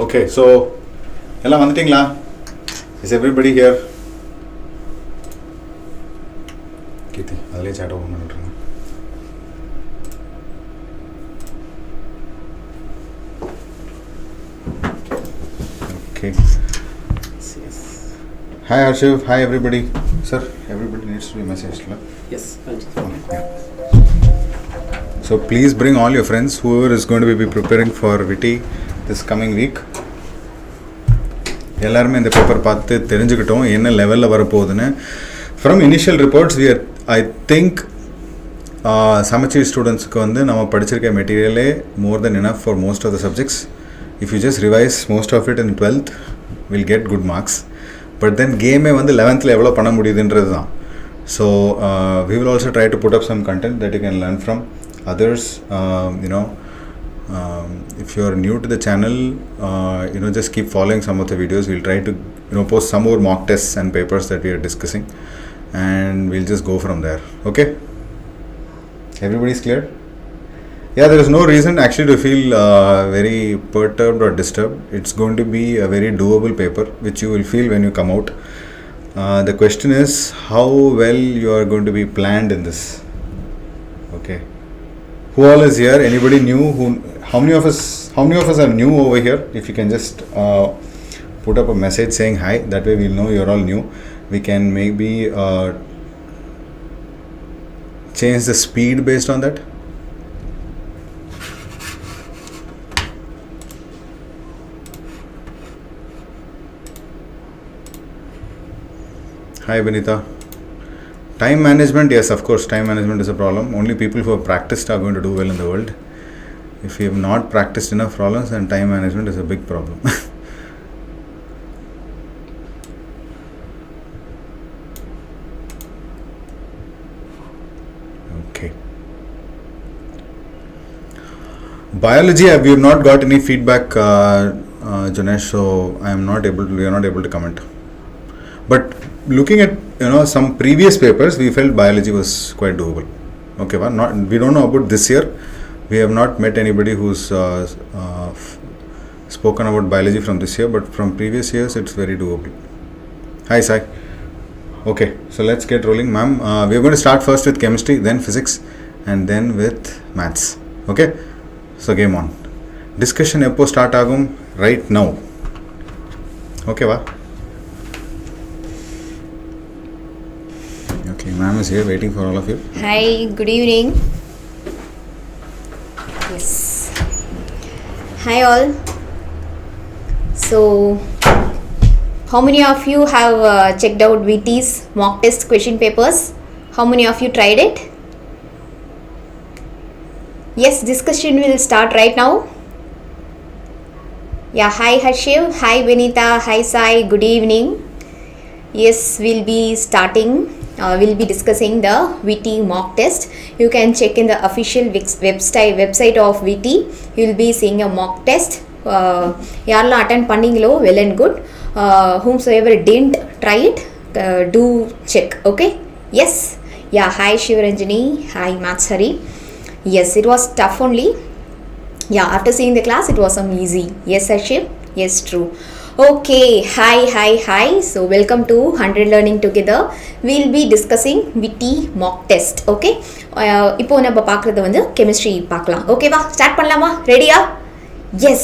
Okay, so எல்லாம் வந்துட்டீங்களா? Is everybody here? கீர்த்தி அதிலே chat open பண்ணிட்டுருங்க. Okay. Yes. Hi Arshiv, hi everybody. Sir, everybody needs to be messaged. Yes. So please bring all your friends, whoever is going to be preparing for VITEEE this coming week. எல்லாருமே இந்த paper பார்த்து தெரிஞ்சுக்கிட்டோம் என்ன லெவலில் வரப்போகுதுன்னு. From initial reports I think Samacheer ஸ்டூடெண்ட்ஸுக்கு வந்து நம்ம படிச்சிருக்க மெட்டீரியலே more than enough for most of the subjects. If you just revise most of it in 12th will get good marks. But then கேமே வந்து 11th எவ்வளோ பண்ண முடியுதுன்றது தான். So we will also try to put up some content that you can learn from others. If you are new to the channel, just keep following some of the videos. We'll try to post some more mock tests and papers that we are discussing, and we'll just go from there. Okay, everybody's clear? Yeah, there is no reason actually to feel very perturbed or disturbed. It's going to be a very doable paper which you will feel when you come out. The question is how well you are going to be planned in this. Okay, who all is here? Anybody new? How many of us are new over here? If you can just put up a message saying hi, that way we'll know you're all new. We can maybe change the speed based on that. Hi Benita. Time management, yes, of course, time management is a problem. Only people who have practiced are going to do well in the world. If you have not practiced enough problems, then time management is a big problem. Okay. Biology, we have not got any feedback, Janesh, so we are not able to comment. But looking at some previous papers, we felt biology was quite doable. Okay, we don't know about this year. We have not met anybody who's spoken about biology from this year, but from previous years it's very doable. Hi Sai. Okay, so let's get rolling, ma'am. We are going to start first with chemistry, then physics, and then with maths. Okay, so game on. Discussion epo start agum right now. Okay va? Okay, ma'am is here waiting for all of you. Hi, good evening. Yes. Hi all. So, how many of you have checked out VITEEE's mock test question papers? How many of you tried it? Yes, discussion will start right now. Yeah, hi Harshiv, hi Benita, hi Sai, good evening. Yes, we'll be starting. We'll be discussing the VITEEE mock test. You can check in the official website of VITEEE. You will be seeing a mock test. Yarla attend panninglo, well and good. Whomsoever didn't try it, do check. Okay? Yes. Yeah. Hi Shivaranjani. Hi Matshari. Yes, it was tough only. Yeah. After seeing the class, it was some easy. Yes, Arshiv. Yes, true. Okay, hi. So welcome to 100 Learning Together. We'll be discussing VITEEE mock test. Okay, இப்போ நம்ம பார்க்குறது வந்து chemistry பார்க்கலாம். ஓகேவா, start பண்ணலாமா? ரெடியா? Yes.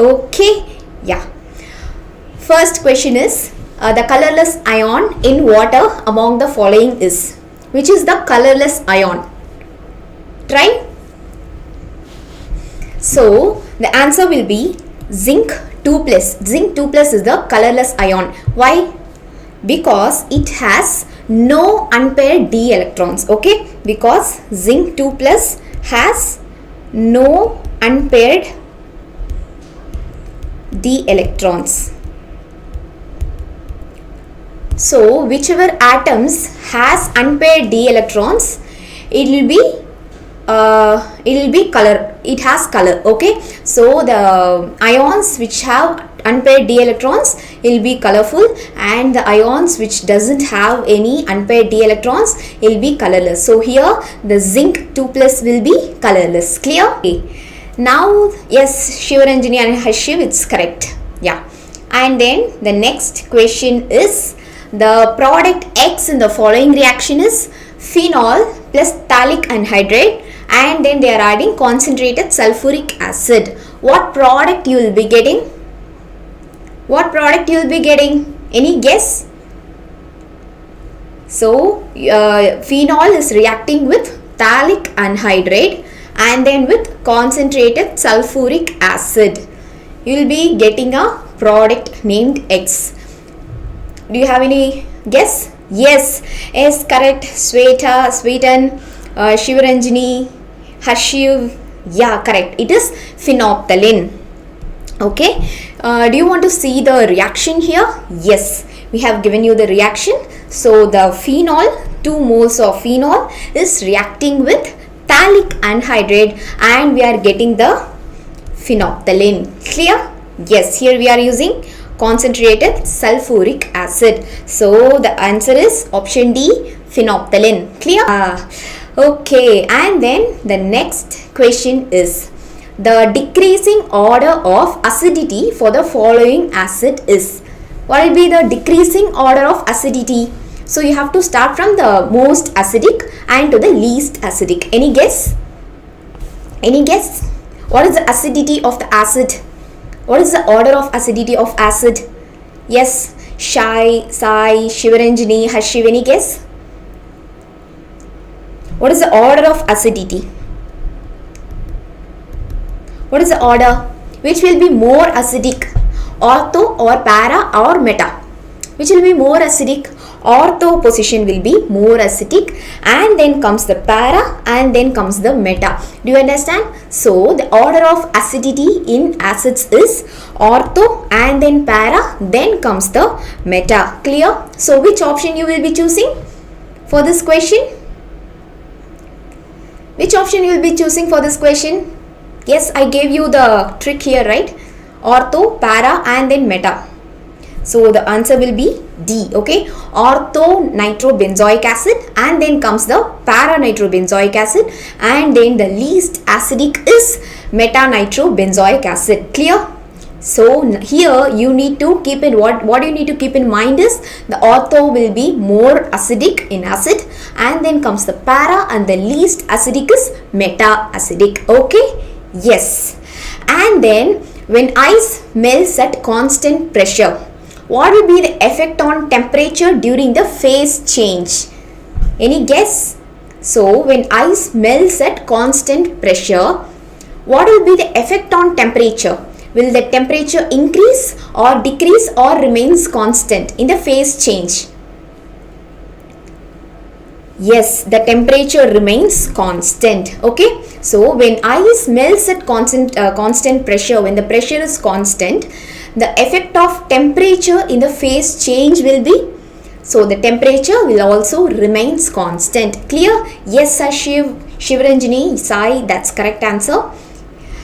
Okay. Yeah. First question is the colorless ion in water among the following is. Which is the colorless ion? Try. So the answer will be zinc 2+. Zinc 2+ is the colorless ion. Why? Because it has no unpaired d electrons. Okay, because zinc 2+ has no unpaired d electrons. So whichever atoms has unpaired d electrons, it will be color. It has color. Okay, so the ions which have unpaired d electrons will be colorful, and the ions which doesn't have any unpaired d electrons will be colorless. So here the zinc 2+ will be colorless. Clear? Okay. Now, yes, Shivaranjani and Harshiv, it's correct. Yeah. And then the next question is, the product X in the following reaction is phenol plus phthalic anhydride, and then they are adding concentrated sulfuric acid. What product you will be getting? What product you will be getting? Any guess? So, phenol is reacting with phthalic anhydride and then with concentrated sulfuric acid. You will be getting a product named X. Do you have any guess? Yes, correct. Svetan, Shivaranjani, Harshiv. Yeah, correct. It is phenolphthalein. Okay. Do you want to see the reaction here? Yes, we have given you the reaction. So the phenol, 2 moles of phenol is reacting with phthalic anhydride and we are getting the phenolphthalein. Clear? Yes, here we are using concentrated sulfuric acid. So the answer is option D, phenolphthalein. Clear? Okay, and then the next question is, the decreasing order of acidity for the following acid is. What will be the decreasing order of acidity? So you have to start from the most acidic and to the least acidic. Any guess? Any guess? What is the acidity of the acid? What is the order of acidity of acid? Yes, Sai, Shivaranjani, Harshiv, any guess? What is the order of acidity? What is the order? Which will be more acidic? Ortho or para or meta? Which will be more acidic? Ortho position will be more acidic, and then comes the para and then comes the meta. Do you understand? So the order of acidity in acids is ortho and then para, then comes the meta. Clear? So which option you will be choosing for this question? Which option you will be choosing for this question? Yes, I gave you the trick here, right? Ortho, para and then meta. So the answer will be D. Okay, ortho nitrobenzoic acid and then comes the para nitrobenzoic acid, and then the least acidic is meta nitrobenzoic acid. Clear? So here you need to keep in what you need to keep in mind is the ortho will be more acidic in acid, and then comes the para, and the least acidic is meta acidic. Okay, yes. And then when ice melts at constant pressure, what will be the effect on temperature during the phase change? Any guess? So when ice melts at constant pressure, what will be the effect on temperature? Will the temperature increase or decrease or remains constant in the phase change? Yes, the temperature remains constant. Okay, so when ice melts at constant pressure, when the pressure is constant, the effect of temperature in the phase change will be, so the temperature will also remains constant. Clear? Yes, Shiv, Shivaranjani, Sai, that's correct answer.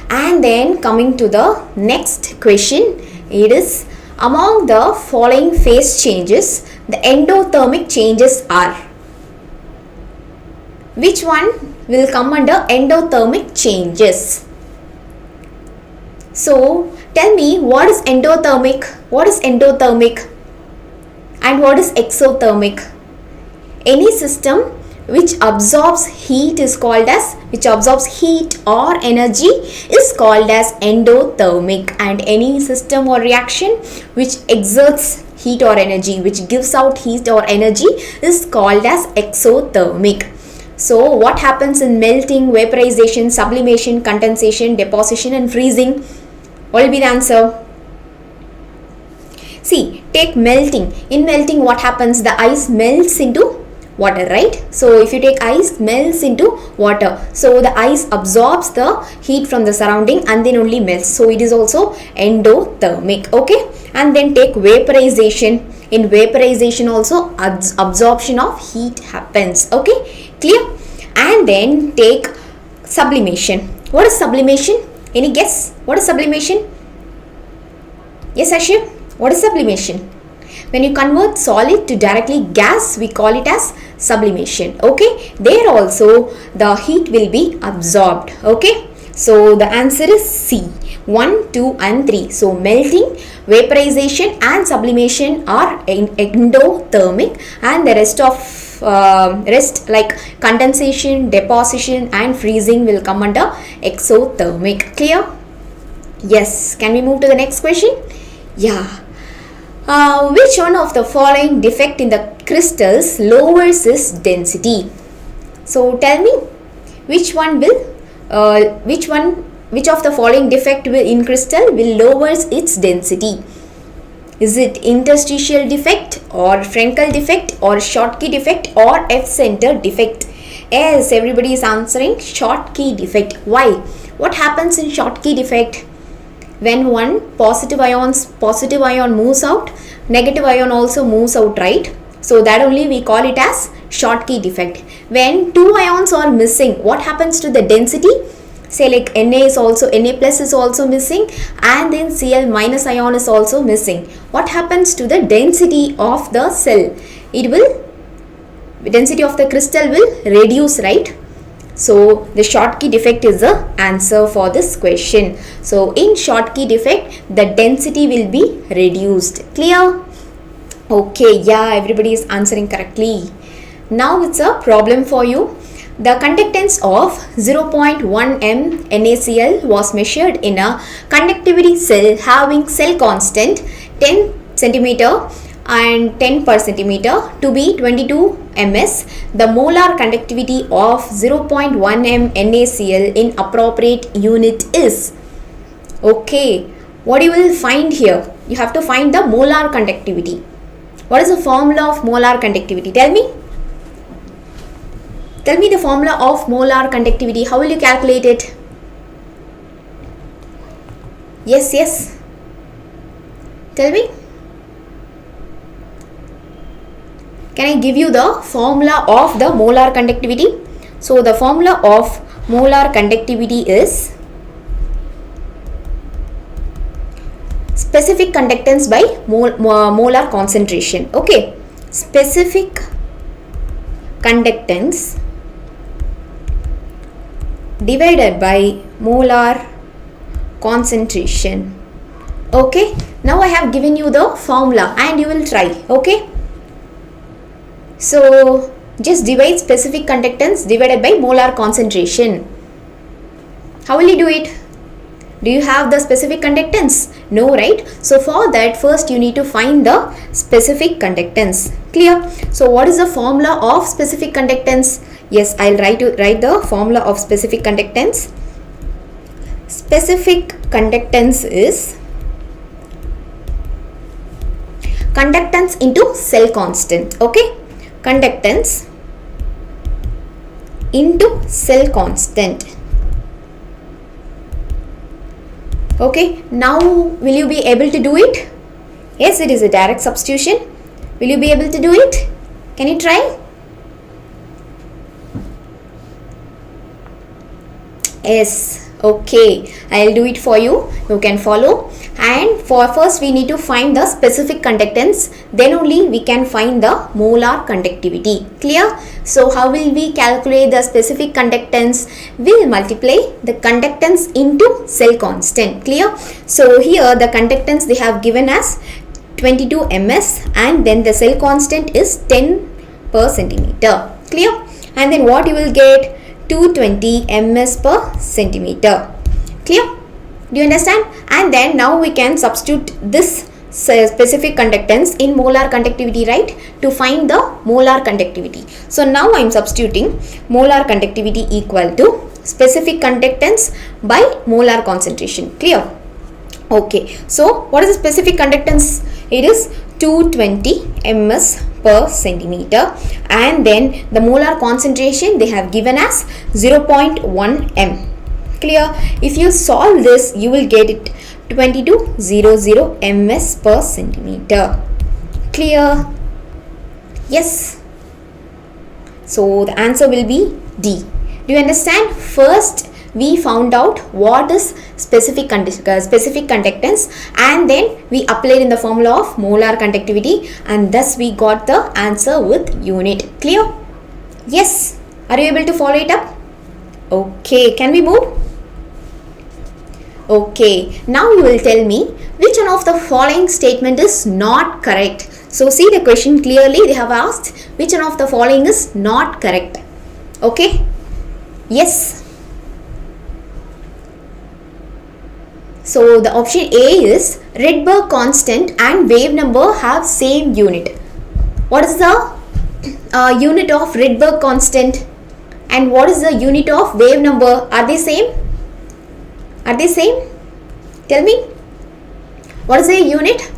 And then coming to the next question, it is, among the following phase changes, the endothermic changes are. Which one will come under endothermic changes? So tell me, what is endothermic? What is endothermic? And what is exothermic? Any system which absorbs heat is called as, which absorbs heat or energy is called as endothermic, and any system or reaction which exerts heat or energy, which gives out heat or energy, is called as exothermic. So what happens in melting, vaporization, sublimation, condensation, deposition and freezing? What will be the answer? See, take melting. In melting, what happens? The ice melts into water, right? So if you take ice, melts into water. So the ice absorbs the heat from the surrounding and then only melts. So it is also endothermic. Okay. And then take vaporization. In vaporization also absorption of heat happens. Okay. Clear? And then take sublimation. What is sublimation? Any guess? What is sublimation? Yes, Ashif. What is sublimation? When you convert solid to directly gas, we call it as sublimation. Okay. There also the heat will be absorbed. Okay. So the answer is C. 1, 2 and 3. So melting, vaporization and sublimation are endothermic, and the rest like condensation, deposition and freezing will come under exothermic. Clear? Yes. Can we move to the next question? Yeah. Which one of the following defect in the crystals lowers its density? So tell me, which of the following defect in crystal will lowers its density? Is it interstitial defect or Frenkel defect or Schottky defect or F-center defect? Yes, everybody is answering Schottky defect. Why? What happens in Schottky defect? When one positive ion moves out, negative ion also moves out, right? So that only we call it as Schottky defect. When two ions are missing, what happens to the density? Say like Na plus is also missing, and then Cl minus ion is also missing. What happens to the density of the cell? Density of the crystal will reduce, right? So the Schottky defect is the answer for this question. So in Schottky defect, the density will be reduced. Clear? Okay, yeah, everybody is answering correctly. Now it's a problem for you. The conductance of 0.1 m NaCl was measured in a conductivity cell having cell constant 10 cm and 10 per centimeter to be 22 ms. The molar conductivity of 0.1 m NaCl in appropriate unit is. Okay, what you will find here? You have to find the molar conductivity. What is the formula of molar conductivity? Tell me. Tell me the formula of molar conductivity. How will you calculate it? Yes. Tell me. Can I give you the formula of the molar conductivity? So the formula of molar conductivity is specific conductance by molar concentration. Okay. Specific conductance divided by molar concentration. Okay, now I have given you the formula and you will try. Okay, so just divide specific conductance divided by molar concentration. How will you do it? Do you have the specific conductance? No, right? So for that, first you need to find the specific conductance. Clear? So what is the formula of specific conductance? Yes, I'll write the formula of specific conductance. Specific conductance is conductance into cell constant. Okay, conductance into cell constant. Okay, now will you be able to do it? Yes, it is a direct substitution. Will you be able to do it? Can you try? Yes. Okay, I'll do it for you. You can follow. And for first we need to find the specific conductance. Then only we can find the molar conductivity. Clear? So how will we calculate the specific conductance? We'll multiply the conductance into cell constant. Clear? So here the conductance they have given as 22 ms and then the cell constant is 10 per centimeter. Clear? And then what you will get? 220 ms per centimeter. Clear? Do you understand? And then now we can substitute this specific conductance in molar conductivity, right? To find the molar conductivity. So now I am substituting molar conductivity equal to specific conductance by molar concentration. Clear? Okay. So what is the specific conductance? It is 220 ms per centimeter, and then the molar concentration they have given as 0.1 m. Clear? If you solve this, you will get it 2200 ms per centimeter. Clear? Yes. So the answer will be D. Do you understand? First we found out what is specific conductance, and then we applied in the formula of molar conductivity, and thus we got the answer with unit. Clear? Yes. Are you able to follow it up? Okay. Can we move? Okay, now you will tell me which one of the following statement is not correct. So see the question clearly, they have asked which one of the following is not correct. Okay, yes. So the option A is Rydberg constant and wave number have same unit. What is the unit of Rydberg constant and what is the unit of wave number? Are they same? Are they same? Tell me. What is the unit?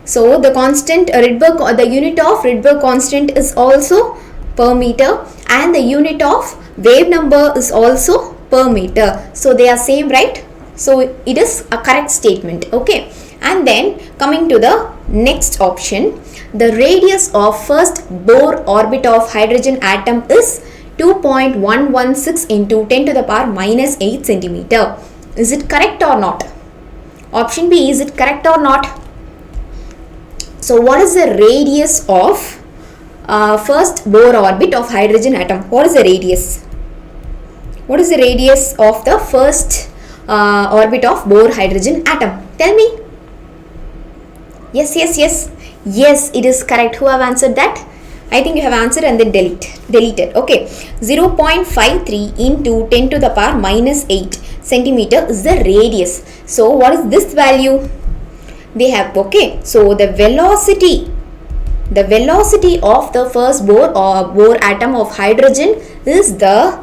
So the constant the unit of Rydberg constant is also per meter and the unit of wave number is also per meter. So they are same, right? So it is a correct statement. Okay, and then coming to the next option, the radius of first Bohr orbit of hydrogen atom is 2.116 into 10 to the power minus 8 centimeter. Is it correct or not? Option B, is it correct or not? So what is the radius of first Bohr orbit of hydrogen atom? What is the radius? What is the radius of the first orbit of Bohr hydrogen atom? Tell me. Yes, yes, yes. Yes, it is correct. Who have answered that? I think you have answered and then deleted. Okay. 0.53 into 10 to the power minus 8 centimeter is the radius. So what is this value? They have, okay. So the velocity of the first Bohr atom of hydrogen is the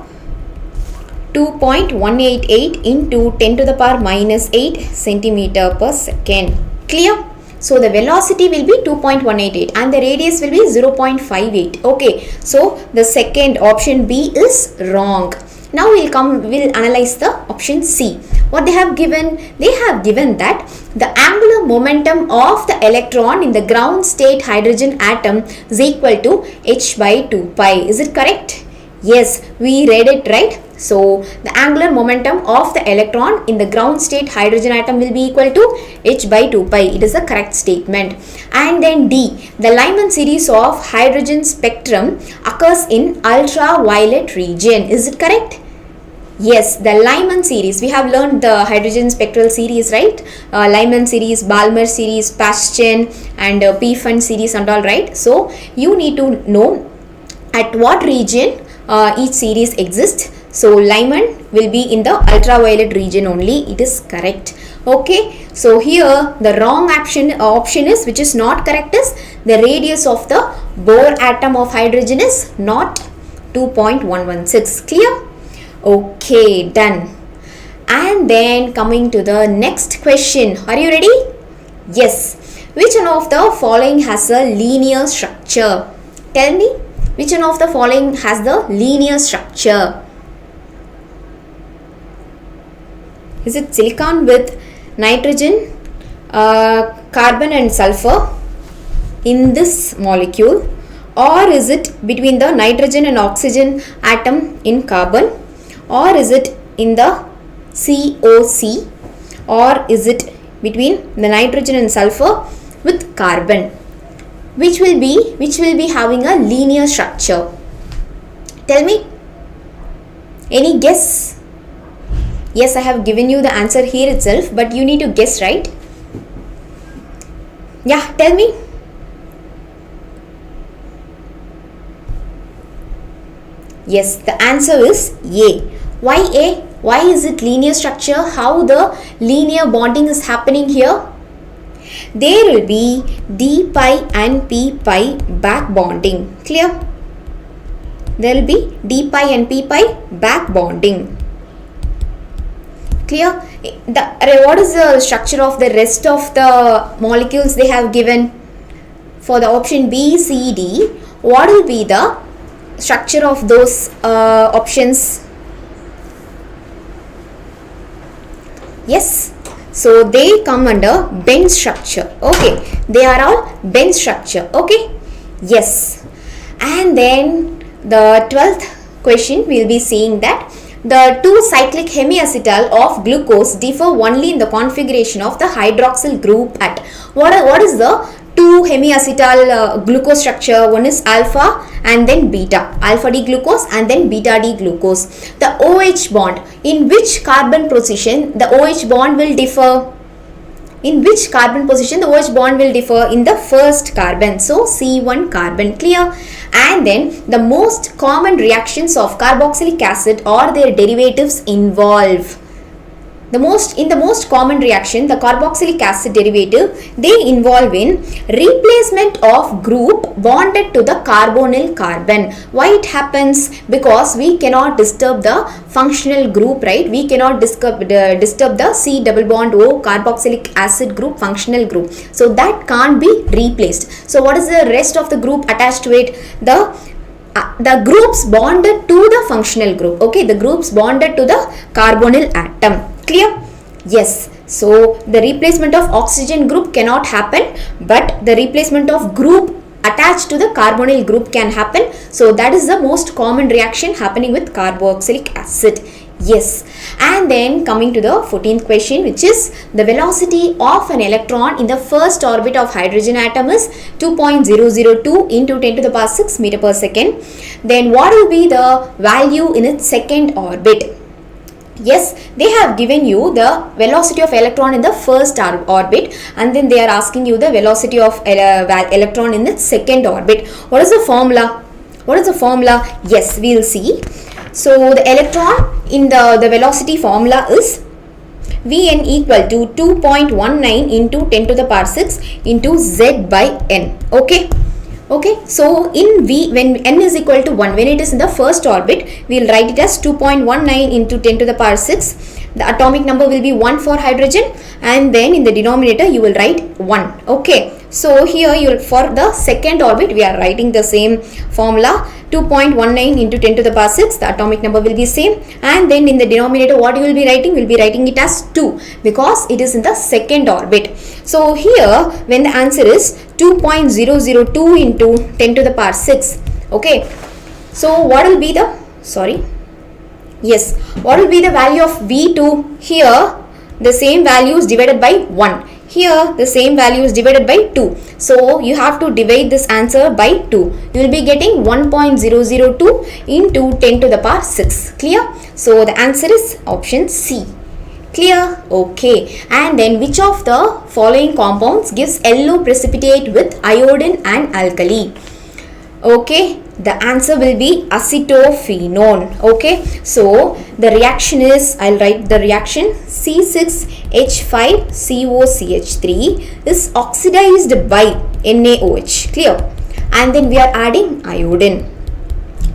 2.188 into 10 to the power minus 8 centimeter per second. Clear? So the velocity will be 2.188 and the radius will be 0.58. Okay, so the second option B is wrong. Now we'll analyze the option C. What they have given? They have given that the angular momentum of the electron in the ground state hydrogen atom is equal to h by 2 pi. Is it correct? Yes, we read it, right? So the angular momentum of the electron in the ground state hydrogen atom will be equal to h by 2 pi. It is a correct statement. And then D, the Lyman series of hydrogen spectrum occurs in ultraviolet region. Is it correct? Yes, the Lyman series. We have learned the hydrogen spectral series, right? Lyman series, Balmer series, Paschen and P-Fund series and all, right? So you need to know at what region each series exists. So Lyman will be in the ultraviolet region only. It is correct. Okay. So here the wrong option is, which is not correct, is the radius of the Bohr atom of hydrogen is not 2.116. Clear? Okay, done. And then coming to the next question. Are you ready? Yes. Which one of the following has a linear structure? Tell me. Which one of the following has the linear structure? Is it silicon with nitrogen, carbon and sulfur in this molecule, or is it between the nitrogen and oxygen atom in carbon, or is it in the COC, or is it between the nitrogen and sulfur with carbon? Which will be having a linear structure? Tell me. Any guess? Yes, I have given you the answer here itself, but you need to guess, right? Yeah, tell me. Yes, the answer is A. Why A? Why is it linear structure? How the linear bonding is happening here? There will be D pi and P pi back bonding. Clear? There will be D pi and P pi back bonding. Clear? What is the structure of the rest of the molecules they have given? For the option B, C, D, what will be the structure of those options? Yes. So they come under bend structure. Okay. They are all bend structure. Okay. Yes. And then the 12th question we will be seeing that the 2-cyclic hemiacetal of glucose differ only in the configuration of the hydroxyl group at. What is the two hemiacetal glucose structure. One is alpha and then beta, alpha D glucose and then beta D glucose. The OH bond, in which carbon position the OH bond will differ? In which carbon position the OH bond will differ? In the first carbon. So C1 carbon. Clear? And then the most common reactions of carboxylic acid or their derivatives involve. In the most common reaction, the carboxylic acid derivative, they involve in replacement of group bonded to the carbonyl carbon. Why it happens? Because we cannot disturb the functional group, right? We cannot disturb the C double bond O carboxylic acid group functional group. So that can't be replaced. So what is the rest of the group attached to it? The groups bonded to the functional group. Okay, the groups bonded to the carbonyl atom. Clear? Yes. So the replacement of oxygen group cannot happen, but the replacement of group attached to the carbonyl group can happen. So that is the most common reaction happening with carboxylic acid. Yes. And then coming to the 14th question, which is the velocity of an electron in the first orbit of hydrogen atom is 2.002 into 10 to the power 6 meter per second. Then what will be the value in its second orbit? Yes, they have given you the velocity of electron in the first orbit, and then they are asking you the velocity of electron in the second orbit. What is the formula? What is the formula? Yes, we will see. So the electron in the velocity formula is Vn equal to 2.19 into 10 to the power 6 into Z by N. Okay, so in V, when n is equal to 1, when it is in the first orbit, we will write it as 2.19 into 10 to the power 6. The atomic number will be 1 for hydrogen, and then in the denominator you will write 1. Okay, so here for the second orbit we are writing the same formula, 2.19 into 10 to the power 6, the atomic number will be same, and then in the denominator what you will be writing? We will be writing it as 2 because it is in the second orbit. So here when the answer is 2.002 into 10 to the power 6, okay, so what will be the, what will be the value of V2? Here the same value is divided by 1. Here the same value is divided by 2. So you have to divide this answer by 2. You will be getting 1.002 into 10 to the power 6. Clear? So the answer is option C. Clear? Okay. And then which of the following compounds gives yellow precipitate with iodine and alkali? Okay, the answer will be acetophenone. Okay, so the reaction is, I'll write the reaction, C6H5COCH3 is oxidized by NaOH. Clear? And then we are adding iodine.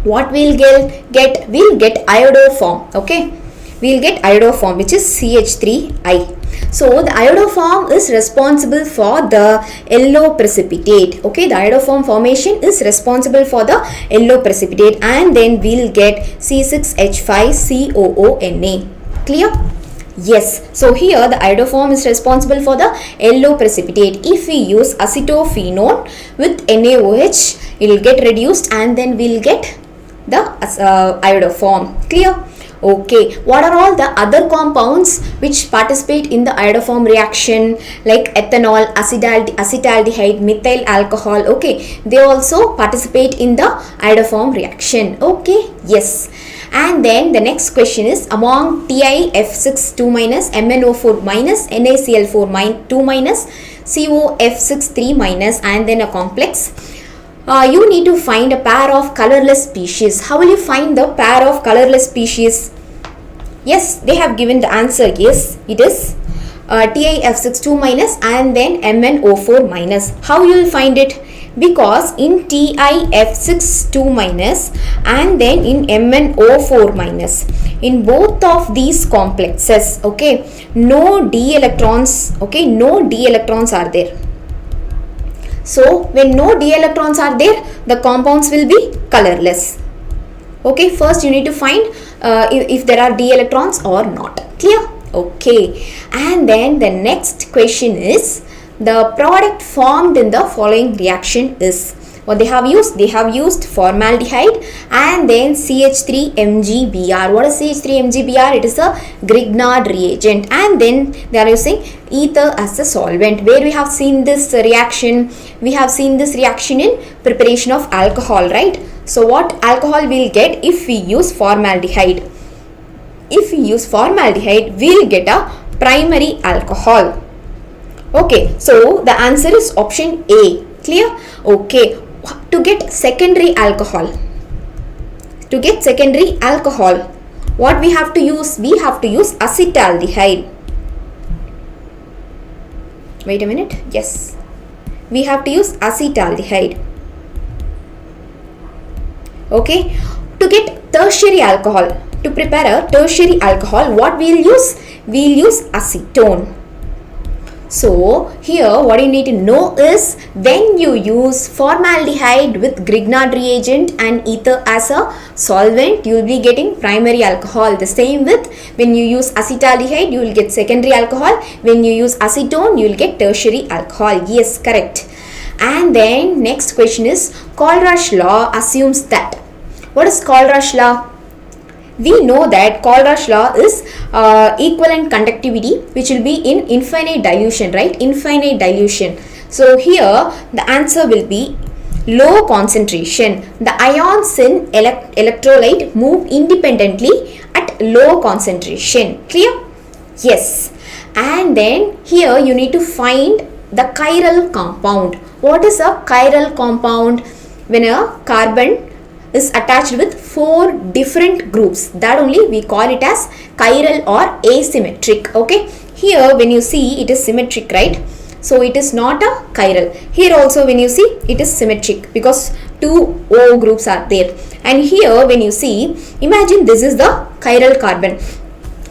What we'll get? We'll get iodoform. Okay, we'll get iodoform, which is CH3I. So the iodoform is responsible for the yellow precipitate. Okay, the iodoform formation is responsible for the yellow precipitate, and then we'll get C6H5COONA. Clear? Yes. So here the iodoform is responsible for the yellow precipitate. If we use acetophenone with NaOH, it will get reduced, and then we'll get the iodoform. Clear? Okay, what are all the other compounds which participate in the iodoform reaction, like ethanol, acetaldehyde, methyl alcohol? Okay, they also participate in the iodoform reaction. Okay, yes. And then the next question is, among TiF6 2 minus, MnO4 minus, NaCl4 2 minus, COF6 3 minus, and then a complex, you need to find a pair of colorless species. How will you find the pair of colorless species? Yes, they have given the answer. Yes, it is TiF6 2 minus and then MnO4 minus. How you will find it? Because in TiF6 2 minus and then in MnO4 minus, in both of these complexes, okay, no d electrons, okay, no d electrons are there. So when no d electrons are there, the compounds will be colorless. Okay, first you need to find if there are d electrons or not. Clear? Okay. And then the next question is, the product formed in the following reaction is, What they have used? They have used formaldehyde and then CH3MgBr. What is CH3MgBr? It is a Grignard reagent, and then they are using ether as a solvent. Where we have seen this reaction? We have seen this reaction in preparation of alcohol, right? So what alcohol we'll get if we use formaldehyde? If we use formaldehyde, we'll get a primary alcohol. Okay, so the answer is option A. Clear? Okay, to get secondary alcohol, what we have to use? We have to use acetaldehyde. Wait a minute. Yes, we have to use acetaldehyde. Okay, to get tertiary alcohol, to prepare a tertiary alcohol, what we'll use? We'll use acetone. So here what you need to know is, when you use formaldehyde with Grignard reagent and ether as a solvent, you will be getting primary alcohol. The same with when you use acetaldehyde, you will get secondary alcohol. When you use acetone, you will get tertiary alcohol. Yes, correct. And then next question is, Kohlrausch law assumes that. What is Kohlrausch law? We know that Kohlrausch law is equivalent conductivity, which will be in infinite dilution, right? Infinite dilution. So here the answer will be low concentration. The ions in electrolyte move independently at low concentration. Clear? Yes. And then here you need to find the chiral compound. What is a chiral compound? When a carbon is attached with 4 different groups, that only we call it as chiral or asymmetric. Okay, here when you see, it is symmetric, right? So it is not a chiral. Here also when you see, it is symmetric because 2 O groups are there. And here when you see, imagine this is the chiral carbon.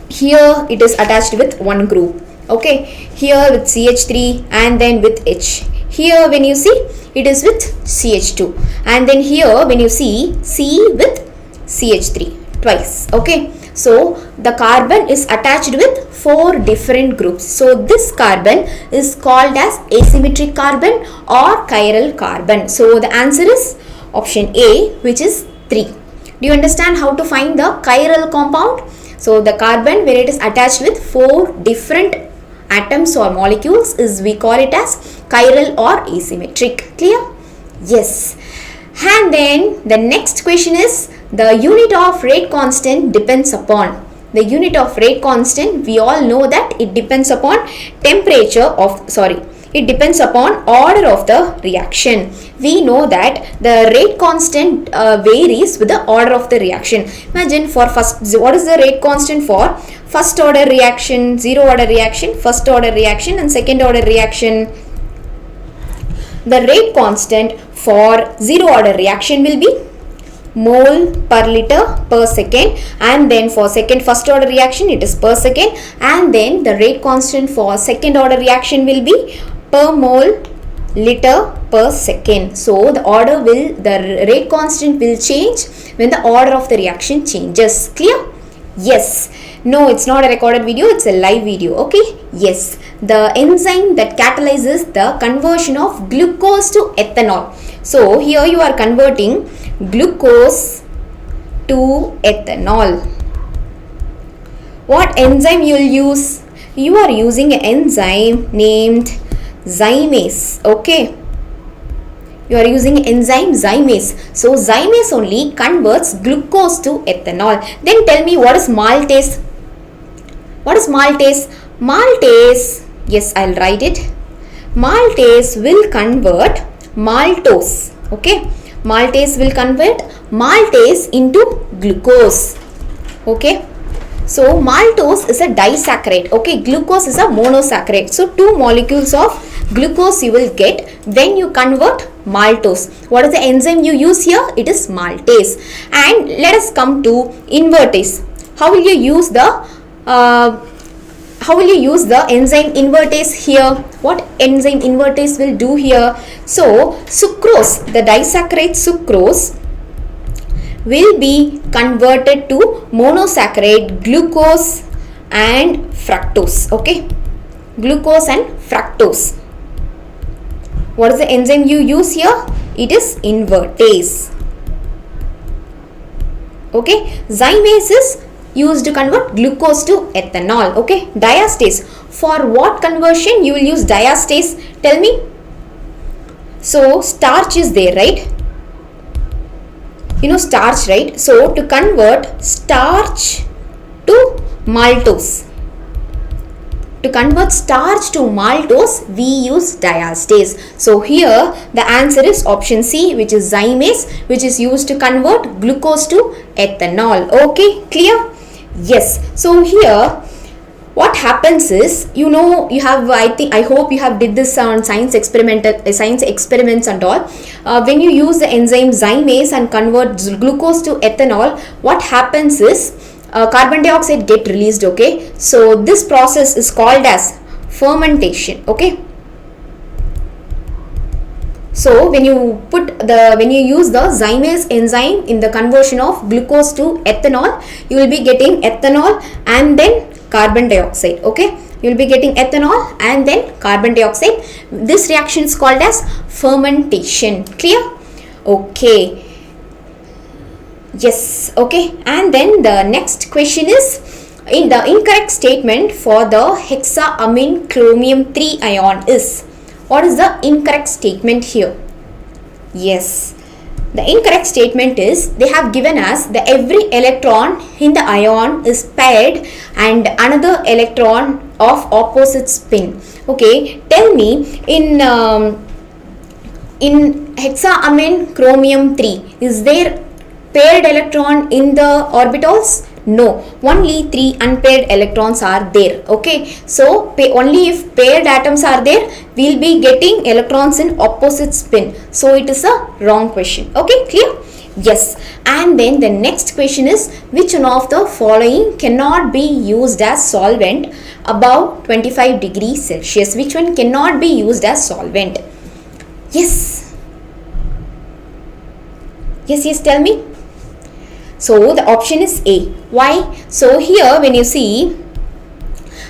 Here it is attached with 1 group. Okay, here with CH3 and then with H. Here when you see, it is with CH2, and then here when you see, C with CH3 twice. Okay, so the carbon is attached with 4 different groups. So this carbon is called as asymmetric carbon or chiral carbon. So the answer is option A, which is 3. Do you understand how to find the chiral compound? So the carbon where it is attached with 4 different atoms or molecules is, we call it as chiral or asymmetric. Clear? Yes. And then the next question is, the unit of rate constant depends upon. The unit of rate constant, we all know that it depends upon temperature of, it depends upon order of the reaction. We know that the rate constant varies with the order of the reaction. Imagine for first, what is the rate constant for first order reaction, 0 order reaction, first order reaction and second order reaction? The rate constant for 0 order reaction will be mole per liter per second, and then for first order reaction it is per second, and then the rate constant for second order reaction will be per mole liter per second. So the rate constant will change when the order of the reaction changes. Clear? Yes. No, it's not a recorded video, it's a live video. Okay? Yes. The enzyme that catalyzes the conversion of glucose to ethanol. So here you are converting glucose to ethanol. What enzyme you will use? You are using an enzyme named zymase. Okay, you are using enzyme zymase. So zymase only converts glucose to ethanol. Then tell me, what is maltase? What is maltase? Maltase, yes, I'll write it. Maltase will convert maltose. Okay, maltase will convert maltase into glucose. Okay, so maltose is a disaccharide. Okay, glucose is a monosaccharide. So 2 molecules of glucose you will get when you convert maltose. What is the enzyme you use here? It is maltase. And let us come to invertase. How will you use the enzyme invertase here? What enzyme invertase will do here? So sucrose, the disaccharide sucrose will be converted to monosaccharide glucose and fructose. Okay, glucose and fructose. What is the enzyme you use here? It is invertase. Okay, zymase is used to convert glucose to ethanol. Okay, diastase. For what conversion you will use diastase? Tell me. So starch is there, right? You know starch, right? So to convert starch to maltose. To convert starch to maltose, we use diastase. So here the answer is option C, which is zymase, which is used to convert glucose to ethanol. Okay, clear? Yes. So here what happens is, you know, you have, I hope you have did this on science experiments and all. When you use the enzyme zymase and convert glucose to ethanol, what happens is carbon dioxide get released. Okay, so this process is called as fermentation. Okay, so when you use the zymase enzyme in the conversion of glucose to ethanol, you will be getting ethanol and then carbon dioxide. Okay, you will be getting ethanol and then carbon dioxide. This reaction is called as fermentation. Clear? Okay. Yes. Okay, and then the next question is, in the incorrect statement for the hexaamine chromium 3 ion is, what is the incorrect statement here? Yes, the incorrect statement is, they have given us the every electron in the ion is paired and another electron of opposite spin. Okay, tell me, in hexaamine chromium 3, is there paired electron in the orbitals? No, only 3 unpaired electrons are there. Okay, so only if paired atoms are there, we will be getting electrons in opposite spin. So it is a wrong question. Okay, clear? Yes. And then the next question is, which one of the following cannot be used as solvent above 25 degrees Celsius? Which one cannot be used as solvent? Yes. Yes, tell me. So the option is A. Why? So here when you see,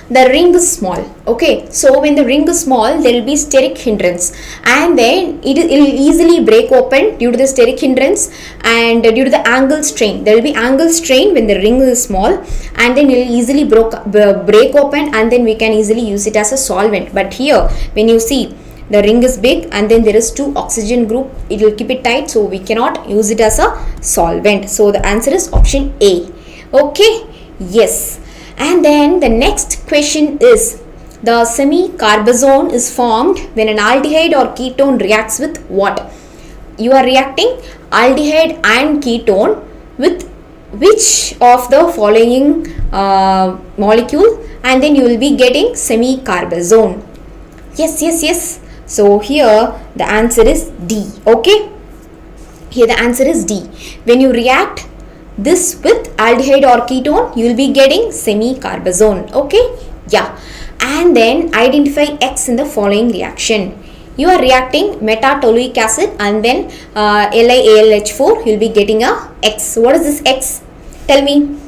the ring is small. Okay, so when the ring is small, there will be steric hindrance, and then it will easily break open due to the steric hindrance and due to the angle strain. There will be angle strain when the ring is small, and then it will easily break open, and then we can easily use it as a solvent. But here when you see, the ring is big and then there is 2 oxygen group, it will keep it tight, so we cannot use it as a solvent. So the answer is option A. Okay, yes. And then the next question is, the semi-carbazone is formed when an aldehyde or ketone reacts with what? You are reacting aldehyde and ketone with which of the following molecule, and then you will be getting semi-carbazone. Yes. So here the answer is D. Okay, here the answer is D. When you react this with aldehyde or ketone, you will be getting semi-carbazone. Okay, yeah. And then identify X in the following reaction. You are reacting metatoluic acid and then LiAlH4, you will be getting a X. What is this X? Tell me.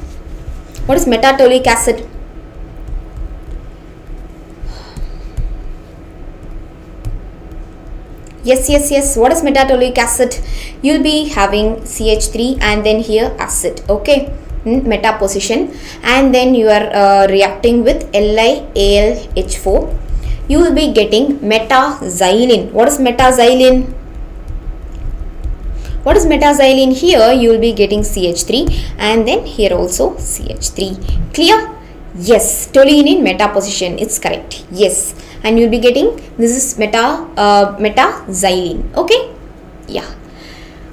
What is metatoluic acid? Yes. What is metatoluic acid? You will be having CH3 and then here acid. Okay, meta position, and then you are reacting with LiAlH4. You will be getting metaxylene. What is metaxylene? What is metaxylene? Here you will be getting CH3 and then here also CH3. Clear? Yes, toluene in meta position. It's correct. Yes. And you will be getting, this is metaxylene. Okay, yeah.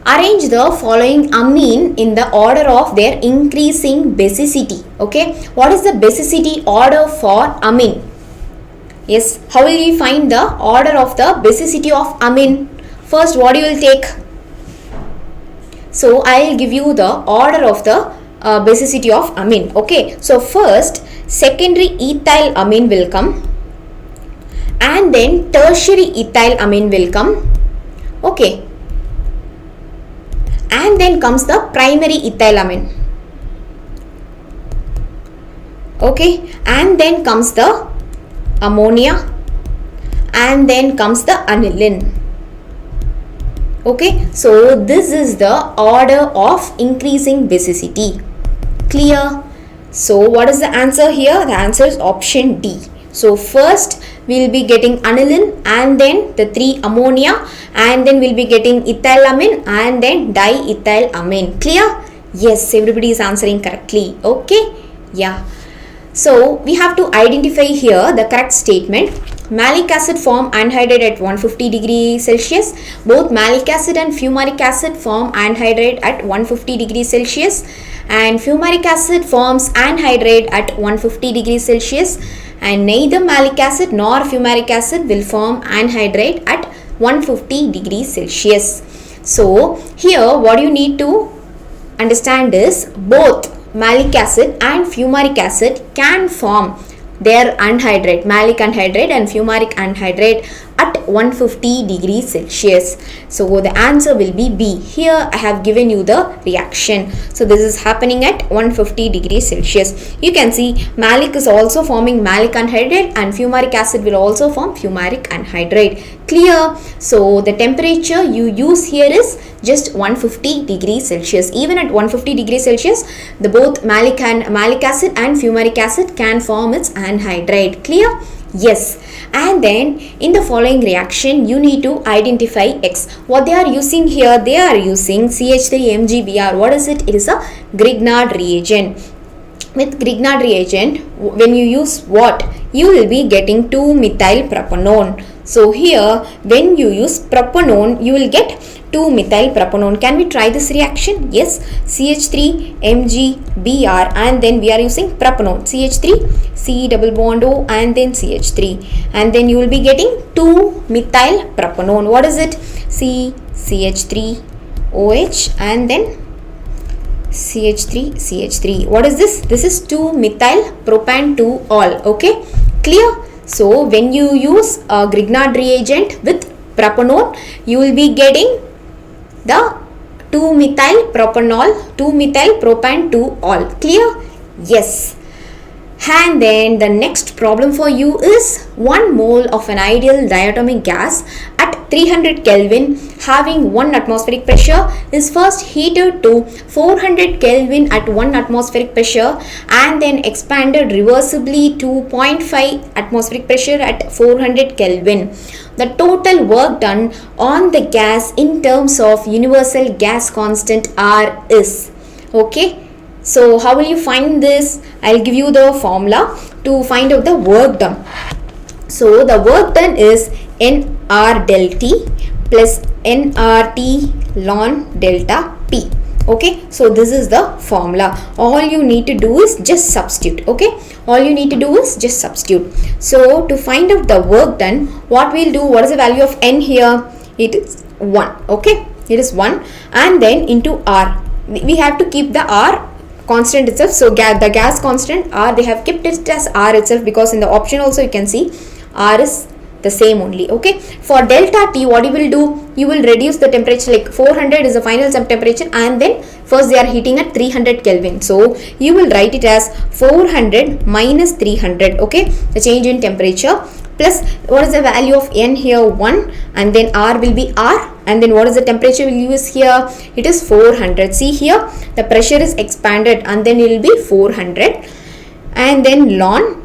Arrange the following amine in the order of their increasing basicity. Okay, what is the basicity order for amine? Yes, how will you find the order of the basicity of amine? First, what you will take? So I will give you the order of the basicity of amine. Okay, so first secondary ethyl amine will come, and then tertiary ethyl amine will come. Okay, and then comes the primary ethyl amine. Okay, and then comes the ammonia, and then comes the aniline. Okay, so this is the order of increasing basicity. Clear? So what is the answer here? The answer is option D. So first we will be getting aniline and then the 3 ammonia and then we will be getting ethylamine and then diethylamine. Clear? Yes, everybody is answering correctly. Okay? Yeah. So we have to identify here the correct statement. Malic acid form anhydride at 150 degrees Celsius. Both malic acid and fumaric acid form anhydride at 150 degrees Celsius. And fumaric acid forms anhydride at 150 degrees Celsius. And neither malic acid nor fumaric acid will form anhydride at 150 degrees Celsius. So here what you need to understand is both malic acid and fumaric acid can form their anhydride, malic anhydride and fumaric anhydride at 150 degrees Celsius. So the answer will be B. Here I have given you the reaction. So this is happening at 150 degrees Celsius. You can see malic is also forming malic anhydride and fumaric acid will also form fumaric anhydride. Clear? So the temperature you use here is just 150 degrees Celsius. Even at 150 degrees Celsius, the both malic acid and fumaric acid can form its anhydride. Clear? Yes. And then in the following reaction you need to identify X. What they are using here, they are using CH3MgBr. What is it? It is a Grignard reagent. With Grignard reagent, when you use what? You will be getting 2-methyl propanone. So here when you use propanone, you will get 2-methyl propanone. Can we try this reaction? Yes. CH3MgBr and then we are using propanone. CH3 C double bond O and then CH3 and then you will be getting 2-methyl propanone. What is it? CH3OH and then CH3. What is this? This is 2-methyl propan 2-ol. Okay, clear? So when you use a Grignard reagent with propanone, you will be getting the 2-methyl propanol, 2-methyl propan 2-ol. Clear? Yes. And then the next problem for you is 1 mole of an ideal diatomic gas at 300 Kelvin having 1 atmospheric pressure is first heated to 400 Kelvin at 1 atmospheric pressure and then expanded reversibly to 0.5 atmospheric pressure at 400 Kelvin. The total work done on the gas in terms of universal gas constant R is. Okay. So how will you find this? I'll give you the formula to find out the work done. So the work done is nR del T plus nRT ln delta P. Okay, so this is the formula. All you need to do is just substitute. Okay, all you need to do is just substitute. So to find out the work done, what we'll do, what is the value of N here? It is 1. Okay, it is 1 and then into R. We have to keep the R constant itself. So the gas constant R, they have kept it as R itself because in the option also you can see R is the same only. Okay, for delta T, what you will do, you will reduce the temperature, like 400 is the final temperature and then first they are heating at 300 Kelvin. So you will write it as 400 minus 300. Okay, the change in temperature plus what is the value of N here? 1 and then R will be R and then what is the temperature we'll use here? It is 400. See here the pressure is expanded and then it will be 400 and then ln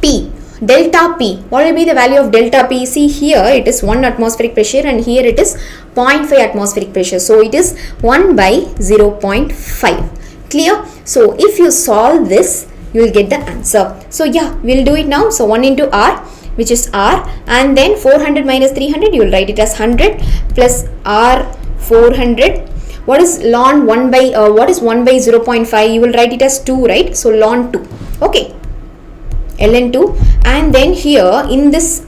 P. Delta P, what will be the value of delta P? See here it is 1 atmospheric pressure and here it is 0.5 atmospheric pressure. So it is 1 by 0.5. Clear? So if you solve this, you will get the answer. So yeah, we'll do it now. So 1 into R, which is R, and then 400 minus 300, you will write it as 100 plus R 400. What is ln 1 by, what is 1 by 0.5? You will write it as 2, right? So ln 2. Okay. ln2 and then here in this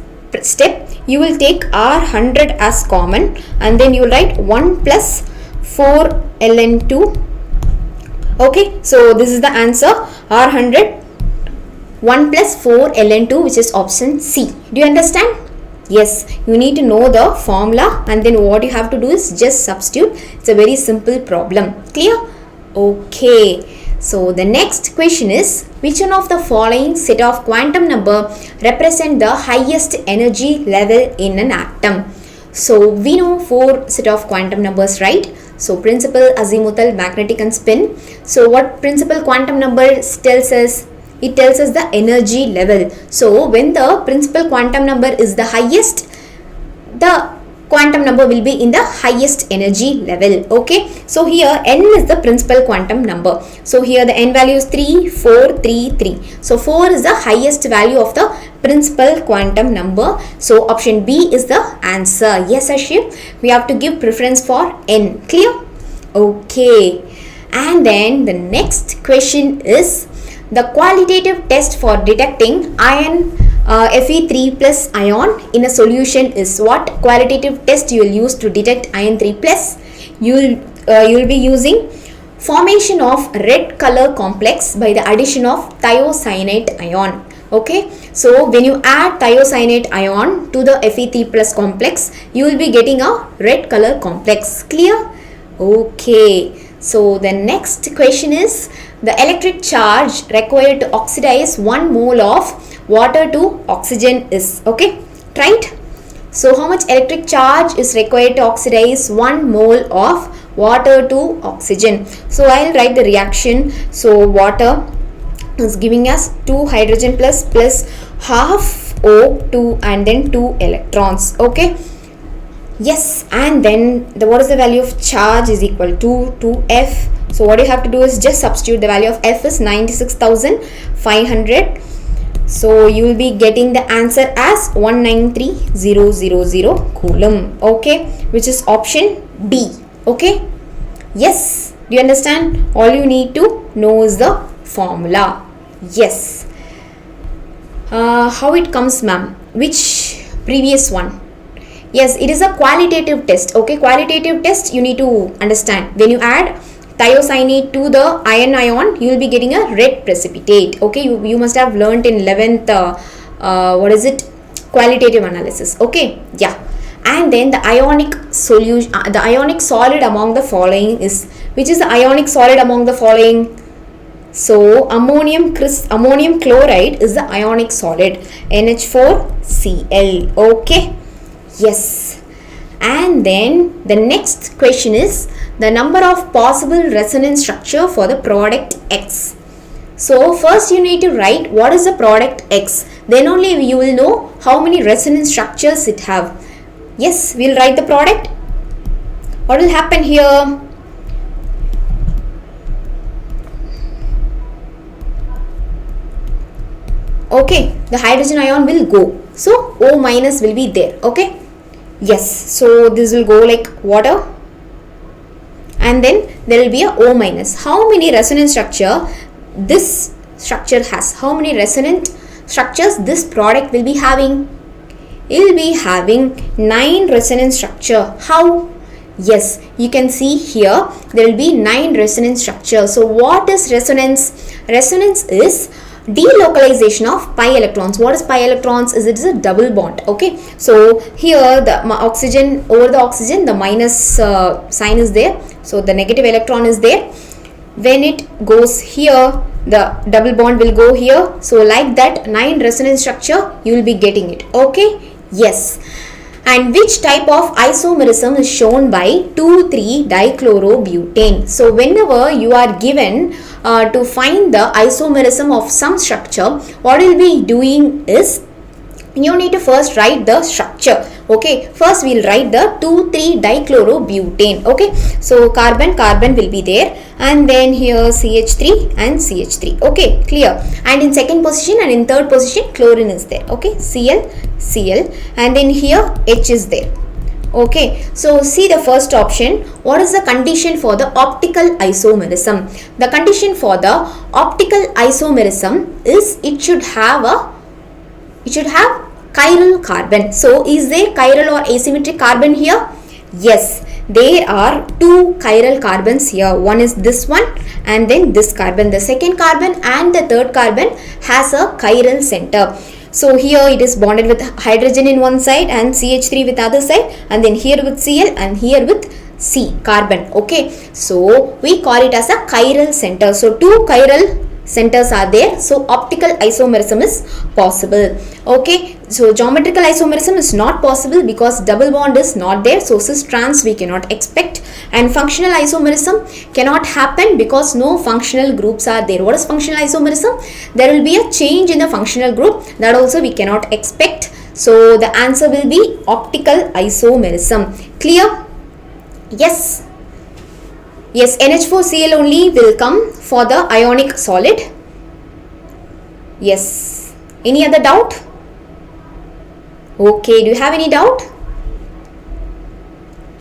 step you will take R100 as common and then you will write 1 plus 4 ln2. Okay, so this is the answer, R100 1 plus 4 ln2, which is option C. Do you understand? Yes, you need to know the formula and then what you have to do is just substitute. It's a very simple problem. Clear? Okay. So the next question is, which one of the following set of quantum number represent the highest energy level in an atom? So we know 4 set of quantum numbers, right? So principal, azimuthal, magnetic and spin. So what principal quantum number tells us? It tells us the energy level. So when the principal quantum number is the highest, the quantum number will be in the highest energy level. Okay, so here n is the principal quantum number. So here the n value is 3, 4, 3, 3. So 4 is the highest value of the principal quantum number. So option B is the answer. Yes, Ashif, we have to give preference for n. Clear? Okay, and then the next question is the qualitative test for detecting iron Fe3 plus ion in a solution is what? Qualitative test you will use to detect iron 3 plus. You will be using formation of red color complex by the addition of thiocyanate ion. Okay, so when you add thiocyanate ion to the Fe3 plus complex, you will be getting a red color complex. Clear? Okay, so the next question is the electric charge required to oxidize 1 mole of water to oxygen is. Okay, right? So how much electric charge is required to oxidize 1 mole of water to oxygen? So I'll write the reaction. So water is giving us 2 hydrogen plus half O2 and then 2 electrons. Okay, yes, and then what is the value of charge is equal to 2F. So what you have to do is just substitute. The value of F is 96,500. So you will be getting the answer as 193000 coulomb. Okay, which is option B. Okay, yes, do you understand? All you need to know is the formula. Yes. How it comes, ma'am? Which previous one? Yes, it is a qualitative test. Okay, qualitative test you need to understand. When you add thiocyanate to the iron ion, you will be getting a red precipitate. Okay, you must have learnt in 11th what is it, qualitative analysis. Okay, yeah. And then the ionic solution, the ionic solid among the following is, which is the ionic solid among the following? So ammonium chloride is the ionic solid, NH4Cl. Okay, yes. And then the next question is the number of possible resonance structure for the product X. So first you need to write what is the product X, then only you will know how many resonance structures it have. Yes, we'll write the product. What will happen here? Okay, the hydrogen ion will go, so O minus will be there. Okay, yes, so this will go like water, and then there will be a O minus. How many resonance structure this structure has? How many resonant structures this product will be having? It will be having 9 resonance structure. How? Yes, you can see here there will be 9 resonance structure. So what is resonance? Resonance is delocalization of pi electrons. What is pi electrons? It is a double bond. Okay, so here the oxygen, over the oxygen the minus sign is there, so the negative electron is there. When it goes here, the double bond will go here. So like that, 9 resonance structure you will be getting it. Okay, yes. And which type of isomerism is shown by 2,3-dichlorobutane? So whenever you are given to find the isomerism of some structure, what we will be doing is you need to first write the structure. Okay, first we will write the 2,3-dichlorobutane. Okay, so carbon will be there, and then here CH3 and CH3. Okay, clear. And in second position and in third position chlorine is there. Okay, Cl, and then here H is there. Okay, so see the first option. What is the condition for the optical isomerism? The condition for the optical isomerism is it should have chiral carbon. So is there chiral or asymmetric carbon here? Yes, there are 2 chiral carbons here. One is this one and then this carbon. The second carbon and the third carbon has a chiral center. So here it is bonded with hydrogen in one side and CH3 with other side, and then here with Cl and here with C carbon. Okay, so we call it as a chiral center. So 2 chiral centers are there, so optical isomerism is possible. Okay, So geometrical isomerism is not possible because double bond is not there. So cis trans we cannot expect, and functional isomerism cannot happen because no functional groups are there. What is functional isomerism? There will be a change in the functional group, that also we cannot expect. So the answer will be optical isomerism. Clear? Yes. Yes, NH4Cl only will come for the ionic solid. Yes. Any other doubt? Okay, do you have any doubt?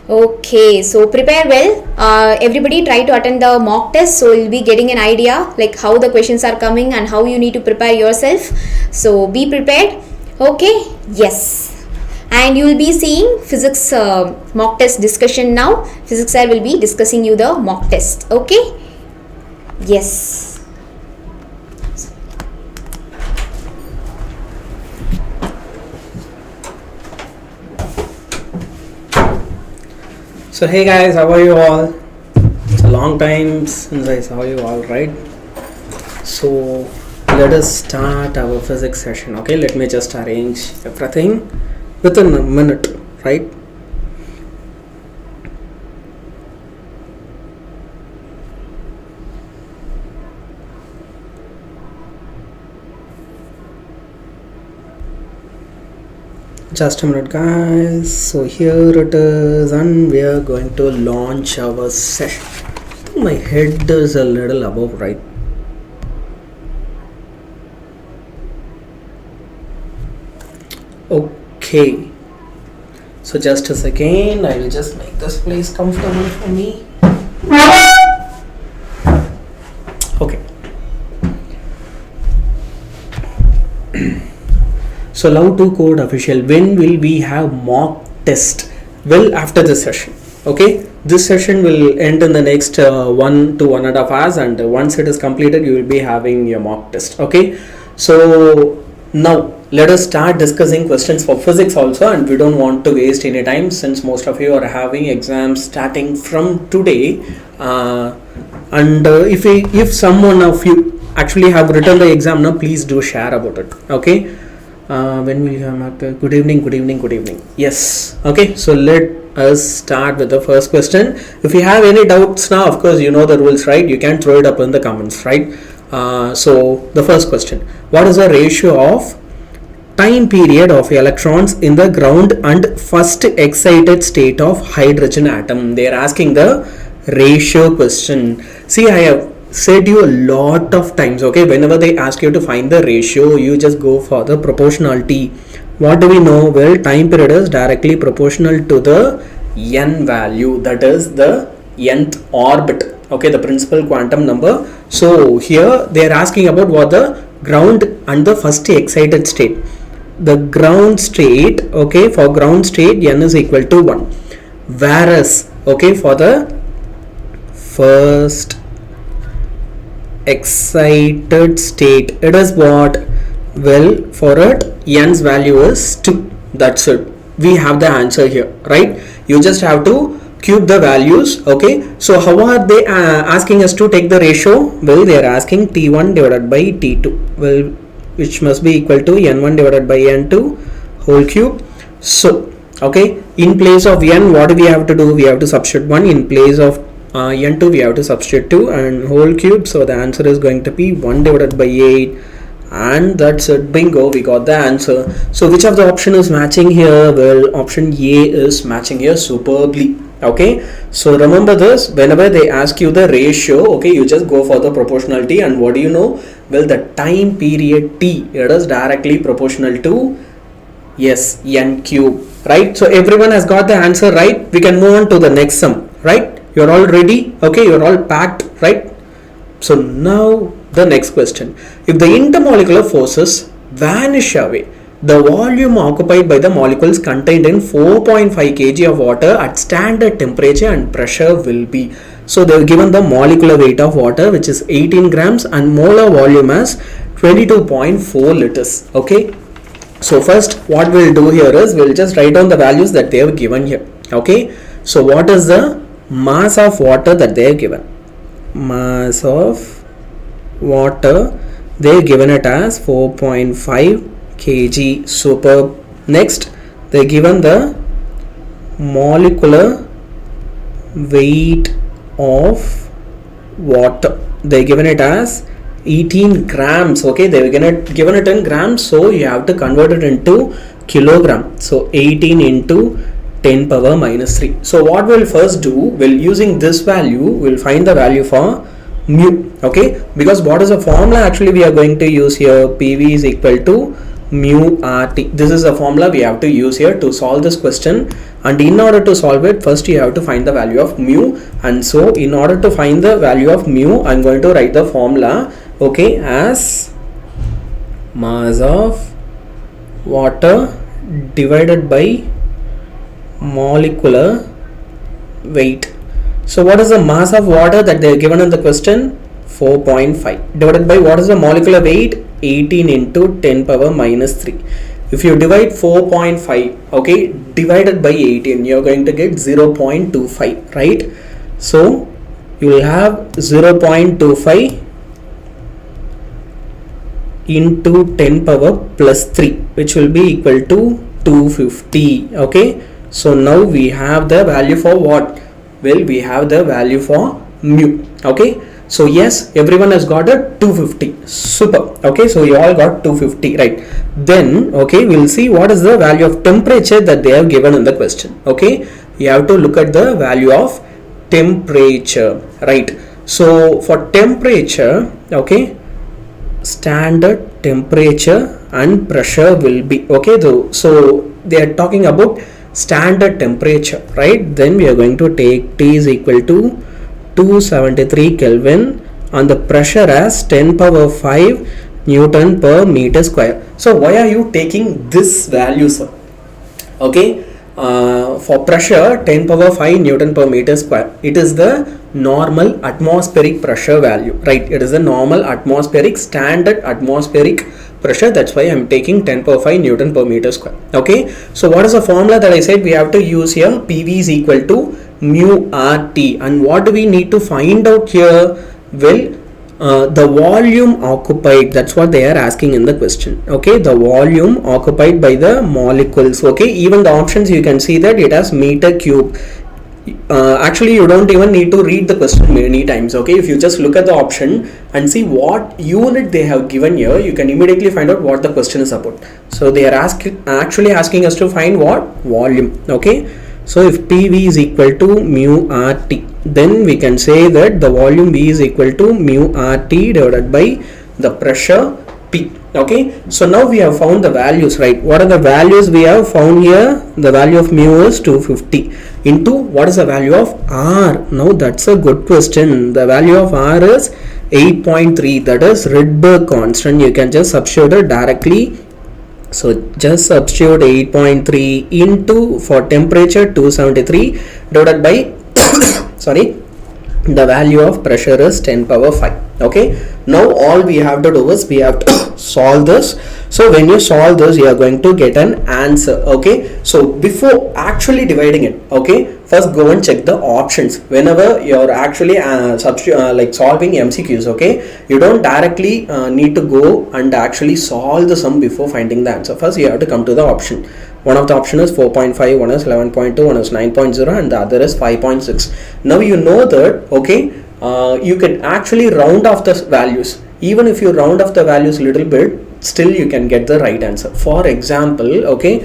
Okay, so prepare well. Everybody try to attend the mock test, so you'll be getting an idea like how the questions are coming and how you need to prepare yourself. So be prepared. Okay, yes. And you will be seeing physics mock test discussion now. Physics sir will be discussing you the mock test. Okay, yes. So hey guys, how are you all? It's a long time since I saw you all, right? So let us start our physics session. Okay, let me just arrange everything within a minute, right? Just a minute guys. So here it is, and we are going to launch our session. I think my head is a little above, right? Okay, so just a second, I will just make this place comfortable for me. Okay. So love to code official, when will we have mock test? Well, after this session. Okay, this session will end in the next 1 to 1.5 hours, and once it is completed you will be having your mock test. Okay, so now let us start discussing questions for physics also, and we don't want to waste any time since most of you are having exams starting from today. And if someone of you actually have written the exam now, please do share about it. Okay. When will you have good evening. Yes. Okay, so let us start with the first question. If you have any doubts now, of course you know the rules, right? You can throw it up in the comments, right? So the first question, what is the ratio of time period of electrons in the ground and first excited state of hydrogen atom? They are asking the ratio question. See, I have said you a lot of times, okay, whenever they ask you to find the ratio, you just go for the proportionality. What do we know? Well, time period is directly proportional to the n value, that is the nth orbit, okay, the principal quantum number. So here they are asking about what the ground and the first excited state. The ground state, okay, for ground state n is equal to 1, whereas, okay, for the first excited state, it is what? Well, for it n's value is 2. That's it. We have the answer here, right? You just have to cube the values. Okay, so how are they asking us to take the ratio? Well, they are asking T1 divided by T2, well, which must be equal to n1 divided by n2 whole cube. So okay, in place of n, what do we have to do? We have to substitute 1. In place of n2 we have to substitute 2 and whole cube. So the answer is going to be 1 divided by 8, and that's it. Bingo, we got the answer. So which of the option is matching here? Well, option A is matching here superbly. Okay, so remember this, whenever they ask you the ratio, okay, you just go for the proportionality. And what do you know? Well, the time period T, it is directly proportional to, yes, n cube, right? So everyone has got the answer, right? We can move on to the next sum, right? You're all ready? Okay, you're all packed, right? So now the next question. If the intermolecular forces vanish away, the volume occupied by the molecules contained in 4.5 kg of water at standard temperature and pressure will be. So they have given the molecular weight of water, which is 18 grams, and molar volume as 22.4 liters. Okay, so first what we'll do here is we'll just write down the values that they have given here. Okay, so what is the mass of water that they have given? Mass of water, they have given it as 4.5 kg. Superb. Next, they given the molecular weight of water. They given it as 18 grams. Okay, they given it in grams, so you have to convert it into kilogram. So 18 into 10 power minus 3. So what we'll first do, we'll using this value, we'll find the value for mu. Okay, because what is the formula actually we are going to use here? PV is equal to mu RT. This is the formula we have to use here to solve this question, and in order to solve it, first you have to find the value of mu. And so in order to find the value of mu, I'm going to write the formula, okay, as mass of water divided by molecular weight. So what is the mass of water that they are given in the question? 4.5 divided by what is the molecular weight? 18 into 10 power minus 3. If you divide 4.5, okay, divided by 18, you are going to get 0.25, right? So you will have 0.25 into 10 power plus 3, which will be equal to 250. Okay, so now we have the value for what? Well, we have the value for mu. Okay, so yes, everyone has got a 250. Super. Okay, so you all got 250, right? Then okay, we'll see what is the value of temperature that they have given in the question. Okay, you have to look at the value of temperature, right? So for temperature, okay, standard temperature and pressure will be, okay, though, so they are talking about standard temperature, right? Then we are going to take T is equal to 273 Kelvin and the pressure as 10 power 5 Newton per meter square. So why are you taking this value, sir? Okay, for pressure 10 power 5 Newton per meter square, it is the normal atmospheric pressure value, right? It is the normal atmospheric, standard atmospheric pressure. That's why I'm taking 10 power 5 Newton per meter square. Okay, so what is the formula that I said we have to use here? PV is equal to mu RT. And what do we need to find out here? Well, the volume occupied, that's what they are asking in the question. Okay, the volume occupied by the molecules. Okay, even the options you can see that it has meter cube. Actually you don't even need to read the question many times. Okay, if you just look at the option and see what unit they have given here, you can immediately find out what the question is about. So they are actually asking us to find what? Volume. Okay, so if PV is equal to mu RT, then we can say that the volume V is equal to mu RT divided by the pressure P. Okay, so now we have found the values, right? What are the values we have found here? The value of mu is 250 into what is the value of R? Now that's a good question. The value of R is 8.3, that is Rydberg constant. You can just substitute it directly. So just substitute 8.3 into, for temperature 273 divided by sorry, the value of pressure is 10 power 5. Okay, now all we have to do is we have to solve this. So when you solve this, you are going to get an answer. Okay, so before actually dividing it, okay, first go and check the options. Whenever you're actually like solving MCQs, okay, you don't directly need to go and actually solve the sum before finding the answer. First you have to come to the option. One of the option is 4.5, one is 11.2, one is 9.0, and the other is 5.6. Now you know that, okay, you can actually round off the values. Even if you round off the values a little bit, still you can get the right answer. For example, okay,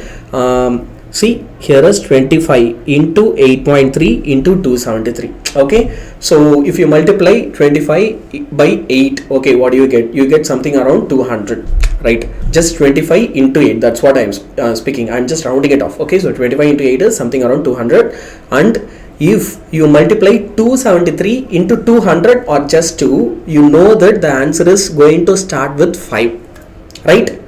see here is 25 into 8.3 into 273. Okay, so if you multiply 25 by 8, okay, what do you get? You get something around 200, right? Just 25 into 8, that's what I'm speaking. I'm just rounding it off. Okay, so 25 into 8 is something around 200. And if you multiply 273 into 200 or just 2, you know that the answer is going to start with 5, right?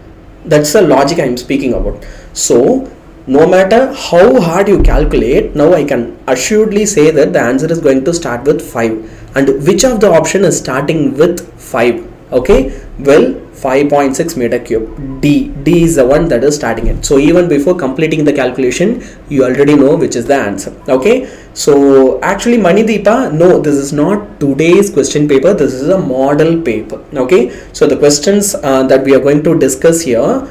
That's the logic I'm speaking about. So no matter how hard you calculate, now I can assuredly say that the answer is going to start with 5. And which of the option is starting with 5? Okay, well, 5.6 meter cube. D is the one that is starting it. So even before completing the calculation, you already know which is the answer. Okay, so actually Manideepa, no, this is not today's question paper, this is a model paper. Okay, so the questions that we are going to discuss here,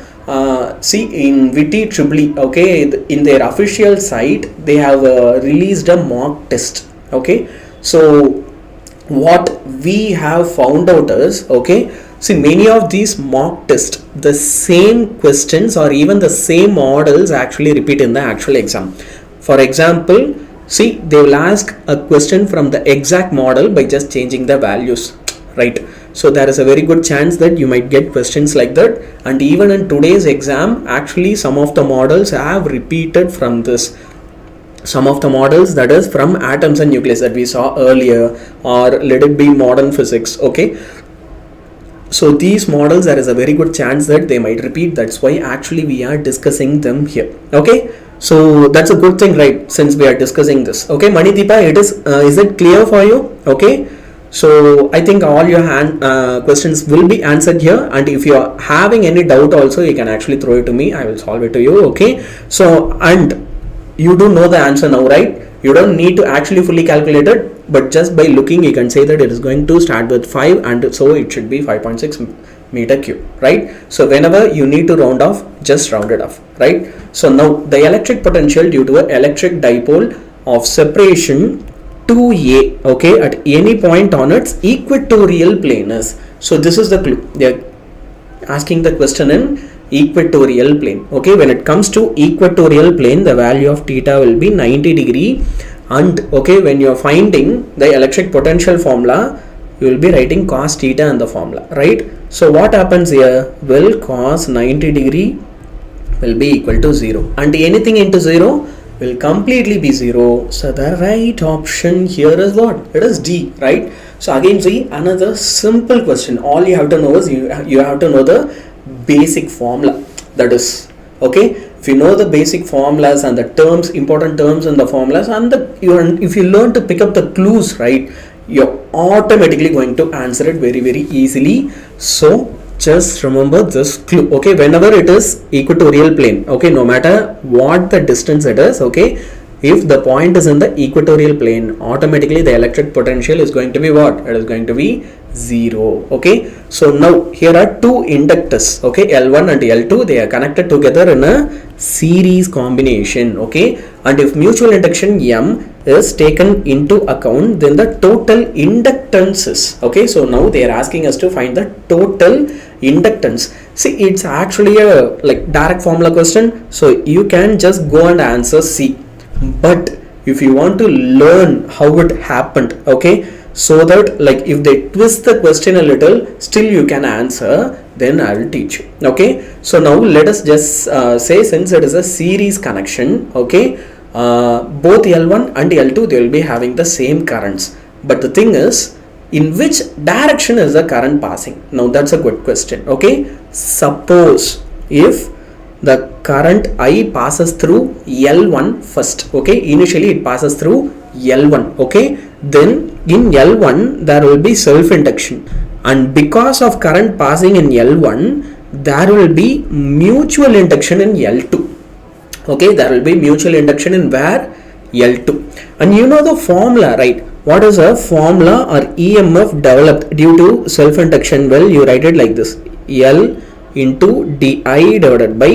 See, in VITEEE EEE, okay, in their official site, they have released a mock test. Okay, so what we have found out is, okay, see, many of these mock tests, the same questions or even the same models actually repeat in the actual exam. For example, see, they will ask a question from the exact model by just changing the values, right? So there is a very good chance that you might get questions like that. And even in today's exam, actually some of the models have repeated from this. Some of the models, that is from atoms and nucleus that we saw earlier, or let it be modern physics. Okay, so these models, there is a very good chance that they might repeat. That's why actually we are discussing them here. Okay, so that's a good thing, right, since we are discussing this. Okay, Manideepa, is it clear for you? Okay, so I think all your questions will be answered here, and if you are having any doubt also, you can actually throw it to me. I will solve it to you. Okay, so, and you do know the answer now, right? You don't need to actually fully calculate it, but just by looking you can say that it is going to start with 5, and so it should be 5.6 meter cube, right? So whenever you need to round off, just round it off, right? So now the electric potential due to an electric dipole of separation 2a, okay, at any point on its equatorial plane is. So this is the clue. They are asking the question in equatorial plane. Okay, when it comes to equatorial plane, the value of theta will be 90 degree, and okay, when you are finding the electric potential formula, you will be writing cos theta in the formula, right? So what happens here? Well, cos 90 degree will be equal to 0, and anything into 0 will completely be 0. So the right option here is what? It is D, right? So again, see, another simple question. All you have to know is you have to know the basic formula. That is, okay, if you know the basic formulas and the terms, important terms in the formulas, and if you learn to pick up the clues, right, you're automatically going to answer it very easily. So just remember this clue. Okay, whenever it is equatorial plane, okay, no matter what the distance it is, okay, if the point is in the equatorial plane, automatically the electric potential is going to be what? It is going to be 0. Okay, so now here are two inductors, okay, L1 and L2. They are connected together in a series combination. Okay, and if mutual induction M is taken into account, then the total inductance is, okay, so now they are asking us to find the total inductance. See, it's actually a like direct formula question, so you can just go and answer C. But if you want to learn how it happened, okay, so that like if they twist the question a little, still you can answer, then I will teach you. Okay, so now let us just say, since it is a series connection, okay, both L1 and L2, they will be having the same currents, but the thing is, in which direction is the current passing? Now that's a good question. Okay, suppose if the current I passes through L1 first, okay, initially it passes through L1, okay, then in L1 there will be self-induction, and because of current passing in L1, there will be mutual induction in L2. Okay, there will be mutual induction in where? L2. And you know the formula, right? What is a formula or EMF developed due to self-induction? Well, you write it like this: L into di divided by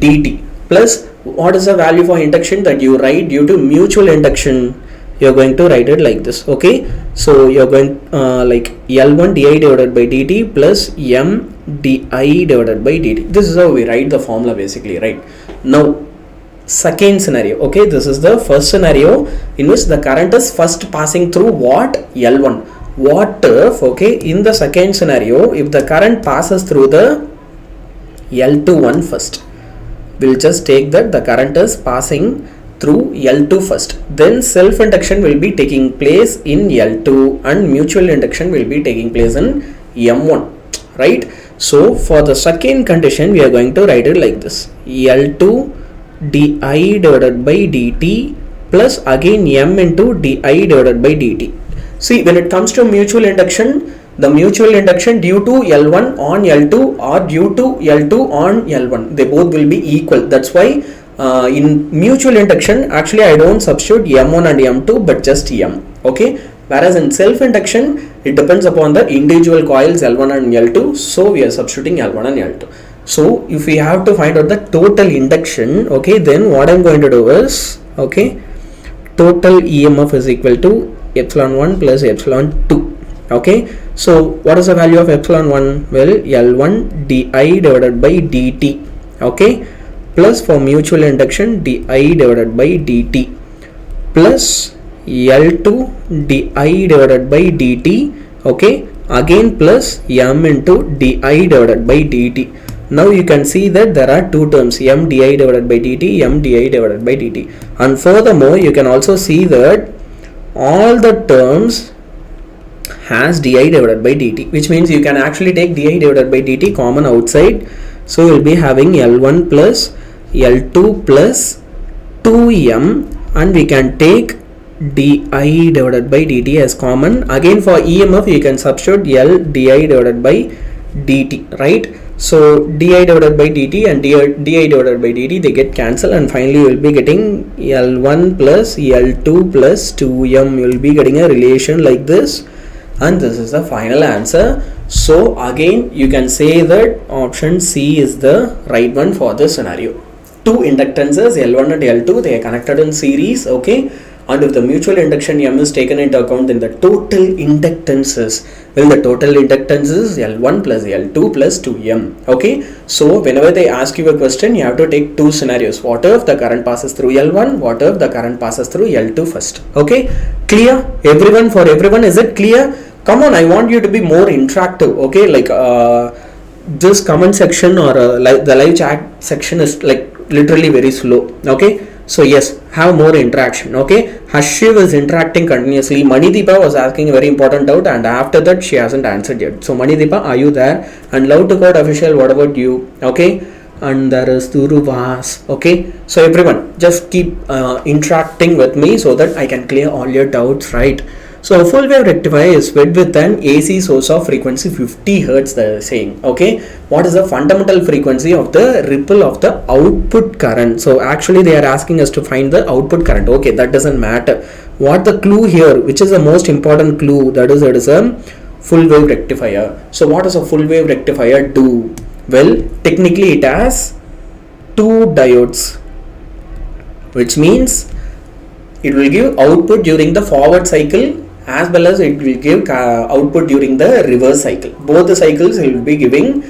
dt, plus what is the value for induction that you write due to mutual induction? You're going to write it like this. Okay, so you're going like L1 di divided by dt plus M di divided by dt. This is how we write the formula basically, right? Now second scenario, okay, this is the first scenario in which the current is first passing through what? L1. What if, okay, in the second scenario, if the current passes through the L2 one first, we'll just take that the current is passing through L2 first, then self-induction will be taking place in L2 and mutual induction will be taking place in M1, right? So for the second condition, we are going to write it like this: L2 di divided by dt plus again M into di divided by dt. See, when it comes to mutual induction, the mutual induction due to L1 on L2 or due to L2 on L1, they both will be equal. That's why in mutual induction, actually I don't substitute M1 and M2 but just M. Okay, whereas in self induction, it depends upon the individual coils L1 and L2, so we are substituting L1 and L2. So if we have to find out the total induction, okay, then what I'm going to do is, okay, total EMF is equal to epsilon 1 plus epsilon 2. Okay, so what is the value of epsilon 1? Well, L1 di divided by dt, okay, plus for mutual induction di divided by dt, plus L2 di divided by dt, okay, again plus m into di divided by dt. Now you can see that there are two terms, m di divided by dt, m di divided by dt, and furthermore you can also see that all the terms has di divided by dt, which means you can actually take di divided by dt common outside. So we'll be having L1 plus L2 plus 2m, and we can take di divided by dt as common. Again for EMF you can substitute L di divided by dt, right? So di divided by dt and di divided by dt, they get cancelled, and finally you will be getting L1 plus L2 plus 2m. You will be getting a relation like this, and this is the final answer. So again you can say that option C is the right one for this scenario. Two inductances L1 and L2, they are connected in series, okay, and if the mutual induction M is taken into account, then the total inductances, well, the total inductance is L1 plus L2 plus 2m. Okay, so whenever they ask you a question, you have to take two scenarios. What if the current passes through L1? What if the current passes through L2 first? Okay, clear? Everyone, for everyone, is it clear? Come on, I want you to be more interactive. Okay, like this comment section or the live chat section is like literally very slow. Okay, so yes, have more interaction. Okay, Hashiv is interacting continuously. Manideepa was asking a very important doubt, and after that she hasn't answered yet. So Manideepa, are you there? And Love to God official, what about you? Okay, and there is Duruvas. Okay, so everyone just keep interacting with me so that I can clear all your doubts, right? So a full wave rectifier is fed with an AC source of frequency 50 Hz, they are saying. Okay, what is the fundamental frequency of the ripple of the output current? So actually they are asking us to find the output current. Okay, that doesn't matter. What the clue here, which is the most important clue, that is it is a full wave rectifier. So what does a full wave rectifier do? Well, technically it has two diodes, which means it will give output during the forward cycle as well as it will give output during the reverse cycle. Both the cycles will be giving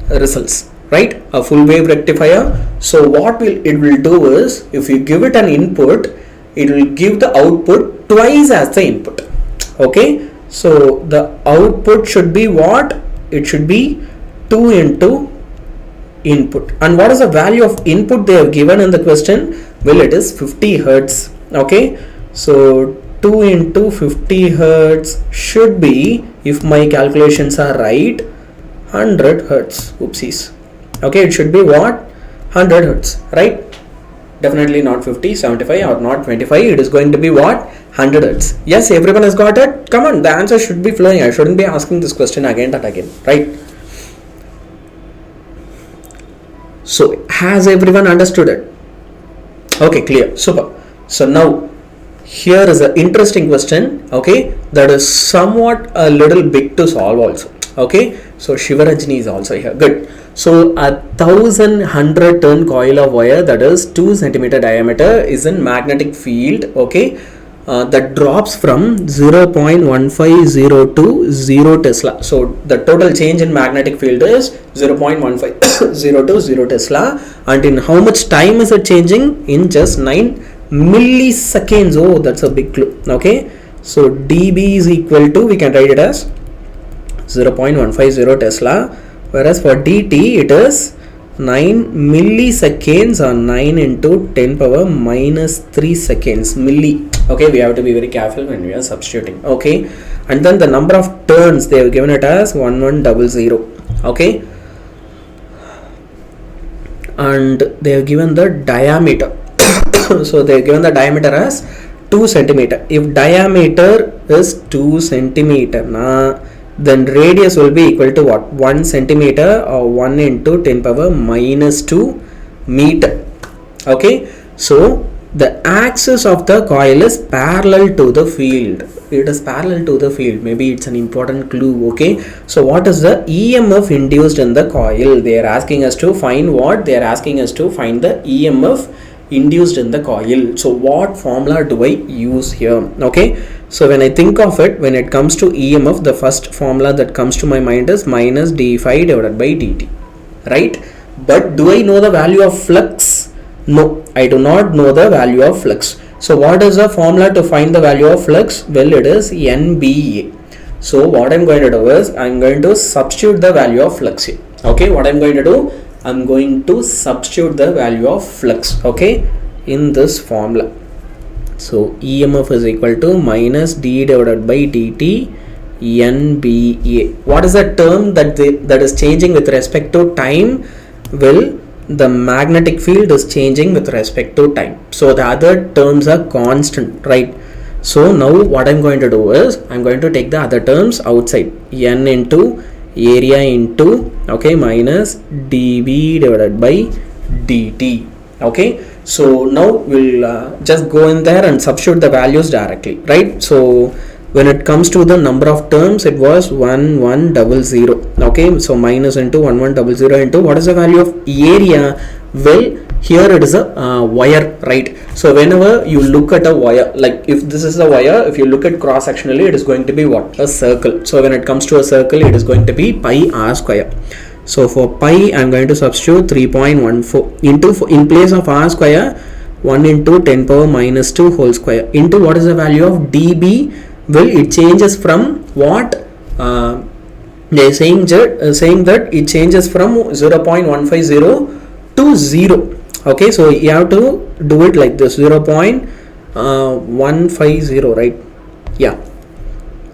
results, right? A full wave rectifier. So what it will do is, if you give it an input, it will give the output twice as the input. Okay, so the output should be what? It should be 2 into input. And what is the value of input they have given in the question? Well, it is 50 Hertz. Okay, so 2 into 50 Hertz should be, if my calculations are right, 100 Hertz. Oopsies. Okay, it should be what? 100 Hertz, right? Definitely not 50, 75 or not 25. It is going to be what? 100 Hertz. Yes, everyone has got it? Come on, the answer should be flowing. I shouldn't be asking this question again and again, right? So has everyone understood it? Okay, clear. Super. So now here is an interesting question, okay, that is somewhat a little big to solve also. Okay, so Shivarajni is also here. Good. So a 1100 turn coil of wire that is 2 centimeter diameter is in magnetic field, okay, that drops from 0.1502 to 0 Tesla. So the total change in magnetic field is 0.1502 to 0 Tesla, and in how much time is it changing? In just 9 milliseconds. Oh, that's a big clue. Okay, so dB is equal to, we can write it as 0.150 Tesla, whereas for dt it is 9 milliseconds, or 9 into 10 power minus 3 seconds milli. Okay, we have to be very careful when we are substituting. Okay, and then the number of turns they have given it as 1100. Okay, and they have given the diameter. So they have given the diameter as 2 centimeter. If diameter is 2 centimeter, then radius will be equal to what? 1 centimeter, or 1 into 10 power minus 2 meter. Okay, so the axis of the coil is parallel to the field. It is parallel to the field. Maybe it's an important clue. Okay, so what is the EMF induced in the coil? They are asking us to find what? They are asking us to find the EMF induced in the coil. So what formula do I use here? Okay, so when I think of it, when it comes to EMF, the first formula that comes to my mind is minus d phi divided by dt, right? But do I know the value of flux? No, I do not know the value of flux. So what is the formula to find the value of flux? Well, it is NBA. So what I'm going to do is I'm going to substitute the value of flux here. Okay, what I'm going to do, I'm going to substitute the value of flux, okay, in this formula. So EMF is equal to minus d divided by dt NBA. What is the term that is changing with respect to time? Well, the magnetic field is changing with respect to time. So the other terms are constant, right? So now what I'm going to do is I'm going to take the other terms outside. N into area into, okay, minus dB divided by dt. Okay, so now we'll just go in there and substitute the values directly, right? So when it comes to the number of terms, it was 1100. Okay, so minus into 1100 into what is the value of area? Well, here it is a wire, right? So whenever you look at a wire, like if this is a wire, if you look at cross sectionally, it is going to be what? A circle. So when it comes to a circle, it is going to be pi r square. So for pi, I'm going to substitute 3.14 into, in place of r square, 1 into 10 power minus 2 whole square into what is the value of dB? Well, it changes from what? They are saying that it changes from 0.150 to 0. Okay, so you have to do it like this, 0.150, right? Yeah,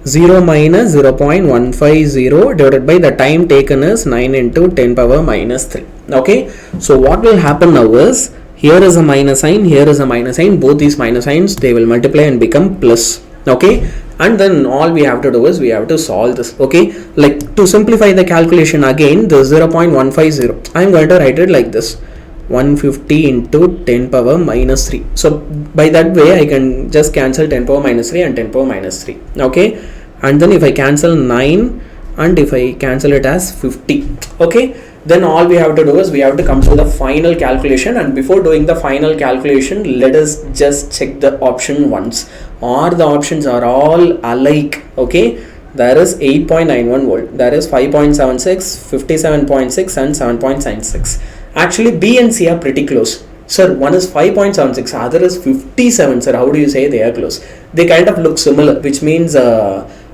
0 minus 0.150 divided by the time taken is 9 into 10 power minus 3. Okay, so what will happen now is, here is a minus sign, here is a minus sign, both these minus signs, they will multiply and become plus. Okay, and then all we have to do is we have to solve this. Okay, like to simplify the calculation again, the 0.150, I am going to write it like this, 150 into 10 power minus 3. So by that way I can just cancel 10 power minus 3 and 10 power minus 3. Okay, and then if I cancel 9 and if I cancel it as 50, okay, then all we have to do is we have to come to the final calculation. And before doing the final calculation, let us just check the option once. Or the options are all alike. Okay, there is 8.91 volt, there is 5.76, 57.6 and 7.96. Actually B and C are pretty close. Sir, one is 5.76, other is 57. Sir, how do you say they are close? They kind of look similar, which means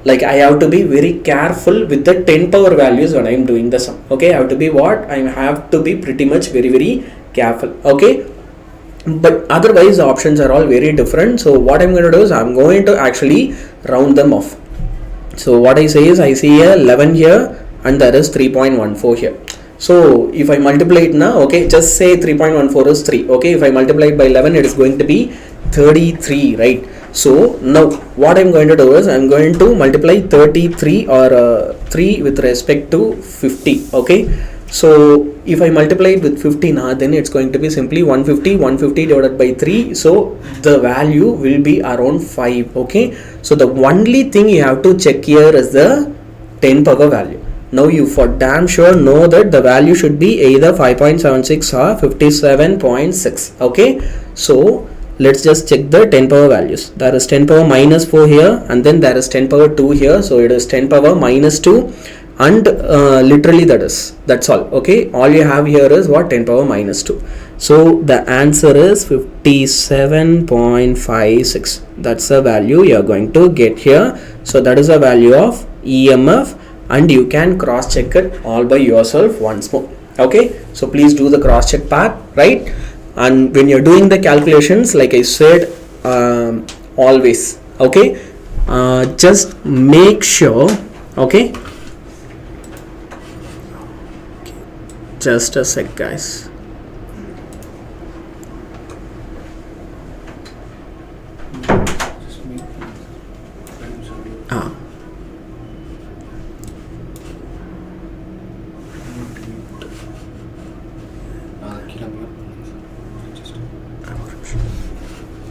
like I have to be very careful with the 10 power values when I am doing the sum. Okay, I have to be what? I have to be pretty much very careful. Okay, but otherwise the options are all very different. So what I'm going to do is I'm going to actually round them off. So what I say is I see a 11 here and there is 3.14 here. So if I multiply it now, okay, just say 3.14 is 3. Okay, if I multiply it by 11, it is going to be 33, right? So now what I'm going to do is I'm going to multiply 33 or 3 with respect to 50. Okay, so if I multiply it with 50 now, then it's going to be simply 150 divided by 3. So the value will be around 5. Okay, so the only thing you have to check here is the 10 power value. Now you for damn sure know that the value should be either 5.76 or 57.6. Okay, so let's just check the 10 power values. There is 10 power minus 4 here and then there is 10 power 2 here. So it is 10 power minus 2 and literally that's all. Okay, all you have here is what? 10 power minus 2. So the answer is 57.56. That's the value you are going to get here. So that is the value of EMF and you can cross check it all by yourself once more. Okay, so please do the cross check part, right? And when you're doing the calculations, like I said, always, okay, just make sure, okay, just a sec guys.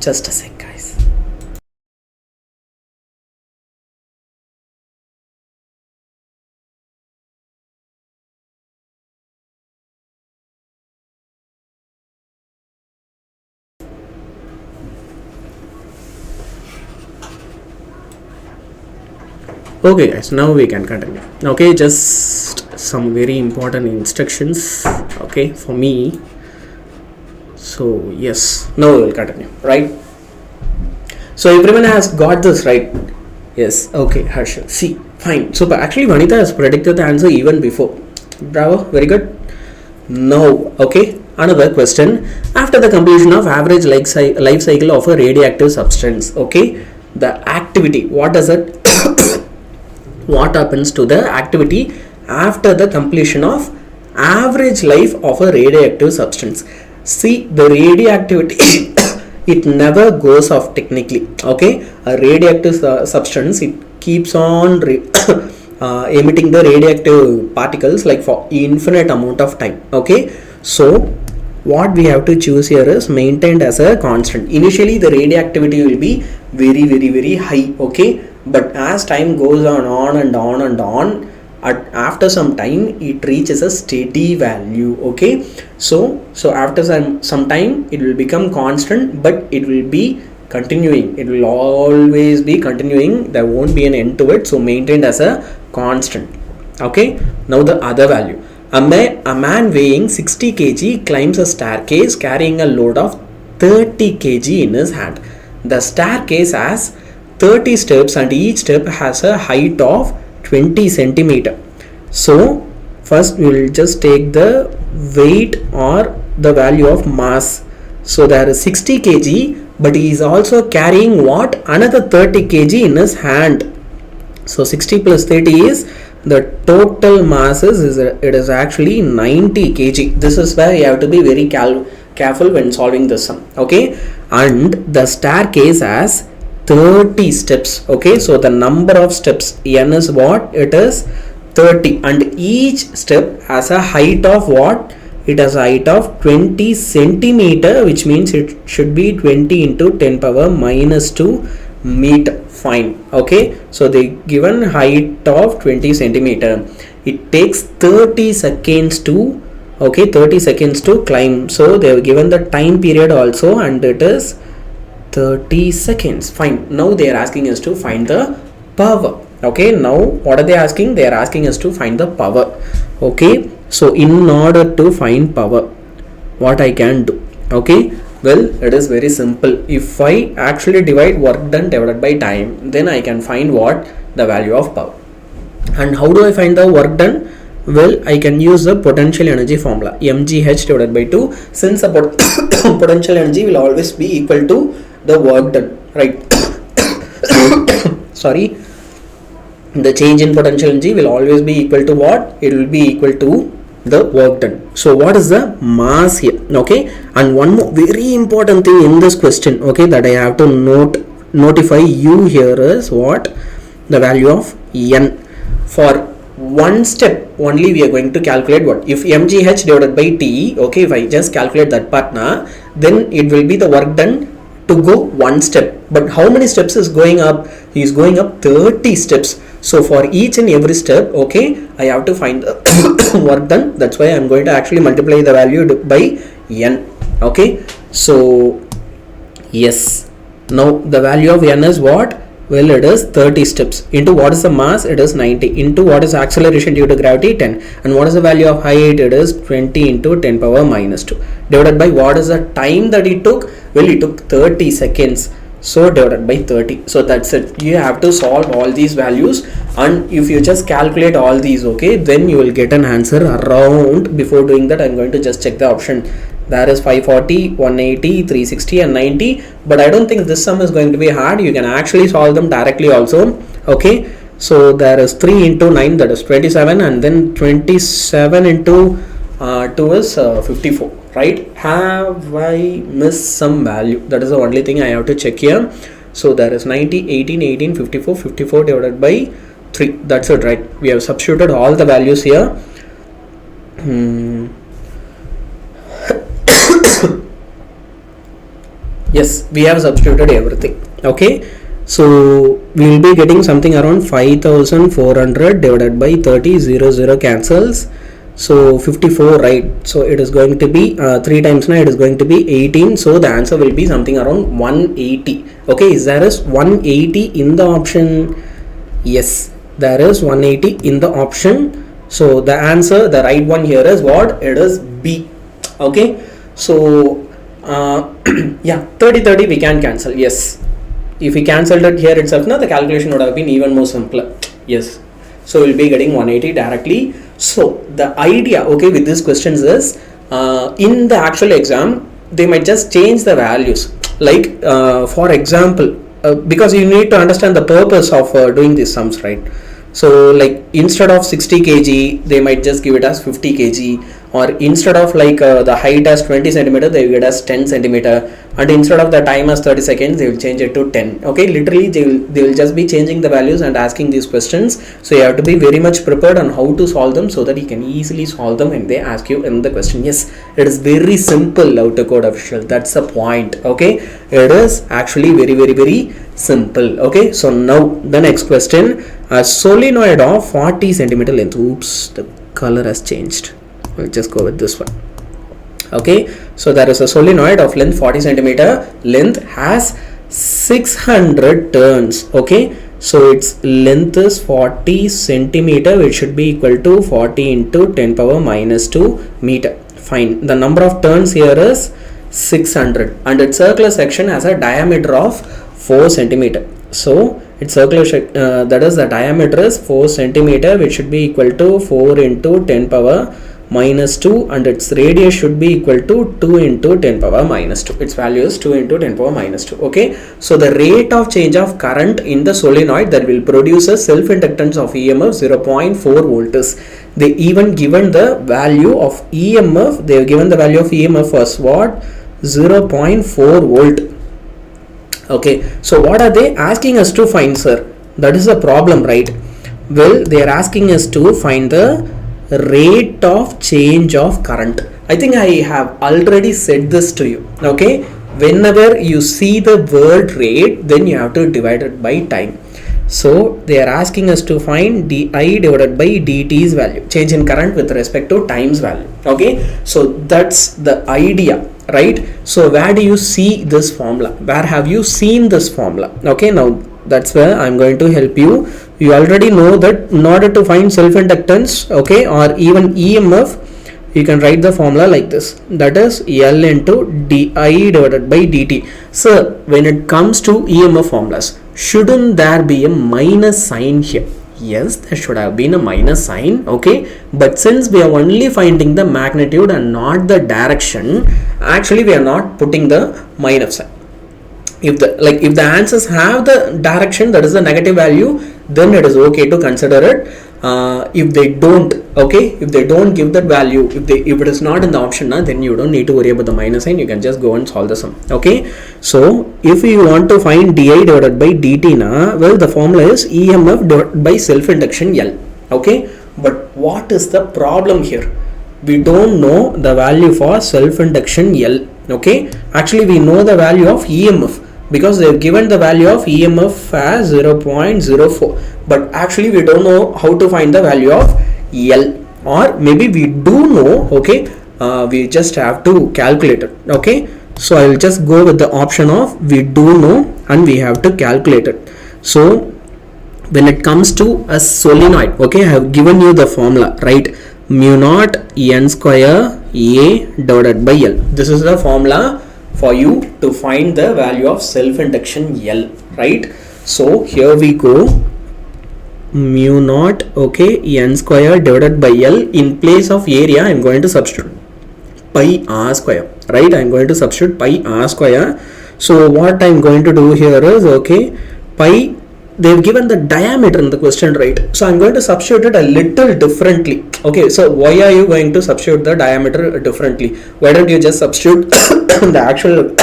Just a sec, guys. Okay guys, now we can continue. Okay, just some very important instructions, okay, for me. So yes, now we will continue, right? So everyone has got this right? Yes. Okay, Harshal, see, fine, super. Actually Vanita has predicted the answer even before. Bravo, very good. Now, okay, another question. After the completion of average life cycle of a radioactive substance, okay, the activity, what does it what happens to the activity after the completion of average life of a radioactive substance? See, the radioactivity it never goes off technically, okay. A radioactive substance, it keeps on emitting the radioactive particles like for infinite amount of time, okay. So what we have to choose here is maintained as a constant. Initially the radioactivity will be very high, okay, but as time goes on and on, after some time it reaches a steady value, okay. So after some time it will become constant, but it will be continuing, it will always be continuing, there won't be an end to it. So maintained as a constant, okay. Now the other value, a man weighing 60 kg climbs a staircase carrying a load of 30 kg in his hand. The staircase has 30 steps and each step has a height of 20 centimeter. So first we will just take the weight or the value of mass. So there is 60 kg, but he is also carrying what? Another 30 kg in his hand. So 60 plus 30 is the total mass it is actually 90 kg. This is where you have to be very careful when solving this sum, okay. And the staircase has 30 steps, okay. So the number of steps n is what? It is 30, and each step has a height of what? It has a height of 20 centimeter, which means it should be 20 into 10 power minus 2 meter. Fine, okay. So they given height of 20 centimeter. It takes 30 seconds to, okay, 30 seconds to climb. So they have given the time period also, and it is 30 seconds. Fine. Now they are asking us to find the power, okay. Now what are they asking? They are asking us to find the power, okay. So in order to find power, what I can do, okay, well, it is very simple. If I actually divide work done divided by time, then I can find what? The value of power. And how do I find the work done? Well, I can use the potential energy formula, mgh divided by 2, since the potential energy will always be equal to the work done, right? Sorry, the change in potential energy will always be equal to what? It will be equal to the work done. So what is the mass here, okay. And one more very important thing in this question, okay, that I have to notify you here is what? The value of n. For one step only we are going to calculate what? If mgh divided by t, okay, if I just calculate that part now, then it will be the work done to go one step. But how many steps is going up? He is going up 30 steps. So for each and every step, okay, I have to find the work done. That's why I am going to actually multiply the value by n, okay. So yes, now the value of n is what? Well, it is 30 steps into what is the mass? It is 90 into what is acceleration due to gravity? 10. And what is the value of height? It is 20 into 10 power minus 2 divided by what is the time that it took? Well, it took 30 seconds. So divided by 30. So that's it. You have to solve all these values, and if you just calculate all these, okay, then you will get an answer around. Before doing that, I'm going to just check the option. There is 540, 180, 360 and 90, but I don't think this sum is going to be hard. You can actually solve them directly also, okay. So there is 3 into 9, that is 27, and then 27 into 2 is 54, right? Have I missed some value? That is the only thing I have to check here. So there is 90, 18, 18, 54, 54 divided by 3. That's it, right? We have substituted all the values here. Yes, we have substituted everything. Okay, so we will be getting something around 5400 divided by 30, 0 cancels, so 54, right? So it is going to be 3 times now, it is going to be 18, so the answer will be something around 180. Okay, is there is 180 in the option? Yes, there is 180 in the option. So the answer, the right one here is what? It is B. Okay, so yeah, 30 we can cancel. Yes, if we cancelled it here itself, now the calculation would have been even more simpler. Yes, so we'll be getting 180 directly. So the idea, okay, with these questions is in the actual exam they might just change the values, like for example, because you need to understand the purpose of doing these sums, right? So like instead of 60 kg they might just give it as 50 kg, or instead of like the height as 20 centimeter they will get as 10 centimeter, and instead of the time as 30 seconds they will change it to 10. Okay, literally they will just be changing the values and asking these questions, so you have to be very much prepared on how to solve them so that you can easily solve them when they ask you in the question. Yes, it is very simple, outer code official, that's the point. Okay, it is actually very simple. Okay, so now the next question, a solenoid of 40 centimeter length. Oops, the color has changed. We'll just go with this one. Okay, so there is a solenoid of length 40 centimeter, length has 600 turns. Okay, so its length is 40 centimeter, which should be equal to 40 into 10 power minus 2 meter. Fine, the number of turns here is 600, and its circular section has a diameter of 4 centimeter. So its circular that is the diameter is 4 centimeter, which should be equal to 4 into 10 power minus 2, and its radius should be equal to 2 into 10 power minus 2. Its value is 2 into 10 power minus 2. Okay, so the rate of change of current in the solenoid that will produce a self-inductance of EMF 0.4 volts. They even given the value of EMF, they have given the value of EMF as what? 0.4 volt. Okay, so what are they asking us to find, sir? That is the problem, right? Well, they are asking us to find the rate of change of current. I think I have already said this to you. Okay, whenever you see the word rate, then you have to divide it by time. So they are asking us to find di divided by dt's value, change in current with respect to time's value. Okay, so that's the idea, right? So where do you see this formula? Where have you seen this formula? Okay, now that's where I'm going to help you. You already know that in order to find self-inductance, okay, or even EMF, you can write the formula like this, that is L into di divided by dt. So when it comes to EMF formulas, shouldn't there be a minus sign here? Yes, there should have been a minus sign. Okay, but since we are only finding the magnitude and not the direction, actually we are not putting the minus sign. If the answers have the direction, that is the negative value, then it is okay to consider it. If they don't, okay, if they don't give that value, if it is not in the option, then you don't need to worry about the minus sign. You can just go and solve the sum. Okay, so if you want to find di divided by dt, well, the formula is EMF divided by self-induction L. Okay, but what is the problem here? We don't know the value for self-induction L. Okay, actually we know the value of EMF, because they have given the value of EMF as 0.04, but actually we don't know how to find the value of L, or maybe we do know. Okay, we just have to calculate it. Okay, so I will just go with the option of we do know and we have to calculate it. So when it comes to a solenoid, okay, I have given you the formula, right? Mu naught n square A divided by L. This is the formula for you to find the value of self-induction L, right? So here we go, mu naught, okay, n square divided by L. In place of area I am going to substitute pi r square, right? I am going to substitute pi r square. So what I am going to do here is, okay, pi, they have given the diameter in the question, right? So I am going to substitute it a little differently. Okay, so why are you going to substitute the diameter differently? Why don't you just substitute the actual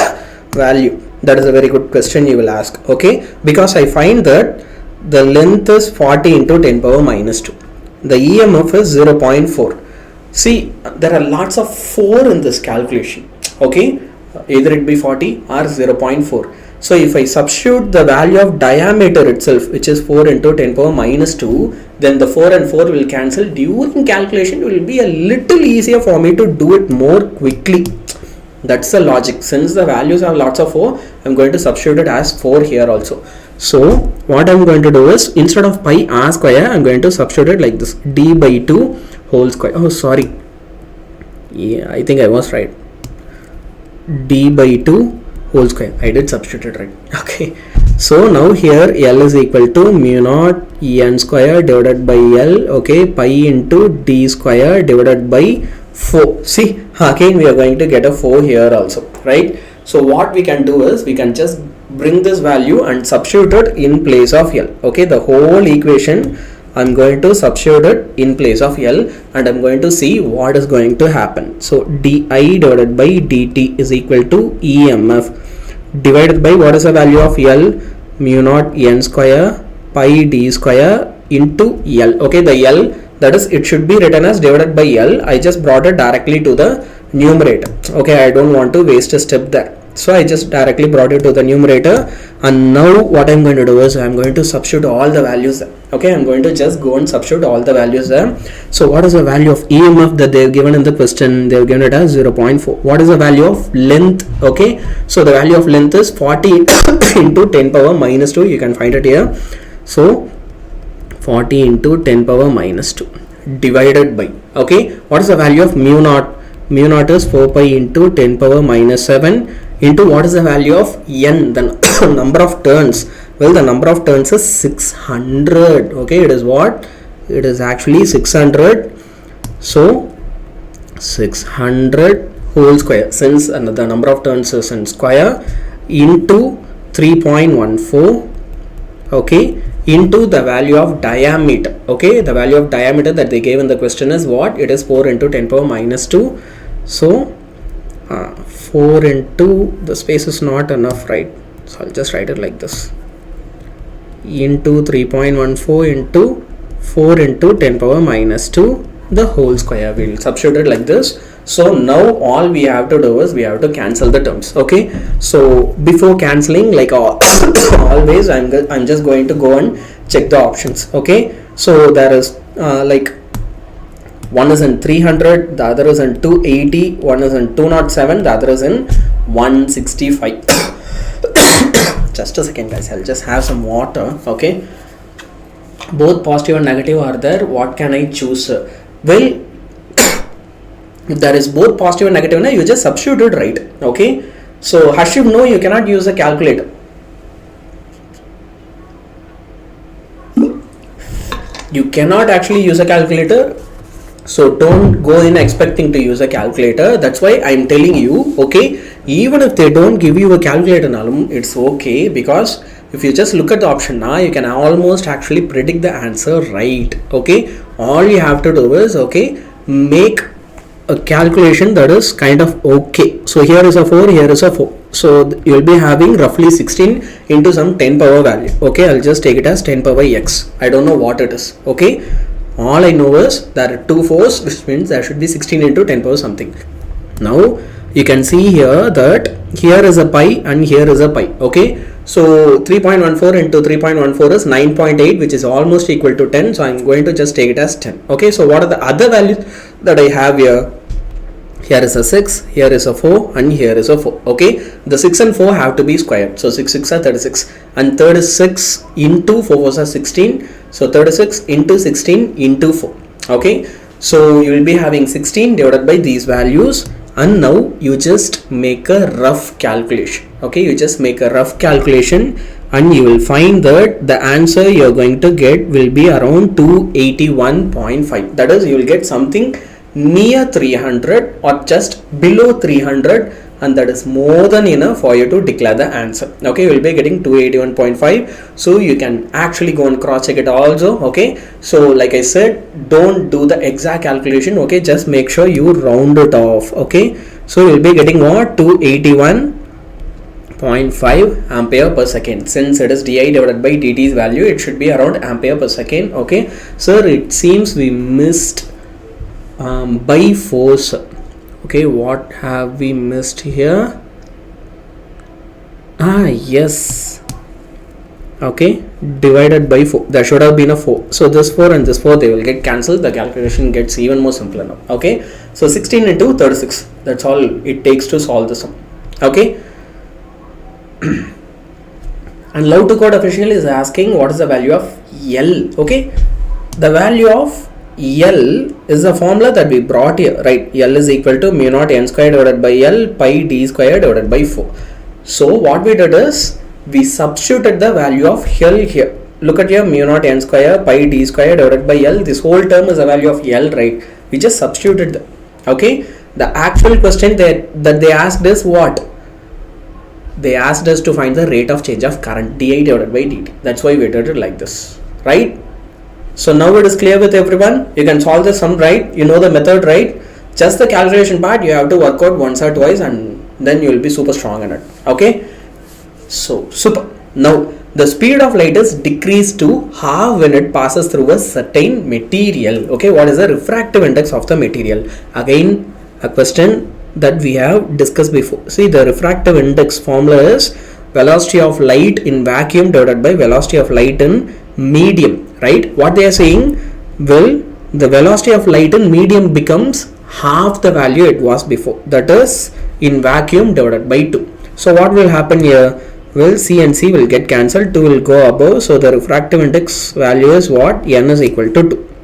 value? That is a very good question you will ask. Okay, because I find that the length is 40 into 10 power minus 2. The EMF is 0.4. See, there are lots of 4 in this calculation. Okay, either it be 40 or 0.4. So if I substitute the value of diameter itself, which is 4 into 10 power minus 2, then the 4 and 4 will cancel. During calculation it will be a little easier for me to do it more quickly. That's the logic. Since the values have lots of 4, I'm going to substitute it as 4 here also. So what I'm going to do is, instead of pi r square, I'm going to substitute it like this: d by 2 whole square. Oh sorry, yeah, I think I was right. D by 2 whole square. I did substitute it right. Okay. So now here L is equal to mu naught n square divided by L. Okay. Pi into d square divided by 4. See, again we are going to get a 4 here also, right? So what we can do is, we can just bring this value and substitute it in place of L. Okay. The whole equation I'm going to substitute it in place of L, and I'm going to see what is going to happen. So di divided by dt is equal to EMF divided by, what is the value of L? Mu naught n square pi d square into L. Okay, the L, that is, it should be written as divided by L. I just brought it directly to the numerator. Okay, I don't want to waste a step there. So I just directly brought it to the numerator, and now what I'm going to do is, I'm going to substitute all the values there. Okay, I'm going to just go and substitute all the values there. So what is the value of EMF that they've given in the question? They've given it as 0.4. What is the value of length? Okay, so the value of length is 40 into 10 power minus 2. You can find it here. So 40 into 10 power minus 2 divided by, okay, what is the value of mu naught? Mu naught is 4 pi into 10 power minus 7 into, what is the value of n, the number of turns? Well, the number of turns is 600. Okay, it is what? It is actually 600. So 600 whole square, since the number of turns is in square, into 3.14. Okay, into the value of diameter. Okay, the value of diameter that they gave in the question is what? It is 4 into 10 power minus 2. So 4 into, the space is not enough, right? So I'll just write it like this: into 3.14 into 4 into 10 power minus 2 the whole square. We'll substitute it like this. So now all we have to do is, we have to cancel the terms. Okay, so before cancelling, like always, I'm just going to go and check the options. Okay, so there is like, one is in 300, the other is in 280, one is in 207, the other is in 165. Just a second guys, I'll just have some water. Okay, both positive and negative are there. What can I choose? Well, if there is both positive and negative, you just substitute it, right? Okay, so Hashim, no, you cannot use a calculator. You cannot actually use a calculator. So don't go in expecting to use a calculator. That's why I'm telling you, okay, even if they don't give you a calculator, it's okay, because if you just look at the option now, you can almost actually predict the answer, right? Okay, all you have to do is, okay, make a calculation that is kind of okay. So here is a 4, here is a 4. So you'll be having roughly 16 into some 10 power value. Okay, I'll just take it as 10 power x. I don't know what it is. Okay, all I know is there are 2 4s, which means there should be 16 into 10 power something. Now you can see here that here is a pi and here is a pi. Okay, so 3.14 into 3.14 is 9.8, which is almost equal to 10. So I'm going to just take it as 10. Okay, so what are the other values that I have here? Here is a 6, here is a 4, and here is a 4. Okay, the 6 and 4 have to be squared. So 6 6 are 36, and 36 into 4 4 are 16. So 36 into 16 into 4. Okay, so you will be having 16 divided by these values, and now you just make a rough calculation. Okay, you just make a rough calculation, and you will find that the answer you are going to get will be around 281.5. that is, you will get something near 300 or just below 300, and that is more than enough for you to declare the answer. Okay, you will be getting 281.5. so you can actually go and cross check it also. Okay, so like I said, don't do the exact calculation. Okay, just make sure you round it off. Okay, so you will be getting what? 281.5 ampere per second. Since it is di divided by dt's value, it should be around ampere per second. Okay, sir, it seems we missed by force. Okay, what have we missed here? Yes. Okay, divided by 4. There should have been a 4. So this 4 and this 4, they will get cancelled. The calculation gets even more simpler now. Okay, so 16 into 36. That's all it takes to solve the sum. Okay. And love to code official is asking what is the value of L. Okay, the value of L is the formula that we brought here, right? L is equal to mu naught n square divided by L pi d square divided by 4. So what we did is we substituted the value of L here. Look at here, mu naught n square pi d square divided by L. This whole term is the value of L, right? We just substituted them. Okay, the actual question that they asked is what? They asked us to find the rate of change of current di divided by dt. That's why we did it like this, right? So now it is clear with everyone. You can solve this sum, right? You know the method, right? Just the calculation part you have to work out once or twice, and then you will be super strong in it. Okay, so super. Now the speed of light is decreased to half when it passes through a certain material. Okay, what is the refractive index of the material? Again, a question that we have discussed before. See, the refractive index formula is velocity of light in vacuum divided by velocity of light in medium, right? What they are saying, well, the velocity of light in medium becomes half the value it was before, that is in vacuum divided by 2. So what will happen here? Well, C and C will get cancelled, 2 will go above, so the refractive index value is what? N is equal to 2.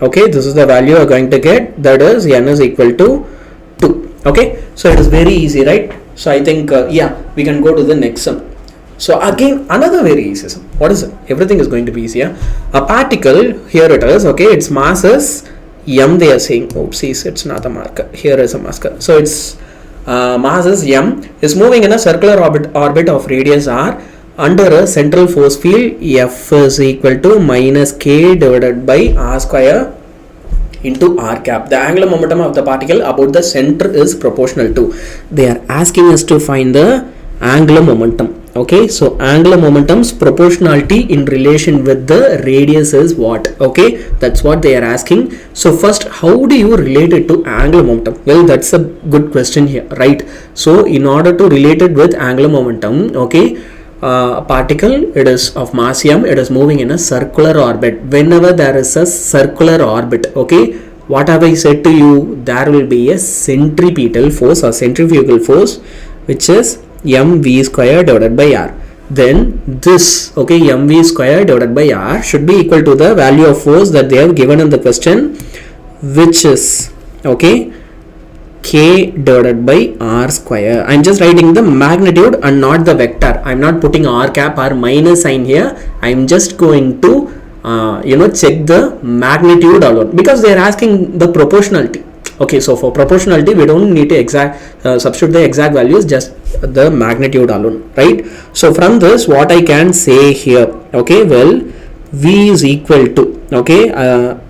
Okay, this is the value you are going to get, that is N is equal to 2. Okay, so it is very easy, right? So I think yeah, we can go to the next sum. So again, another very easy sum. What is it? Everything is going to be easier. A particle, here it is, okay, its mass is m, they are saying. Oopsies, it's not a marker. Here is a marker. So its mass is m, is moving in a circular orbit of radius r under a central force field F is equal to minus k divided by r square into r cap. The angular momentum of the particle about the center is proportional to. They are asking us to find the angular momentum. Okay, so angular momentum's proportionality in relation with the radius is what? Okay, that's what they are asking. So first, how do you relate it to angular momentum? Well, that's a good question here, right? So in order to relate it with angular momentum, okay, a particle, it is of mass m, it is moving in a circular orbit. Whenever there is a circular orbit, okay, what have I said to you? There will be a centripetal force or centrifugal force, which is mv square divided by r. Then this, okay, mv square divided by r should be equal to the value of force that they have given in the question, which is, okay, k divided by r square. I am just writing the magnitude and not the vector. I am not putting r cap or minus sign here. I am just going to check the magnitude alone, because they are asking the proportionality. Okay, so for proportionality we don't need to substitute the exact values, just the magnitude alone, right? So from this, what I can say here, okay, well, v is equal to, okay,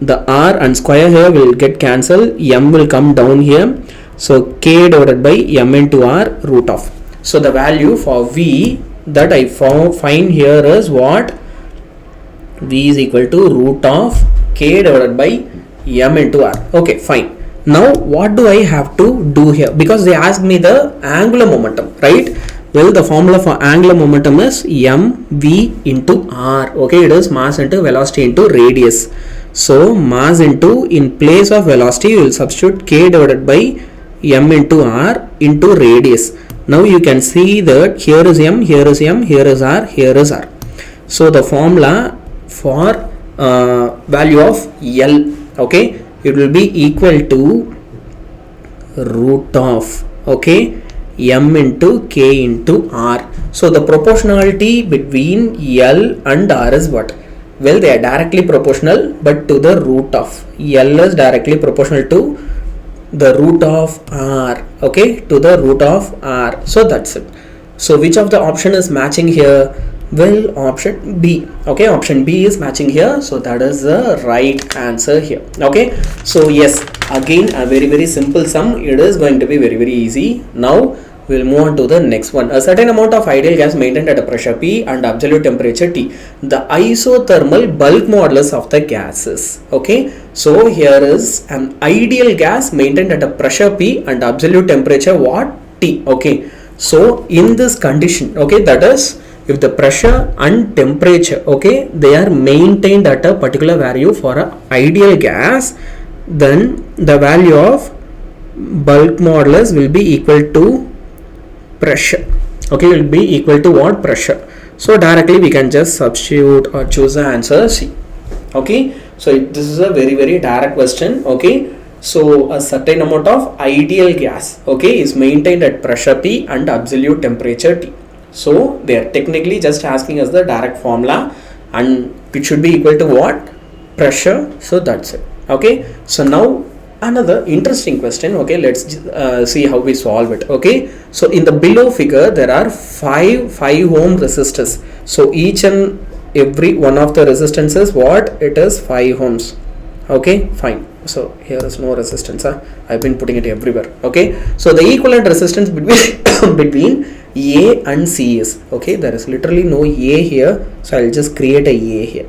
the r and square here will get cancelled, m will come down here, so k divided by m into r root of. So the value for v that I find here is what? V is equal to root of k divided by m into r. Okay, fine. Now what do I have to do here? Because they asked me the angular momentum, right? Well, the formula for angular momentum is mv into r. Okay, it is mass into velocity into radius. So mass into, in place of velocity, you will substitute k divided by m into r into radius. Now you can see that here is m, here is m, here is r, here is r. So the formula for value of L, okay, it will be equal to root of, okay, m into k into r. So the proportionality between L and r is what? Well, they are directly proportional, but to the root of. L is directly proportional to the root of r, okay, to the root of r. So that's it. So which of the option is matching here? Well, option B. Okay, option B is matching here, so that is the right answer here. Okay, so yes, again a very simple sum. It is going to be very easy. Now we'll move on to the next one. A certain amount of ideal gas maintained at a pressure P and absolute temperature T. The isothermal bulk modulus of the gases. Okay, so here is an ideal gas maintained at a pressure P and absolute temperature what? T. Okay, So in this condition, okay, that is if the pressure and temperature, okay, they are maintained at a particular value for a ideal gas, then the value of bulk modulus will be equal to pressure. Okay, will be equal to what? Pressure. So directly we can just substitute or choose the answer C. Okay, so this is a very direct question. Okay, so a certain amount of ideal gas, okay, is maintained at pressure P and absolute temperature T. So they are technically just asking us the direct formula, and it should be equal to what? Pressure. So that's it. Okay, so now another interesting question. Okay, let's see how we solve it. Okay, so in the below figure there are 5 ohm resistors. So each and every one of the resistances, what it is, 5 ohms. Okay, fine. So here is no resistance. I've been putting it everywhere. Okay, so the equivalent resistance between between A and C is, okay, there is literally no A here, so I'll just create a A here.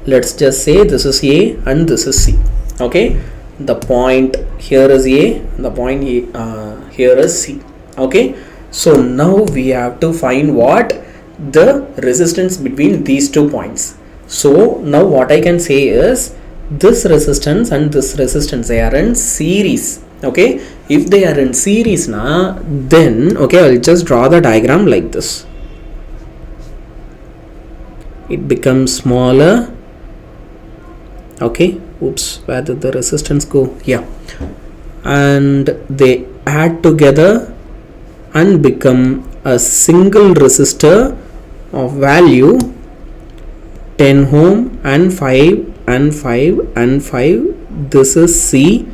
Let's just say this is A and this is C. Okay, the point here is A, the point here is C. Okay, so now we have to find what? The resistance between these 2 points. So now what I can say is this resistance and this resistance, they are in series. Okay, if they are in series now, then okay, I'll just draw the diagram like this. It becomes smaller. Okay, oops, where did the resistance go? Yeah, and they add together and become a single resistor of value 10 ohm and 5 and 5 and 5. This is C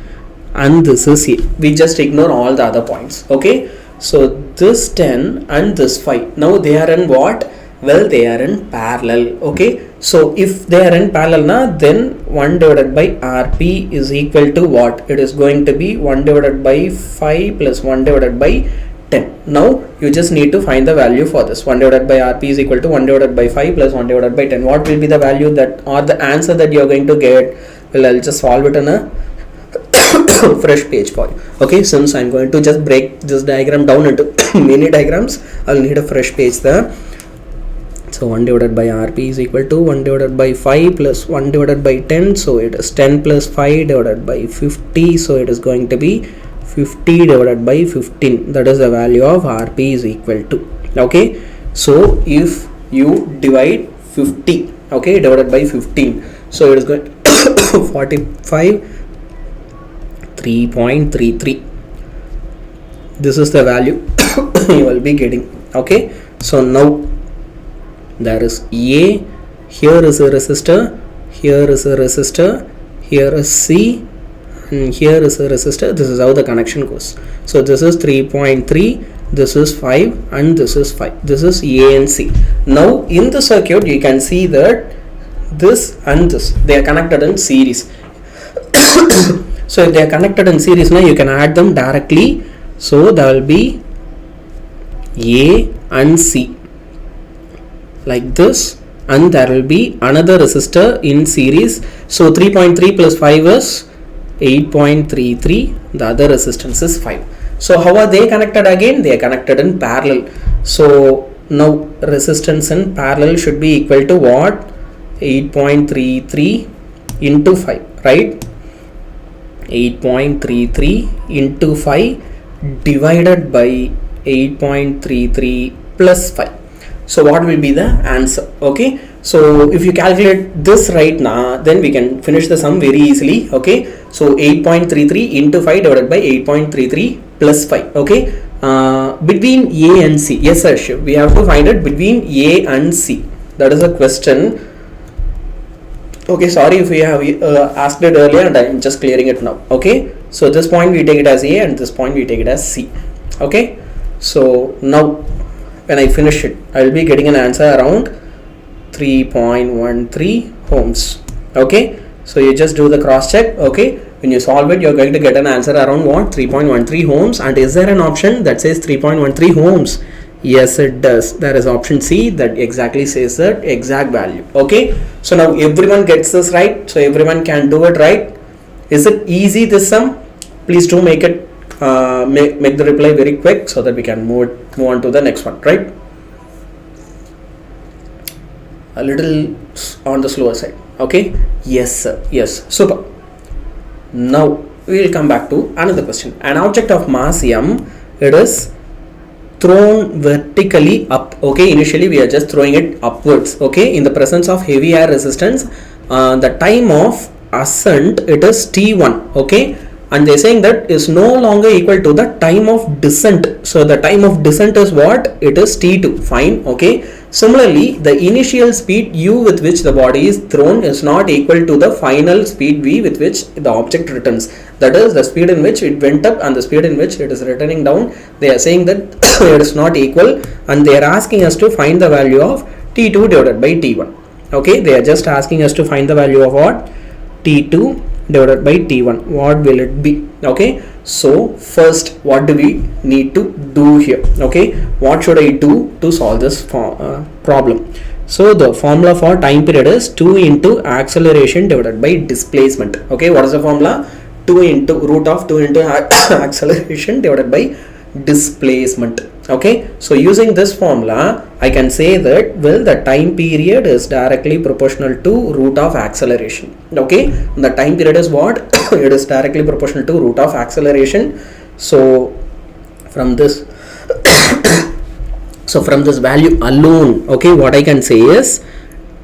and this is A. We just ignore all the other points. Okay, so this 10 and this 5, now they are in what? Well, they are in parallel. Okay, so if they are in parallel now, then 1 divided by Rp is equal to what? It is going to be 1 divided by 5 plus 1 divided by 10. Now you just need to find the value for this. 1 divided by Rp is equal to 1 divided by 5 plus 1 divided by 10. What will be the value that, or the answer that you are going to get? Well, I'll just solve it on a fresh page for you. Okay, since I'm going to just break this diagram down into mini diagrams, I'll need a fresh page there. So 1 divided by Rp is equal to 1 divided by 5 plus 1 divided by 10. So it is 10 plus 5 divided by 50. So it is going to be 50 divided by 15. That is the value of Rp is equal to. Okay, so if you divide 50, okay, divided by 15, so it is going 45, 3.33. This is the value you will be getting. Okay, so now there is A, here is a resistor, here is a resistor, here is C, and here is a resistor. This is how the connection goes. So this is 3.3, this is 5, and this is 5. This is A and C. Now in the circuit you can see that this and this, they are connected in series. So if they are connected in series, now you can add them directly. So there will be A and C like this, and there will be another resistor in series. So 3.3 plus 5 is 8.33. The other resistance is 5. So how are they connected again? They are connected in parallel. So now resistance in parallel should be equal to what? 8.33 into 5, right? 8.33 into 5 divided by 8.33 plus 5. So what will be the answer? Okay, so if you calculate this right now, then we can finish the sum very easily. Okay, so 8.33 into 5 divided by 8.33 plus 5. Okay, between A and C, yes sir, sure, we have to find it between A and C. That is a question. Okay, sorry if we have asked it earlier and I'm just clearing it now. Okay, so this point we take it as A and this point we take it as C. Okay, so now when I finish it, I will be getting an answer around 3.13 ohms. Okay, so you just do the cross check. Okay, when you solve it, you're going to get an answer around what? 3.13 ohms. And is there an option that says 3.13 ohms? Yes, it does. There is option C that exactly says that exact value. Okay, so now everyone gets this right, so everyone can do it, right? Is it easy, this sum? Please do make it make the reply very quick so that we can move on to the next one, right? A little on the slower side. Okay, yes sir, yes, super. Now we will come back to another question. An object of mass m, it is thrown vertically up. Okay, initially we are just throwing it upwards. Okay, in the presence of heavy air resistance, the time of ascent, it is t1. Okay, and they are saying that is no longer equal to the time of descent. So the time of descent is what? It is t2. Fine. Okay, similarly the initial speed u with which the body is thrown is not equal to the final speed v with which the object returns. That is the speed in which it went up and the speed in which it is returning down. They are saying that it is not equal, and they are asking us to find the value of t2 divided by t1. Okay, they are just asking us to find the value of what? t2 divided by t1. What will it be? Okay, so first what do we need to do here? Okay, what should I do to solve this problem? So the formula for time period is 2 into acceleration divided by displacement. Okay, what is the formula? 2 into root of 2 into acceleration divided by displacement. Okay, so using this formula I can say that, well, the time period is directly proportional to root of acceleration. Okay, the time period is what? It is directly proportional to root of acceleration. So from this so from this value alone, okay, what I can say is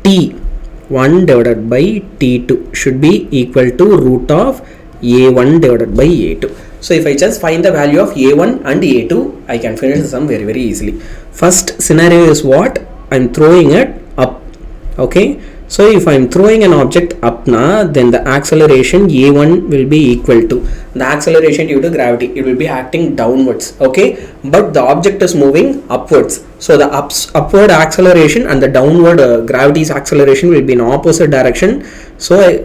t1 divided by t2 should be equal to root of a1 divided by a2. So if I just find the value of a1 and a2, I can finish the sum very easily. First scenario is what? I'm throwing it up. Okay, so if I'm throwing an object up now, then the acceleration a1 will be equal to the acceleration due to gravity. It will be acting downwards. Okay, but the object is moving upwards. So the upward acceleration and the downward gravity's acceleration will be in opposite direction. So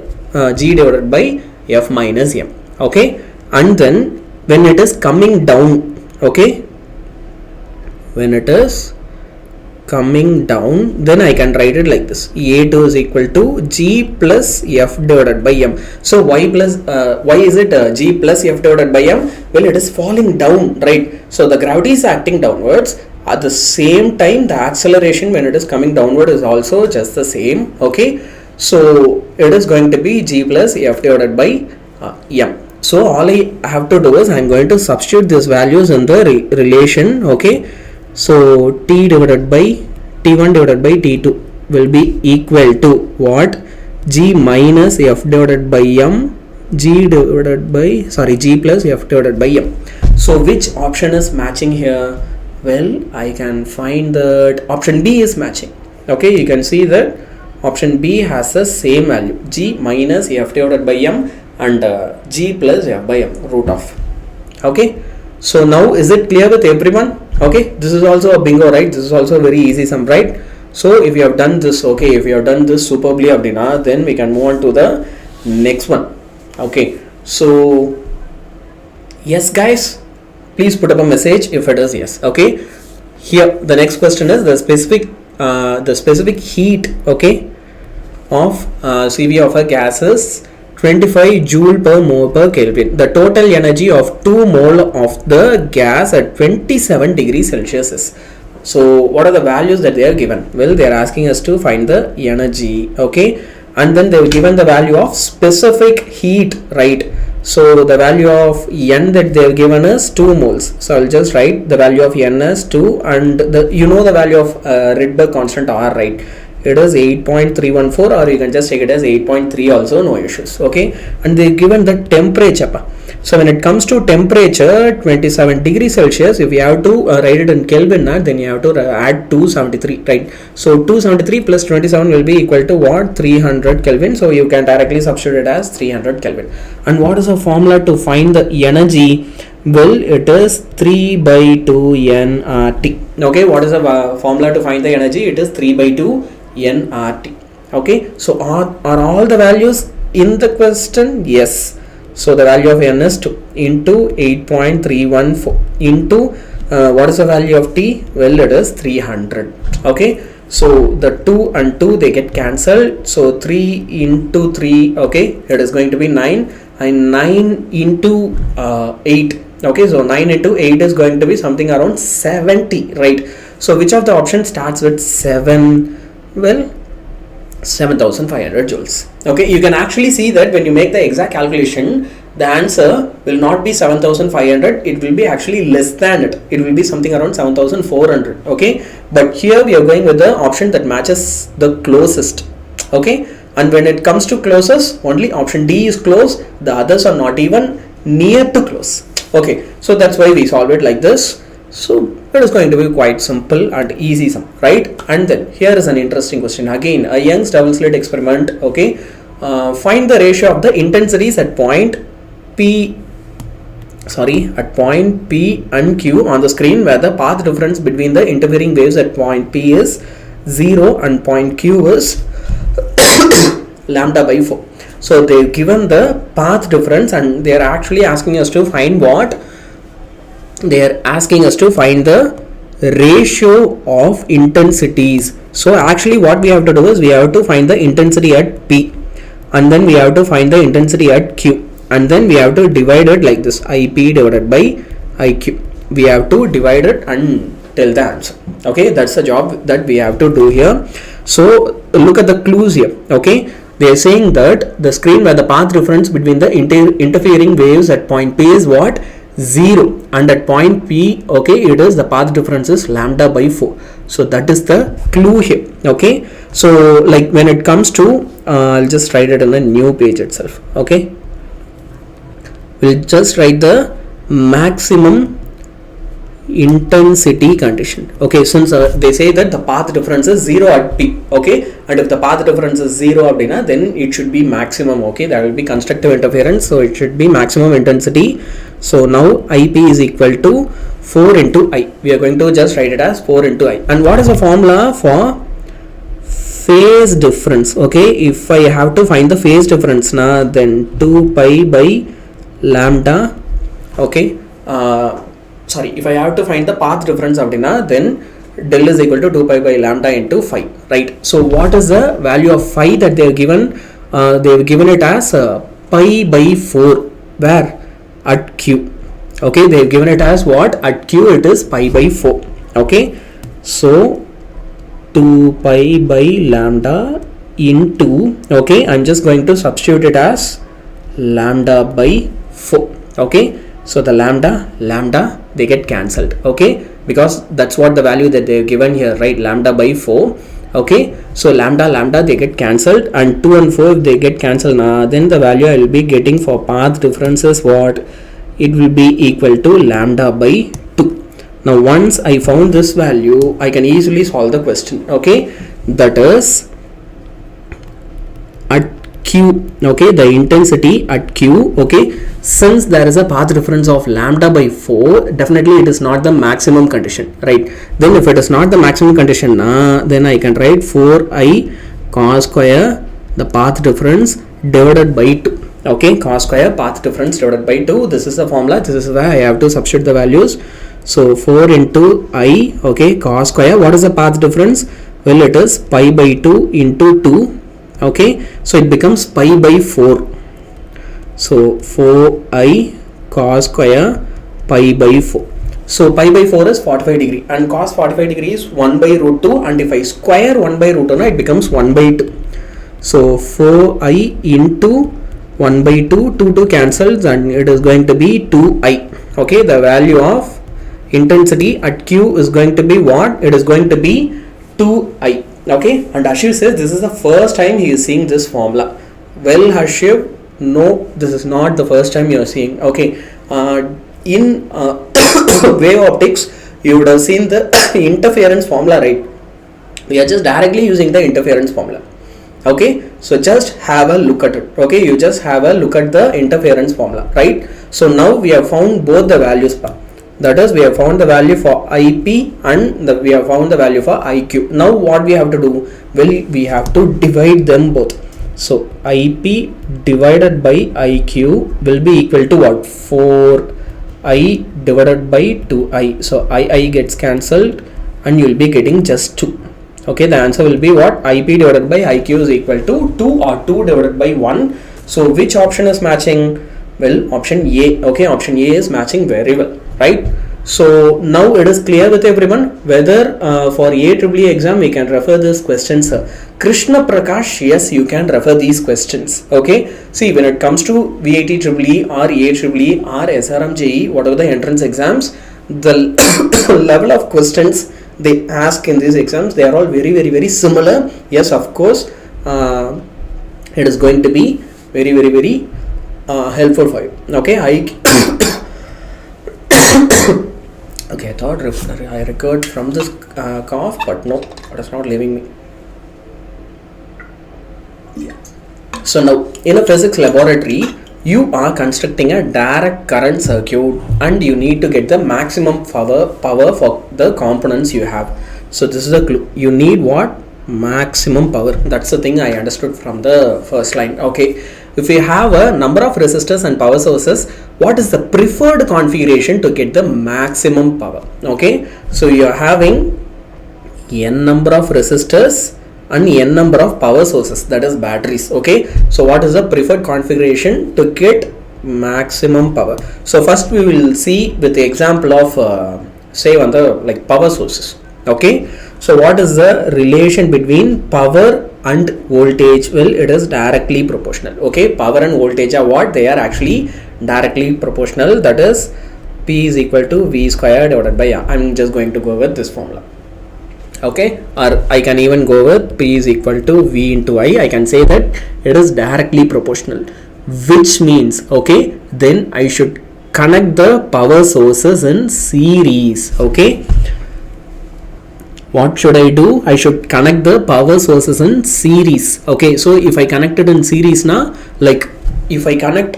g divided by f minus m. Okay, and then when it is coming down, okay, when it is coming down, then I can write it like this: a2 is equal to g plus f divided by m. So why is it g plus f divided by m? Well, it is falling down, right? So the gravity is acting downwards. At the same time, the acceleration when it is coming downward is also just the same. Okay, so it is going to be g plus f divided by m. So all I have to do is I am going to substitute these values in the relation. Okay, so t1 divided by t2 will be equal to what? G minus f divided by m, g plus f divided by m. So which option is matching here? Well, I can find that option B is matching. Okay, you can see that option B has the same value, g minus f divided by m and g plus f by m root of. Okay, so now is it clear with everyone? Okay, this is also a bingo, right? This is also a very easy sum, right? So if you have done this, okay, if you have done this superbly, Abdina, then we can move on to the next one. Okay, so yes guys, please put up a message if it is yes. Okay, here the next question is the specific heat, okay, of CV of a gas is 25 joule per mole per Kelvin. The total energy of 2 mole of the gas at 27 degrees Celsius is. So what are the values that they are given? Well, they are asking us to find the energy, okay, and then they have given the value of specific heat, right? So the value of N that they have given is 2 moles. So I'll just write the value of N as 2, and the value of Rydberg constant R, right? It is 8.314, or you can just take it as 8.3 also, no issues. Okay, and they given the temperature. So when it comes to temperature 27 degrees Celsius, if you have to write it in Kelvin, then you have to add 273, right? So 273 plus 27 will be equal to what? 300 Kelvin. So you can directly substitute it as 300 Kelvin. And what is the formula to find the energy? Well, it is 3 by 2 nRT. Okay, what is the formula to find the energy? It is 3 by 2 nRT. Okay, so are all the values in the question? Yes. So the value of N is 2 into 8.314 into what is the value of T? Well, it is 300. Okay, so the 2 and 2 they get cancelled. So 3 into 3, okay, it is going to be 9, and 9 into 8, Okay, so 9 into 8 is going to be something around 70, right? So which of the options starts with 7? Well, 7500 joules. Okay, you can actually see that when you make the exact calculation, the answer will not be 7500, it will be actually less than it. It will be something around 7400. Okay, but here we are going with the option that matches the closest. Okay, and when it comes to closest, only option D is close, the others are not even near to close. Okay, so that's why we solve it like this. So it is going to be quite simple and easy sum, right? And then here is an interesting question again, a Young's double slit experiment. Okay, find the ratio of the intensities at point P and Q on the screen where the path difference between the interfering waves at point P is 0 and point Q is lambda by 4. So they've given the path difference and they are actually asking us to find what? They are asking us to find the ratio of intensities. So actually what we have to do is we have to find the intensity at P, and then we have to find the intensity at Q, and then we have to divide it like this, IP divided by IQ. We have to divide it and tell the answer. Okay, that's the job that we have to do here. So look at the clues here. Okay, they are saying that the screen where the path difference between the interfering waves at point P is what? 0, and at point P, okay, it is the path difference is lambda by 4. So that is the clue here. Okay, so like when it comes to I'll just write it on a new page itself. Okay, we'll just write the maximum intensity condition. Okay, since they say that the path difference is 0 at P. Okay, and if the path difference is 0 then it should be maximum. Okay, that will be constructive interference, so it should be maximum intensity. So now IP is equal to 4 into I. We are going to just write it as 4 into I. And what is the formula for phase difference? Okay, if I have to find the phase difference now, then 2 pi by lambda. Okay, if I have to find the path difference then del is equal to 2 pi by lambda into phi, right? So what is the value of phi that they have given? They have given it as pi by 4. Where? At Q. Okay, they have given it as what? At Q it is pi by 4. Okay, so 2 pi by lambda into, okay, I'm just going to substitute it as lambda by 4. Okay, so the lambda they get cancelled. Okay, because that's what the value that they have given here, right? Lambda by 4. Okay, so lambda they get cancelled, and 2 and 4 if they get cancelled then the value I will be getting for path difference is what? It will be equal to lambda by 2. Now once I found this value, I can easily solve the question. Okay, that is at Q, okay, the intensity at Q, okay, since there is a path difference of lambda by 4, definitely it is not the maximum condition, right? Then if it is not the maximum condition then I can write 4I cos square the path difference divided by 2. Okay, cos square path difference divided by 2. This is the formula. This is where I have to substitute the values. So 4 into I, okay, cos square. What is the path difference? Well, it is pi by 2 into 2. Okay, so it becomes pi by 4. So 4I cos square pi by 4. So pi by 4 is 45 degree and cos 45 degree is 1 by root 2, and if I square 1 by root 2 it becomes 1 by 2. So 4I into 1 by 2 cancels and it is going to be 2I. Okay, the value of intensity at Q is going to be what? It is going to be 2I. Okay, and Ashiv says this is the first time he is seeing this formula. Well, Ashiv, no, this is not the first time you are seeing. Okay, in wave optics you would have seen the interference formula, right? We are just directly using the interference formula. Okay, so just have a look at it. Okay, you just have a look at the interference formula, right? So now we have found both the values. That is, we have found the value for IP and we have found the value for IQ. Now what we have to do? Well, we have to divide them both. So IP divided by IQ will be equal to what? 4I divided by 2I. So I gets cancelled and you will be getting just 2. Okay, the answer will be what? IP divided by IQ is equal to 2 or 2 divided by 1. So which option is matching? Well, option A. Okay, option A is matching very well, right? So now it is clear with everyone whether for AEEE exam we can refer this questions. Krishna Prakash, yes, you can refer these questions. Okay, see, when it comes to VITEEE or AEEE or SRM whatever the entrance exams, the level of questions they ask in these exams, they are all very similar. Yes, of course, it is going to be very helpful for you. Okay, okay, I thought I recovered from this cough, but no, it is not leaving me. Yeah. So now in a physics laboratory, you are constructing a direct current circuit and you need to get the maximum power for the components you have. So this is a clue. You need what? Maximum power. That's the thing I understood from the first line. Okay, if you have a number of resistors and power sources, what is the preferred configuration to get the maximum power? Okay, so you are having n number of resistors and n number of power sources, that is batteries. Okay, so what is the preferred configuration to get maximum power? So first we will see with the example of say on the like power sources. Okay, so what is the relation between power and voltage? Well, it is directly proportional. Okay, power and voltage are what? They are actually directly proportional, that is P is equal to V square divided by R. I'm just going to go with this formula. Okay, or I can even go with P is equal to V into I. I can say that it is directly proportional, which means, okay, then I should connect the power sources in series. Okay, what should I do? I should connect the power sources in series. Okay, so if I connect it in series now, like if I connect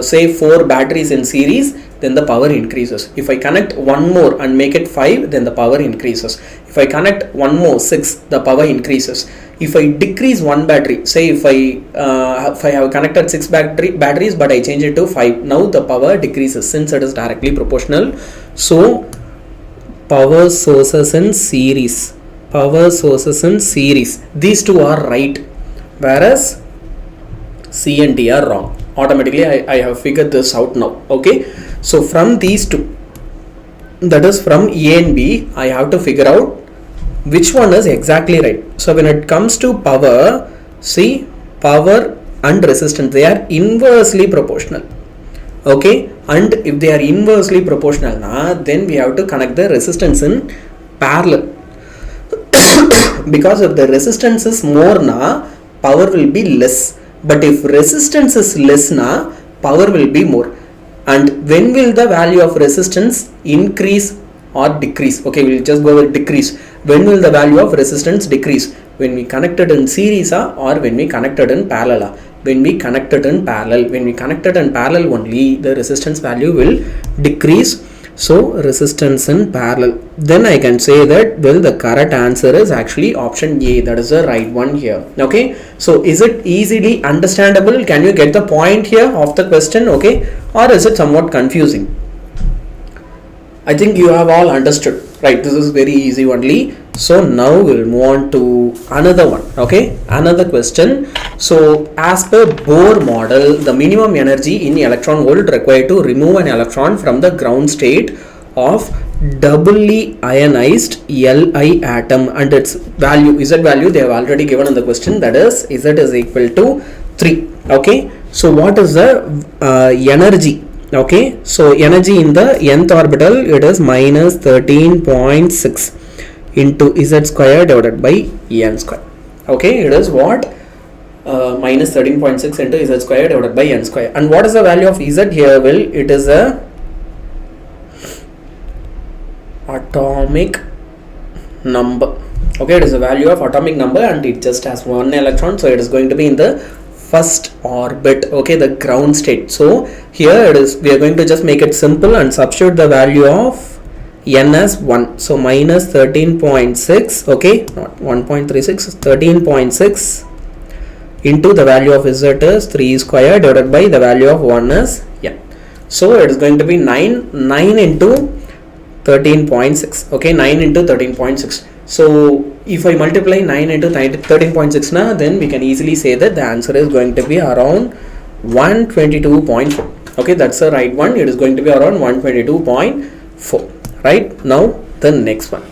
say 4 batteries in series, then the power increases. If I connect one more and make it 5, then the power increases. If I connect one more 6, the power increases. If I decrease one battery, say if I have connected 6 batteries but I change it to 5, now the power decreases since it is directly proportional. So power sources in series, these two are right, whereas C and D are wrong. Automatically I have figured this out now. Okay, so from these two, that is from A and B, I have to figure out which one is exactly right. So when it comes to power, see, power and resistance, they are inversely proportional. Okay, and if they are inversely proportional, then we have to connect the resistance in parallel. Because if the resistance is more, power will be less. But if resistance is less, power will be more. And when will the value of resistance increase or decrease? Okay, we'll just go with decrease. When will the value of resistance decrease? When we connected in series or when we connected in parallel? When we connected in parallel. When we connected in parallel only, the resistance value will decrease. So resistance in parallel. Then I can say that, well, the correct answer is actually option A. That is the right one here. Okay, so is it easily understandable? Can you get the point here of the question? Okay, or is it somewhat confusing? I think you have all understood, right? This is very easy only. So now we'll move on to another one. Okay, another question. So as per Bohr model, the minimum energy in electron volt required to remove an electron from the ground state of doubly ionized Li atom, and its value, Z value, they have already given in the question, that is Z is equal to 3. Okay, so what is the energy? Okay, so energy in the nth orbital, it is minus 13.6 into Z square divided by n square. Okay, it is what? Minus 13.6 into Z square divided by n square. And what is the value of Z here? Well, it is a atomic number. Okay, it is a value of atomic number and it just has one electron, so it is going to be in the first orbit. Okay, the ground state. So here it is, we are going to just make it simple and substitute the value of n as 1. So minus 13.6, okay, not 1.36, 13.6 into the value of Z is 3 square divided by the value of 1 is n. So it is going to be 9 into 13.6. okay, 9 into 13.6. So if I multiply 9 into 13.6 then we can easily say that the answer is going to be around 122.4. Okay, that's the right one. It is going to be around 122.4. Right, now the next one.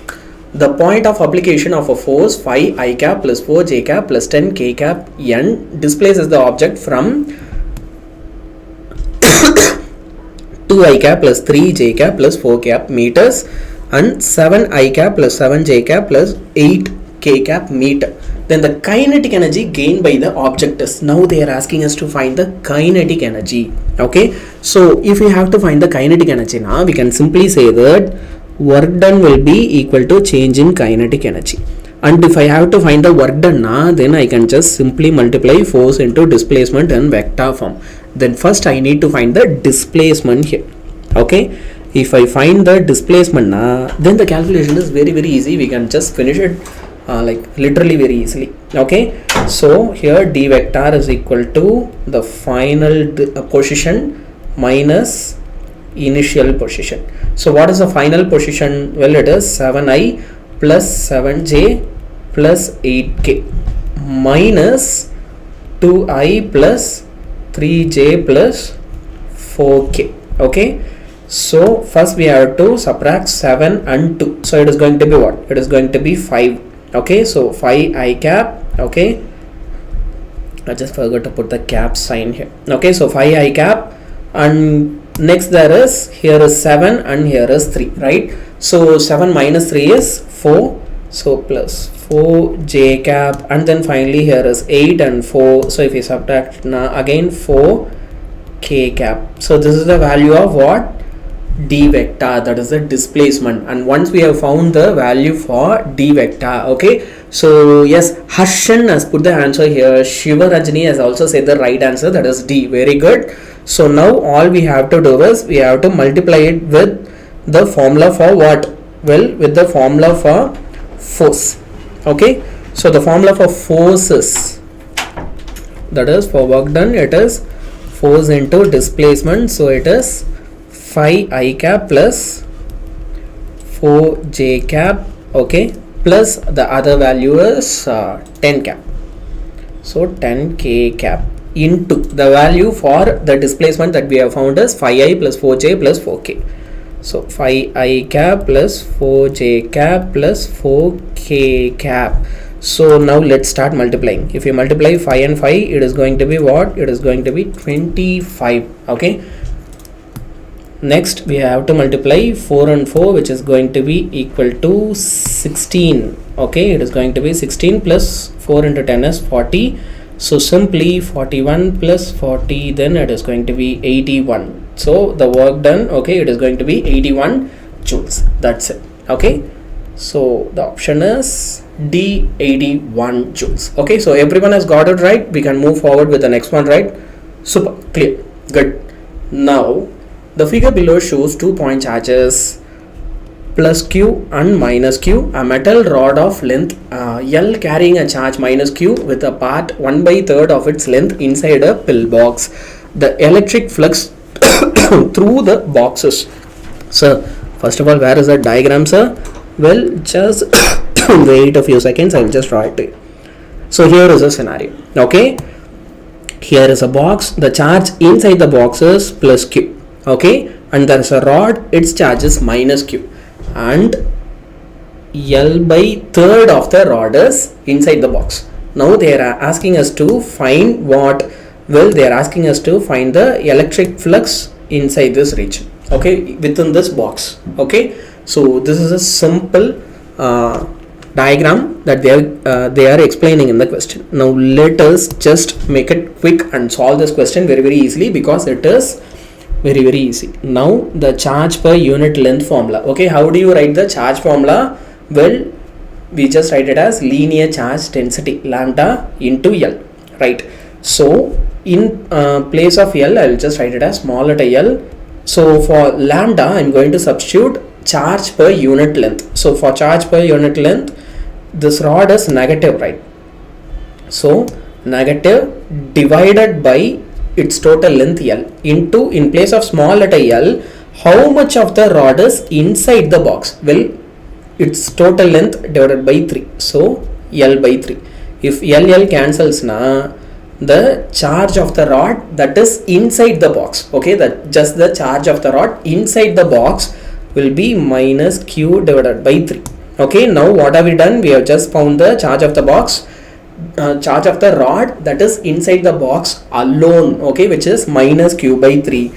The point of application of a force phi I cap plus 4 j cap plus 10 k cap n displaces the object from 2 I cap plus 3 j cap plus 4 cap meters and 7 I cap plus 7 j cap plus 8 k cap meter. Then the kinetic energy gained by the object is, now they are asking us to find the kinetic energy. Okay, so if we have to find the kinetic energy now, we can simply say that work done will be equal to change in kinetic energy. And if I have to find the work done now, then I can just simply multiply force into displacement in vector form. Then first I need to find the displacement here. Okay, if I find the displacement now, then the calculation is very easy. We can just finish it like literally very easily. Okay, so here d vector is equal to the final position minus initial position. So what is the final position? Well, it is 7i plus 7j plus 8k minus 2i plus 3j plus 4k. Okay, so first we have to subtract 7 and 2. So it is going to be what? It is going to be 5. Okay, so 5 I cap. Okay, I just forgot to put the cap sign here. Okay, so 5 I cap, and next there is, here is 7 and here is 3, right? So 7 minus 3 is 4, so plus 4 j cap, and then finally here is 8 and 4. So if you subtract now again 4 k cap. So this is the value of what? D vector, that is the displacement. And once we have found the value for D vector, okay, so yes, Harshan has put the answer here. Shiva Rajani has also said the right answer, that is D. Very good. So now all we have to do is we have to multiply it with the formula for what? Well, with the formula for force. Okay, so the formula for force is, that is for work done, it is force into displacement. So it is 5 I cap plus 4 j cap, okay, plus the other value is 10 cap. So 10 k cap into the value for the displacement that we have found is 5i plus 4j plus 4k. So 5i cap plus 4j cap plus 4k cap. So now let's start multiplying. If you multiply 5 and 5, it is going to be what? It is going to be 25. Okay, next we have to multiply 4 and 4, which is going to be equal to 16. Okay, it is going to be 16 plus 4 into 10 is 40. So simply 41 plus 40, then it is going to be 81. So the work done, okay, it is going to be 81 joules. That's it. Okay, so the option is D, 81 joules. Okay, so everyone has got it right. We can move forward with the next one, right? Super, clear, good. Now the figure below shows 2 point charges plus q and minus q, a metal rod of length L carrying a charge minus q with a part 1/3 of its length inside a pillbox. The electric flux through the boxes. So first of all, where is the diagram, sir? Well, just wait a few seconds, I will just draw it. So here is a scenario. Okay, here is a box, the charge inside the box is plus q. Okay, and there is a rod, its charge is minus q, and L/3 of the rod is inside the box. Now they are asking us to find what? Well, they are asking us to find the electric flux inside this region, okay, within this box. Okay, so this is a simple diagram that they are explaining in the question. Now let us just make it quick and solve this question very easily, because it is very easy. Now the charge per unit length formula. Okay, how do you write the charge formula? Well, we just write it as linear charge density, lambda into L, right? So in place of L, I will just write it as small letter L. So for lambda, I am going to substitute charge per unit length. So for charge per unit length, this rod is negative, right? So negative divided by its total length L into, in place of small letter L, how much of the rod is inside the box? Well, its total length divided by 3. So L by 3. If L cancels na, the charge of the rod that is inside the box. Okay, that just the charge of the rod inside the box will be minus q divided by 3. Okay, now what have we done? We have just found the charge of the box, charge of the rod that is inside the box alone, okay, which is minus q by 3.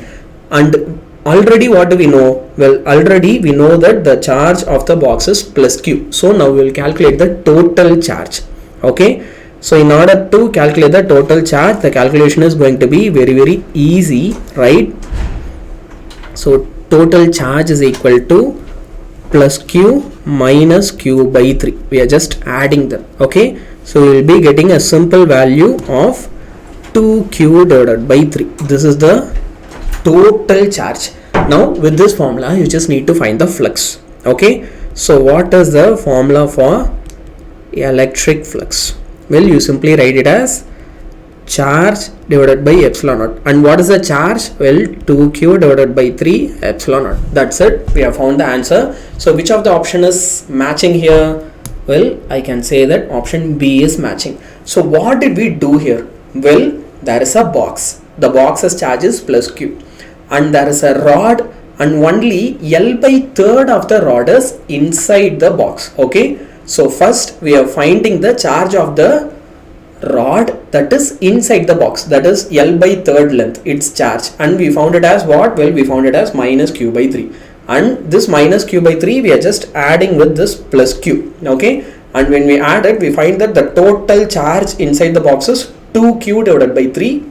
And already what do we know? Well, already we know that the charge of the box is plus q. So now we will calculate the total charge. Okay, so in order to calculate the total charge, the calculation is going to be very easy, right? So total charge is equal to plus q minus q by 3. We are just adding them. Okay, so we will be getting a simple value of 2q divided by 3. This is the total charge. Now with this formula you just need to find the flux. Okay, so what is the formula for electric flux? Well, you simply write it as charge divided by epsilon naught. And what is the charge? Well, 2q divided by 3 epsilon naught. That's it. We have found the answer. So which of the option is matching here? Well, I can say that option B is matching. So what did we do here? Well, there is a box. The box's charge is plus q. And there is a rod, and only L by third of the rod is inside the box. Okay, so first we are finding the charge of the rod that is inside the box, that is L by third length, its charge, and we found it as what? Well, we found it as minus q by 3, and this minus q by 3 we are just adding with this plus q. Okay, and when we add it, we find that the total charge inside the box is 2q divided by 3,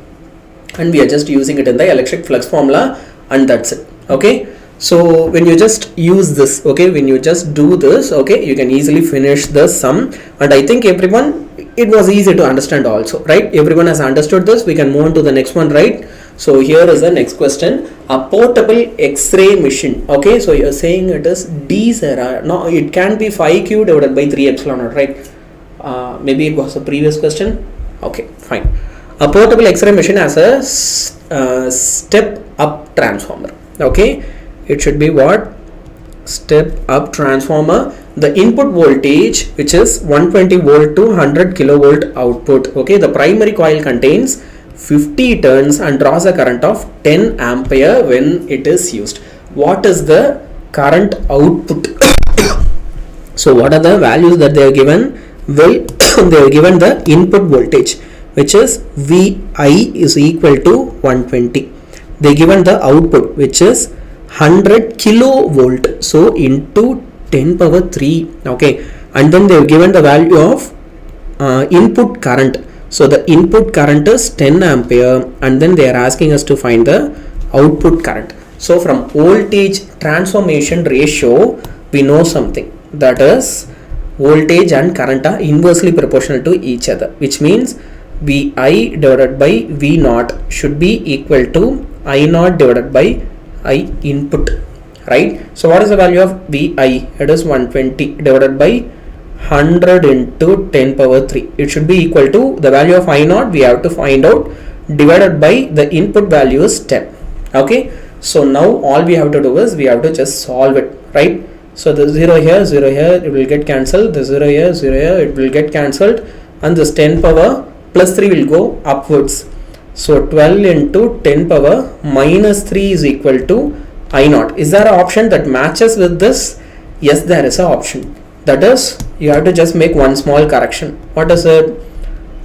and we are just using it in the electric flux formula, and that's it. Okay, so when you just use this, okay, when you just do this, okay, you can easily finish the sum. And I think everyone, it was easy to understand also, right? Everyone has understood this. We can move on to the next one, right? So here is the next question. A portable X-ray machine. Okay, so you're saying it is D, sir. No, it can be 5q divided by 3 epsilon naught, right? Maybe it was a previous question. Okay, fine. A portable X-ray machine has a step up transformer. Okay, it should be what? Step up transformer. The input voltage, which is 120 volt to 100 kilovolt output. Okay, the primary coil contains 50 turns and draws a current of 10 ampere when it is used. What is the current output? So what are the values that they are given? Well, they are given the input voltage, which is VI is equal to 120. They given the output, which is 100 kilovolt, so into 10 power 3. Okay, and then they have given the value of input current. So the input current is 10 ampere, and then they are asking us to find the output current. So from voltage transformation ratio, we know something, that is voltage and current are inversely proportional to each other, which means VI divided by V naught should be equal to I naught divided by I input, right? So what is the value of VI? It is 120 divided by 100 into 10 power 3. It should be equal to the value of I naught, we have to find out, divided by the input value is 10. Okay, so now all we have to do is we have to just solve it, right? So the 0 here, it will get cancelled, the 0 here, it will get cancelled, and this 10 power plus 3 will go upwards. So 12 into 10 power minus 3 is equal to I naught. Is there an option that matches with this? Yes, there is an option. That is, you have to just make one small correction. What is it?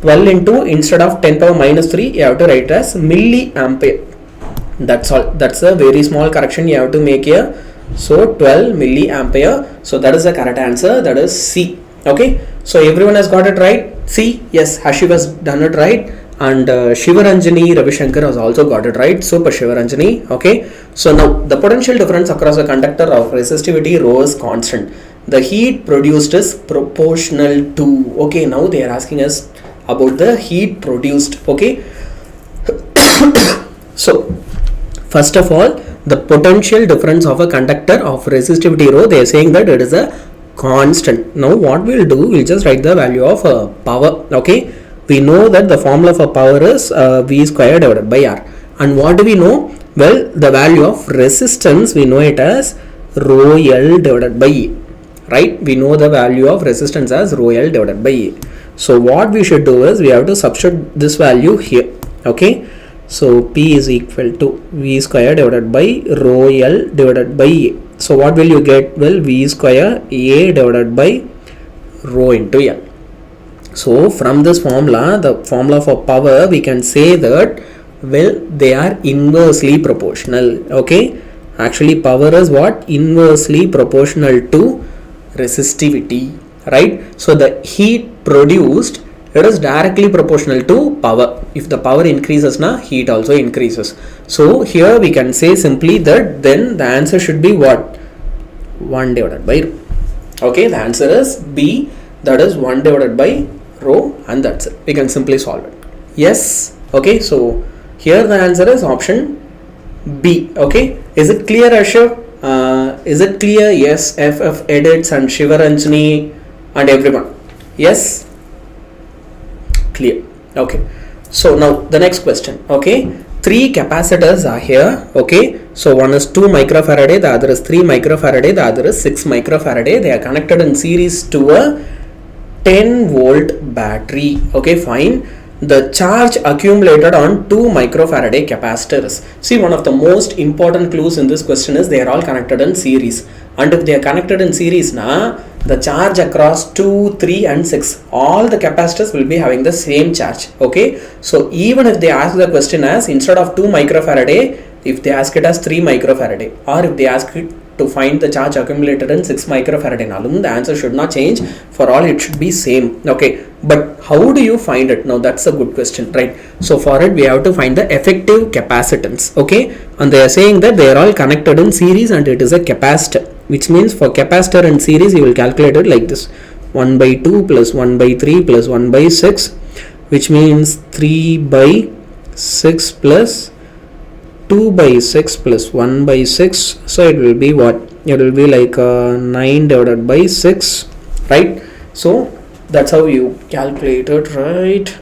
12 into, instead of 10 power minus 3, you have to write as milliampere. That's all. That's a very small correction you have to make here. So 12 milliampere. So that is the correct answer. That is C. Okay. So everyone has got it right. C. Yes, Hashiv has done it right. And Shivaranjani Ravishankar has also got it right. Super Shivaranjani. Okay. So now the potential difference across a conductor of resistivity rho is constant. The heat produced is proportional to. Okay. Now they are asking us about the heat produced. Okay. So first of all, the potential difference of a conductor of resistivity rho, they are saying that it is a constant. Now what we'll do, we'll just write the value of power. Okay. We know that the formula for power is V square divided by R. And what do we know? Well, the value of resistance, we know it as rho L divided by E. Right? We know the value of resistance as rho L divided by E. So what we should do is we have to substitute this value here. Okay, so P is equal to V square divided by rho L divided by A. So what will you get? Well, V square A divided by rho into L. So from this formula, the formula for power, we can say that, well, they are inversely proportional. Okay, actually power is what? Inversely proportional to resistivity, right? So the heat produced, it is directly proportional to power. If the power increases, heat also increases. So here we can say simply that then the answer should be what? 1 divided by rho. Okay, the answer is B, that is 1 divided by rho, and that's it. We can simply solve it. Yes. Okay, so here the answer is option B. Okay, is it clear, Asher? Is it clear? Yes, FF edits and Shivaranjani and everyone. Yes, clear. Okay, so now the next question. Okay, 3 capacitors are here. Okay, so one is 2 microfarad, the other is 3 microfarad, the other is 6 microfarad. They are connected in series to a 10 volt battery. Okay, fine. The charge accumulated on 2 microfarad capacitors. See, one of the most important clues in this question is they are all connected in series. And if they are connected in series, the charge across 2, 3 and 6, all the capacitors will be having the same charge. Okay, so even if they ask the question as instead of 2 microfarad, if they ask it as 3 microfarad, or if they ask it to find the charge accumulated in 6 microfarad, the answer should not change. For all, it should be same. Okay, but how do you find it? Now that's a good question, right? So for it, we have to find the effective capacitance. Okay, and they are saying that they are all connected in series and it is a capacitor, which means for capacitor in series, you will calculate it like this: 1 by 2 plus 1 by 3 plus 1 by 6, which means 3 by 6 plus 2 by 6 plus 1 by 6. So it will be what? It will be like 9 divided by 6, right? So that's how you calculate it, right?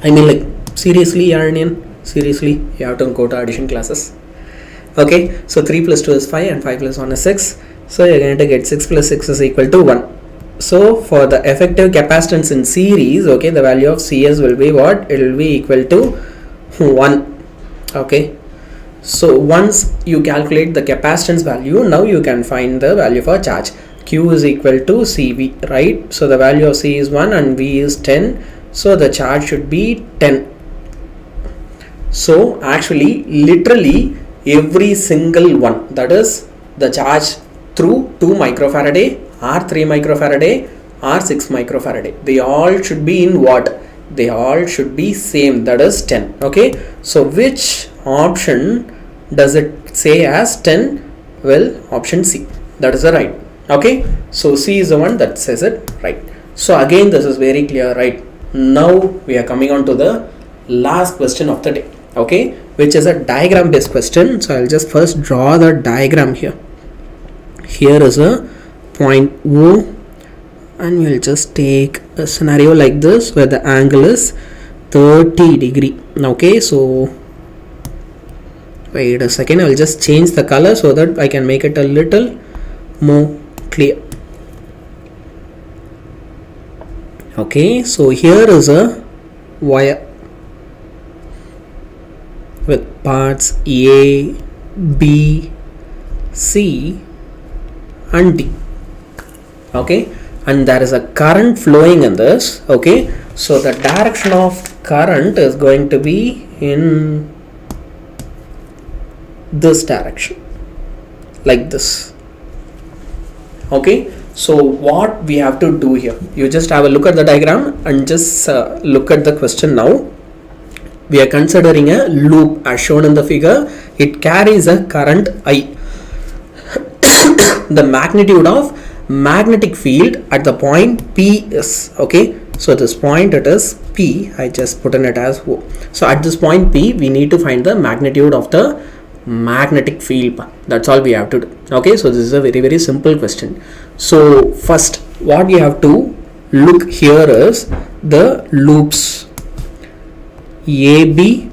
I mean, like, seriously, Arnian, seriously, you have to go to addition classes. Okay, so 3 plus 2 is 5 and 5 plus 1 is 6. So you're going to get 6 plus 6 is equal to 1. So for the effective capacitance in series, okay, the value of CS will be what? It will be equal to 1. Okay, so once you calculate the capacitance value, now you can find the value for charge. Q is equal to CV, right? So the value of C is 1 and V is 10. So the charge should be 10. So actually, literally every single one, that is the charge through 2 microfarad or 3 microfarad or 6 microfarad, they all should be in what? They all should be same, that is 10. Okay, so which option does it say as 10? Well, option C, that is the right. Okay, so C is the one that says it right. So again, this is very clear, right? Now we are coming on to the last question of the day, okay, which is a diagram based question. So I'll just first draw the diagram here. Here is a point O, and we'll just take a scenario like this where the angle is 30 degree. Okay, so wait a second, I'll just change the color so that I can make it a little more clear. Okay, so here is a wire with parts A, B, C and D. Okay, and there is a current flowing in this. Okay, so the direction of current is going to be in this direction, like this. Okay, so what we have to do here, you just have a look at the diagram and just look at the question now. We are considering a loop as shown in the figure. It carries a current I. The magnitude of magnetic field at the point P is, okay, so this point, it is P, I just put in it as O. So at this point P, we need to find the magnitude of the magnetic field. That's all we have to do. Okay, so this is a very, very simple question. So first, what we have to look here is the loops AB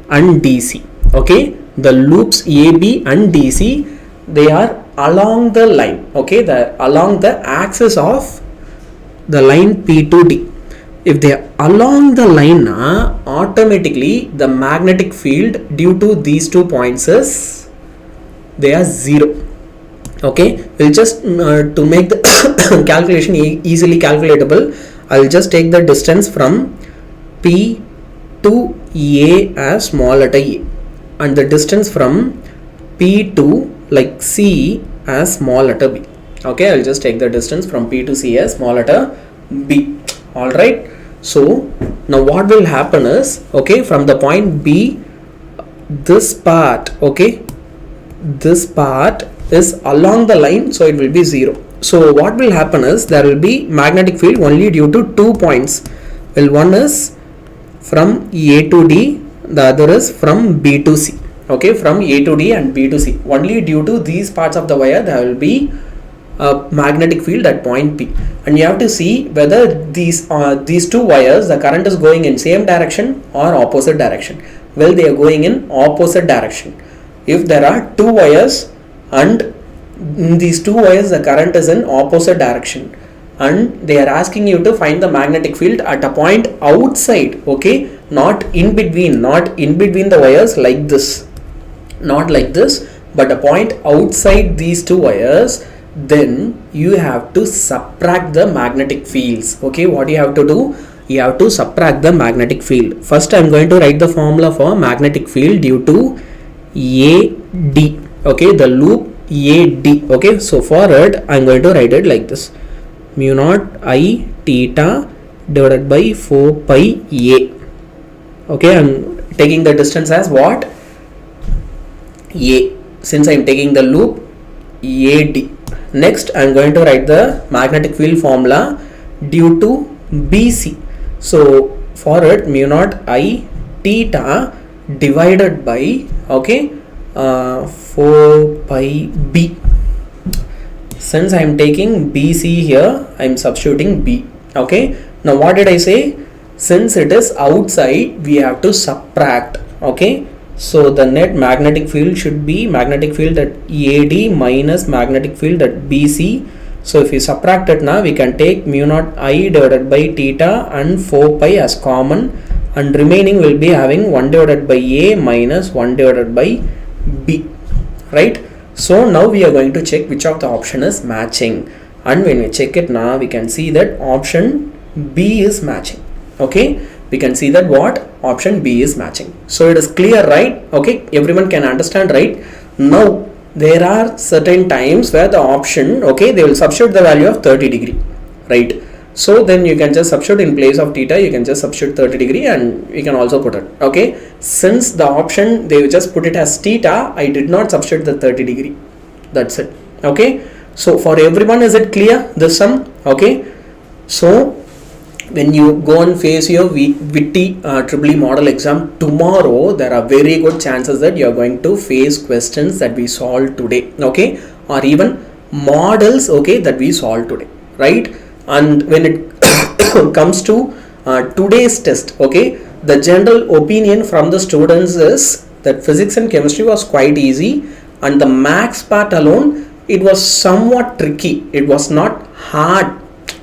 and DC. Okay, the loops AB and DC, they are along the line, okay, along the axis of the line P to D. If they are along the line, automatically the magnetic field due to these 2 points is they are 0. Okay, we'll just to make the calculation easily calculatable, I'll just take the distance from P to A as small letter a, and the distance from P to like C as small letter b. Okay, I'll just take the distance from P to C as small letter b. Alright, so now what will happen is, okay, from the point B, this part, okay, this part is along the line, so it will be 0. So what will happen is there will be magnetic field only due to 2 points. Well, one is from A to D, the other is from B to C. Okay, from A to D and B to C. Only due to these parts of the wire there will be a magnetic field at point P, and you have to see whether these 2 wires, the current is going in same direction or opposite direction. Well, they are going in opposite direction. If there are 2 wires and in these 2 wires the current is in opposite direction, and they are asking you to find the magnetic field at a point outside, okay, not in between the wires like this, not like this, but a point outside these 2 wires, then you have to subtract the magnetic fields. Okay, what you have to do, you have to subtract the magnetic field. First I am going to write the formula for magnetic field due to AD, okay, the loop AD. Okay, so for it I am going to write it like this: mu naught I theta divided by 4 pi A. Okay, I am taking the distance as what? A, since I am taking the loop AD. Next I am going to write the magnetic field formula due to BC. So for it, mu naught I theta divided by, okay, 4 pi B. Since I am taking BC here, I am substituting B. Okay, now what did I say? Since it is outside, we have to subtract. Okay, so the net magnetic field should be magnetic field at AD minus magnetic field at BC. So if we subtract it now, we can take mu naught I divided by theta and 4 pi as common, and remaining will be having 1 divided by A minus 1 divided by B, right? So now we are going to check which of the option is matching, and when we check it now, we can see that option B is matching. Okay, we can see that what option B is matching. So it is clear, right? Okay, everyone can understand, right? Now there are certain times where the option, okay, they will substitute the value of 30 degree, right? So then you can just substitute in place of theta, you can just substitute 30 degree and you can also put it. Okay, since the option they just put it as theta, I did not substitute the 30 degree. That's it. Okay, so for everyone, is it clear, this sum? Okay, so when you go and face your VITEEE EEE model exam tomorrow, there are very good chances that you are going to face questions that we solved today, okay, or even models, okay, that we solved today, right? And when it comes to today's test, okay, the general opinion from the students is that physics and chemistry was quite easy, and the maths part alone, it was somewhat tricky. It was not hard.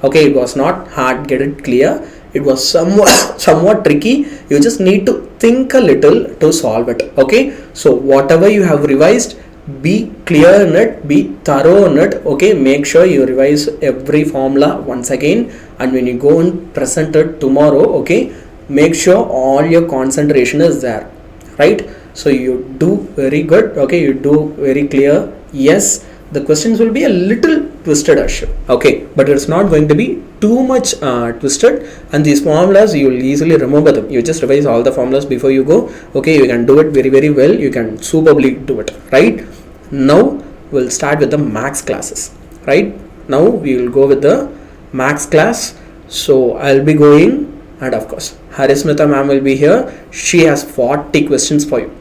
Okay, it was not hard, get it clear? It was somewhat tricky. You just need to think a little to solve it. Okay, so whatever you have revised, be clear in it, be thorough in it. Okay, make sure you revise every formula once again, and when you go and present it tomorrow, okay, make sure all your concentration is there, right? So you do very good. Okay, you do very clear. Yes, the questions will be a little twisted, Ashok. Okay, but it's not going to be too much twisted, and these formulas you will easily remember them. You just revise all the formulas before you go. Okay, you can do it very, very well. You can superbly do it, right? Now we'll start with the max classes, right? Now we will go with the max class. So I'll be going, and of course Harismita ma'am will be here. She has 40 questions for you.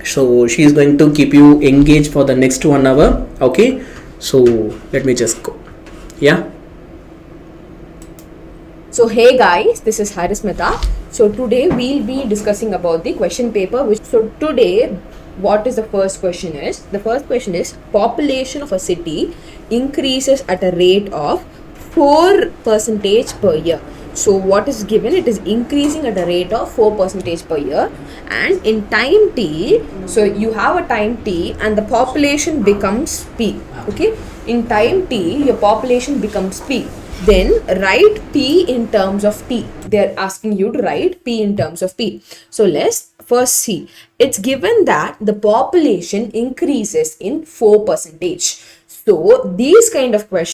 So she is going to keep you engaged for the next 1 hour. Okay, so let me just go. Yeah. So hey guys, this is Harismita. So today we'll be discussing about the question paper. So today, what is the first question is? The first question is, population of a city increases at a rate of 4% per year. So what is given? It is increasing at a rate of 4% per year, and in time t, so you have a time t and the population becomes p. Okay, in time t your population becomes p. Then write p in terms of t. They are asking you to write p in terms of p. So let's first see. It's given that the population increases in 4%. So these kind of questions.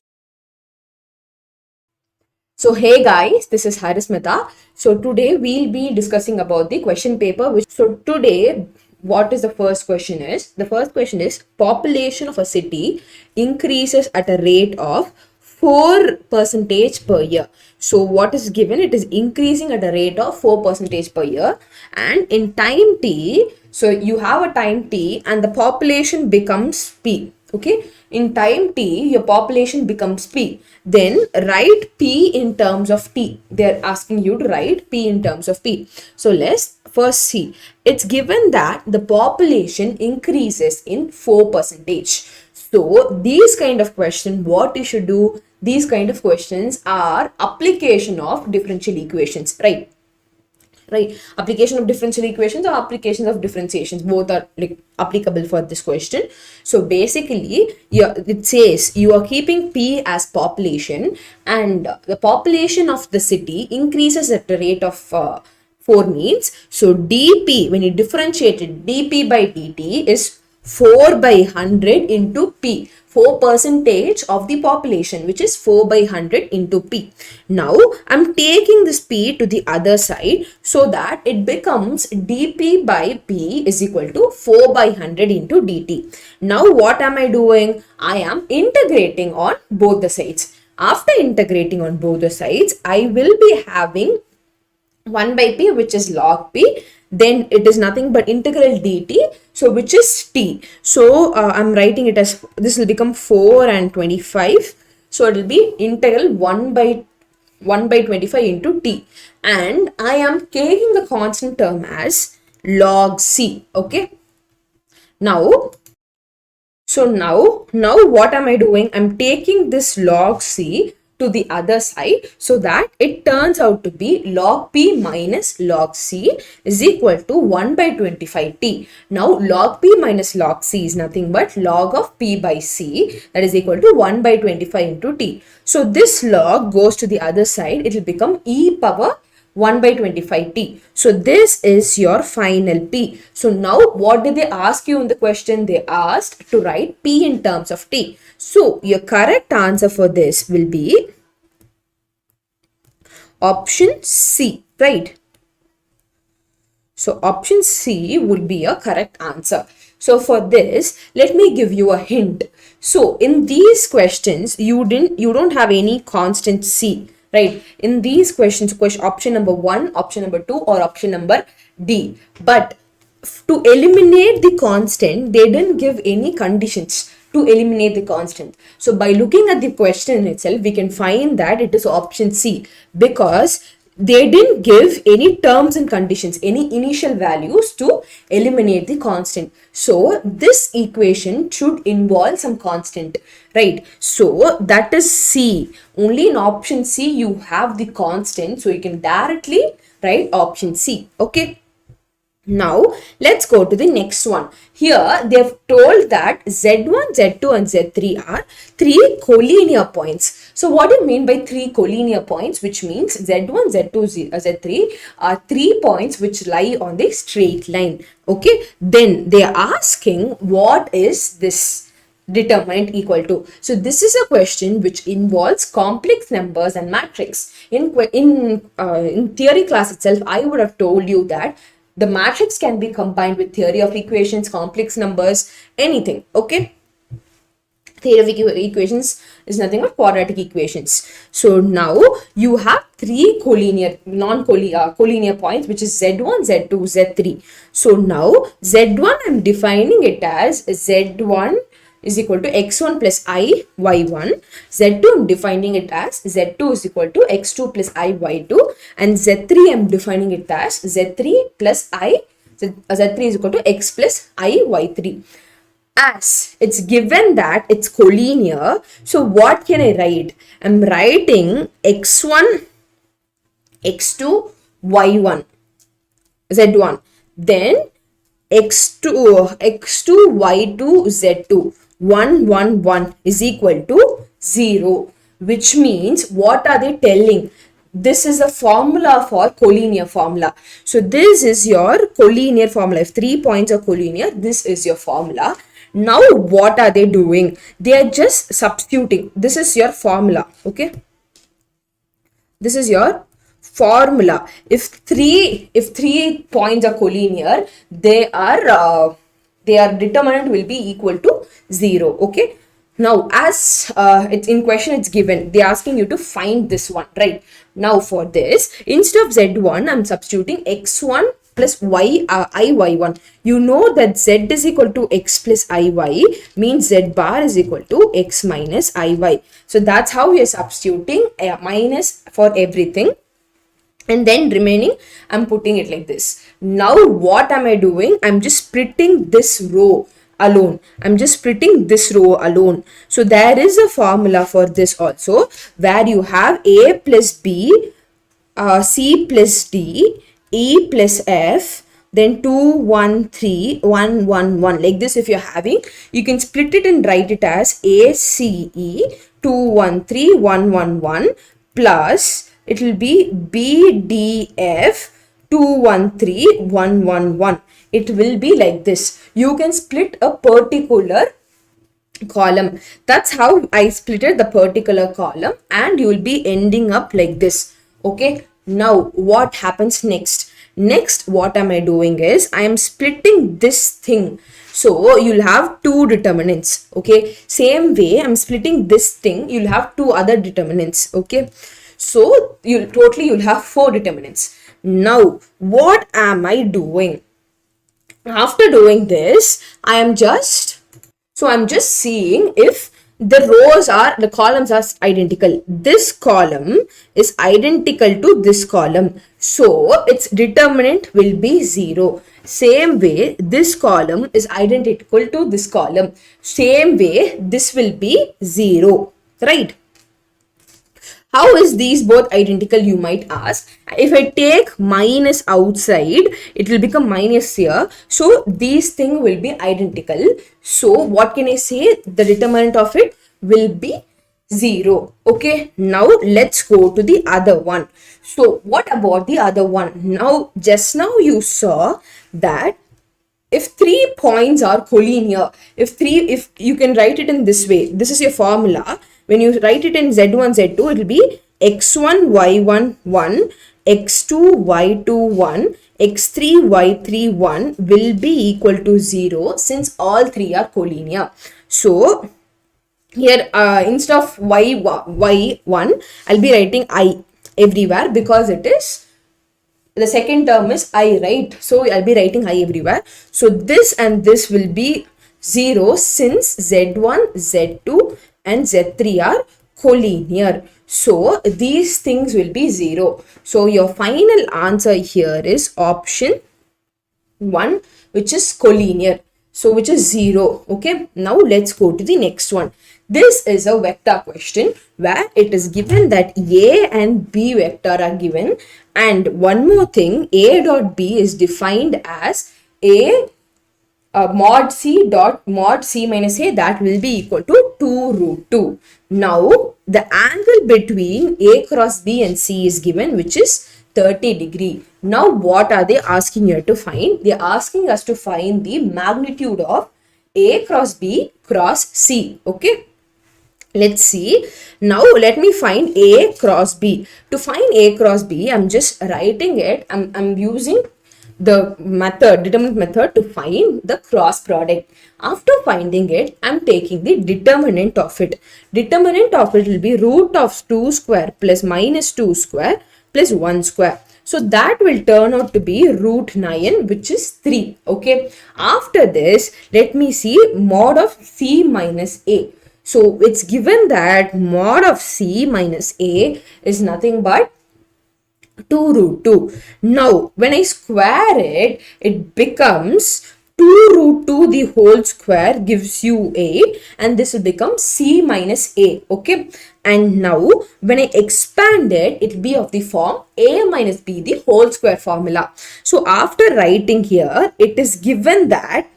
So hey guys, this is Harismita. So today we'll be discussing about the question paper. So today, what is the first question is? The first question is population of a city increases at a rate of 4% per year. So what is given? It is increasing at a rate of 4% per year, and in time t, so you have a time t and the population becomes p. Okay, in time t your population becomes p. Then write p in terms of t. They're asking you to write p in terms of p. So let's first see. It's given that the population increases in 4%. So these kind of question, what you should do, these kind of questions are application of differential equations, right? Application of differential equations or applications of differentiations, both are like applicable for this question. So basically it says you are keeping p as population, and the population of the city increases at the rate of 4 means, so dp, when you differentiate it, dp by dt is 4 by 100 into p. 4% of the population, which is 4 by 100 into p. Now I'm taking this p to the other side so that it becomes dp by p is equal to 4 by 100 into dt. Now what am I doing? I am integrating on both the sides. After integrating on both the sides, I will be having 1 by p, which is log p. Then it is nothing but integral dt, so which is t. So I'm writing it as, this will become 4 and 25. So it will be integral 1 by 25 into t. And I am taking the constant term as log c. Okay. Now what am I doing? I'm taking this log c to the other side so that it turns out to be log p minus log c is equal to 1 by 25t. Now log p minus log c is nothing but log of p by c, that is equal to 1 by 25 into t. So this log goes to the other side, it will become e power 1 by 25t. So this is your final p. So now what did they ask you in the question? They asked to write p in terms of t. So your correct answer for this will be option C, right? So option C would be a correct answer. So for this, let me give you a hint. So in these questions, you don't have any constant C, right? In these questions, option number 1, option number 2, or option number D. But to eliminate the constant, they didn't give any conditions to eliminate the constant. So by looking at the question itself, we can find that it is option C, because they didn't give any terms and conditions, any initial values to eliminate the constant. So this equation should involve some constant, right? So that is C. Only in option C you have the constant, so you can directly write option C. Okay. Now let's go to the next one. Here they have told that Z1, Z2 and Z3 are 3 collinear points. So what do you mean by 3 collinear points? Which means Z1, Z2, Z3 are 3 points which lie on the straight line. Okay. Then they are asking what is this determinant equal to. So this is a question which involves complex numbers and matrix. In theory class itself, I would have told you that the matrix can be combined with theory of equations, complex numbers, anything. Okay. Theory of equations is nothing but quadratic equations. So now you have 3 collinear, collinear points, which is Z1, Z2, Z3. So now Z1 I'm defining it as Z1 is equal to x1 plus I y1. Z2 I'm defining it as Z2 is equal to x2 plus I y2. And Z3 I'm defining it as Z3 plus I, Z3 is equal to x plus I y3. as it's given that it's collinear, so what can I write? I'm writing x1, x2, y1, z1, then x2, y2, z2, 1, 1, 1 is equal to 0, which means what are they telling? This is a formula for collinear formula. So this is your collinear formula. If 3 points are collinear, this is your formula. Now what are they doing? They are just substituting. This is your formula. Okay, this is your formula. If three points are collinear, their determinant will be equal to 0. Okay, now as it's in question, it's given, they're asking you to find this one, right? Now for this, instead of z1, I'm substituting x1 plus iy1. You know that z is equal to x plus iy, means z bar is equal to x minus iy. So that's how we are substituting a minus for everything, and then remaining I'm putting it like this. Now what am I doing? I'm just splitting this row alone. I'm just splitting this row alone. So there is a formula for this also, where you have a plus b, c plus d, e plus f, then 2, 1, 3, 1, 1, 1. Like this, if you're having, you can split it and write it as a, c, e, 2, 1, 3, 1, 1, 1, plus it will be b, d, f, 2, 1, 3, 1, 1, 1. It will be like this. You can split a particular column. That's how I splitted the particular column, and you will be ending up like this. Okay, now what happens next? Next, what am I doing is I am splitting this thing. So you'll have two determinants. Okay, same way I'm splitting this thing, you'll have two other determinants. Okay, so you'll have 4 determinants. Now what am I doing? After doing this, I'm just seeing if the columns are identical. This column is identical to this column, so its determinant will be 0. Same way, this column is identical to this column. Same way, this will be 0, right? How is these both identical, you might ask? If I take minus outside, it will become minus here. So these things will be identical. So what can I say? The determinant of it will be 0. Okay, now let's go to the other one. So what about the other one? Now, just now you saw that if 3 points are collinear, if you can write it in this way, this is your formula. When you write it in z1, z2, it will be x1, y1, 1, x2, y2, 1, x3, y3, 1 will be equal to 0, since all 3 are collinear. So here instead of y1, I'll be writing I everywhere, because it is the second term is I, right? So I'll be writing I everywhere. So this and this will be 0, since z1, z2 and z3 are collinear. So these things will be 0. So your final answer here is option 1, which is collinear. So which is 0. Okay, now let's go to the next one. This is a vector question where it is given that A and B vector are given, and one more thing, A dot B is defined as A mod C dot mod C minus A, that will be equal to 2 root 2. Now the angle between A cross B and C is given, which is 30 degree. Now what are they asking you to find? They are asking us to find the magnitude of A cross B cross C. Okay, let's see. Now let me find A cross B. To find A cross B, I'm just writing it. I'm using the determinant method to find the cross product. After finding it, I'm taking the determinant of it. Determinant of it will be root of 2 square plus minus 2 square plus 1 square. So that will turn out to be root 9, which is 3. Okay. After this, let me see mod of C minus A. So it's given that mod of C minus A is nothing but 2 root 2. Now when I square it, it becomes 2 root 2 the whole square gives you 8, and this will become c minus a. Okay, and now when I expand it, it will be of the form a minus b the whole square formula. So after writing here, it is given that,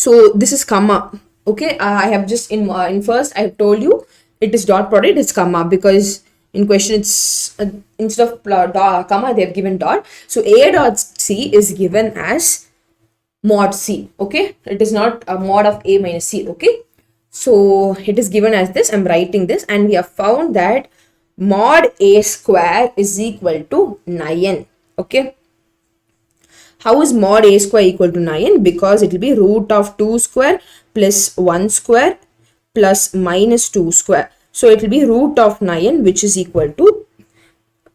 so this is comma. Okay, I have just in first I have told you it is dot product, it's comma, because in question it's instead of comma they have given dot. So a dot c is given as mod c. Okay, it is not a mod of a minus c. Okay, so it is given as this. I'm writing this, and we have found that mod a square is equal to 9. Okay, how is mod a square equal to 9? Because it will be root of 2 square plus 1 square plus minus 2 square. So it will be root of 9, which is equal to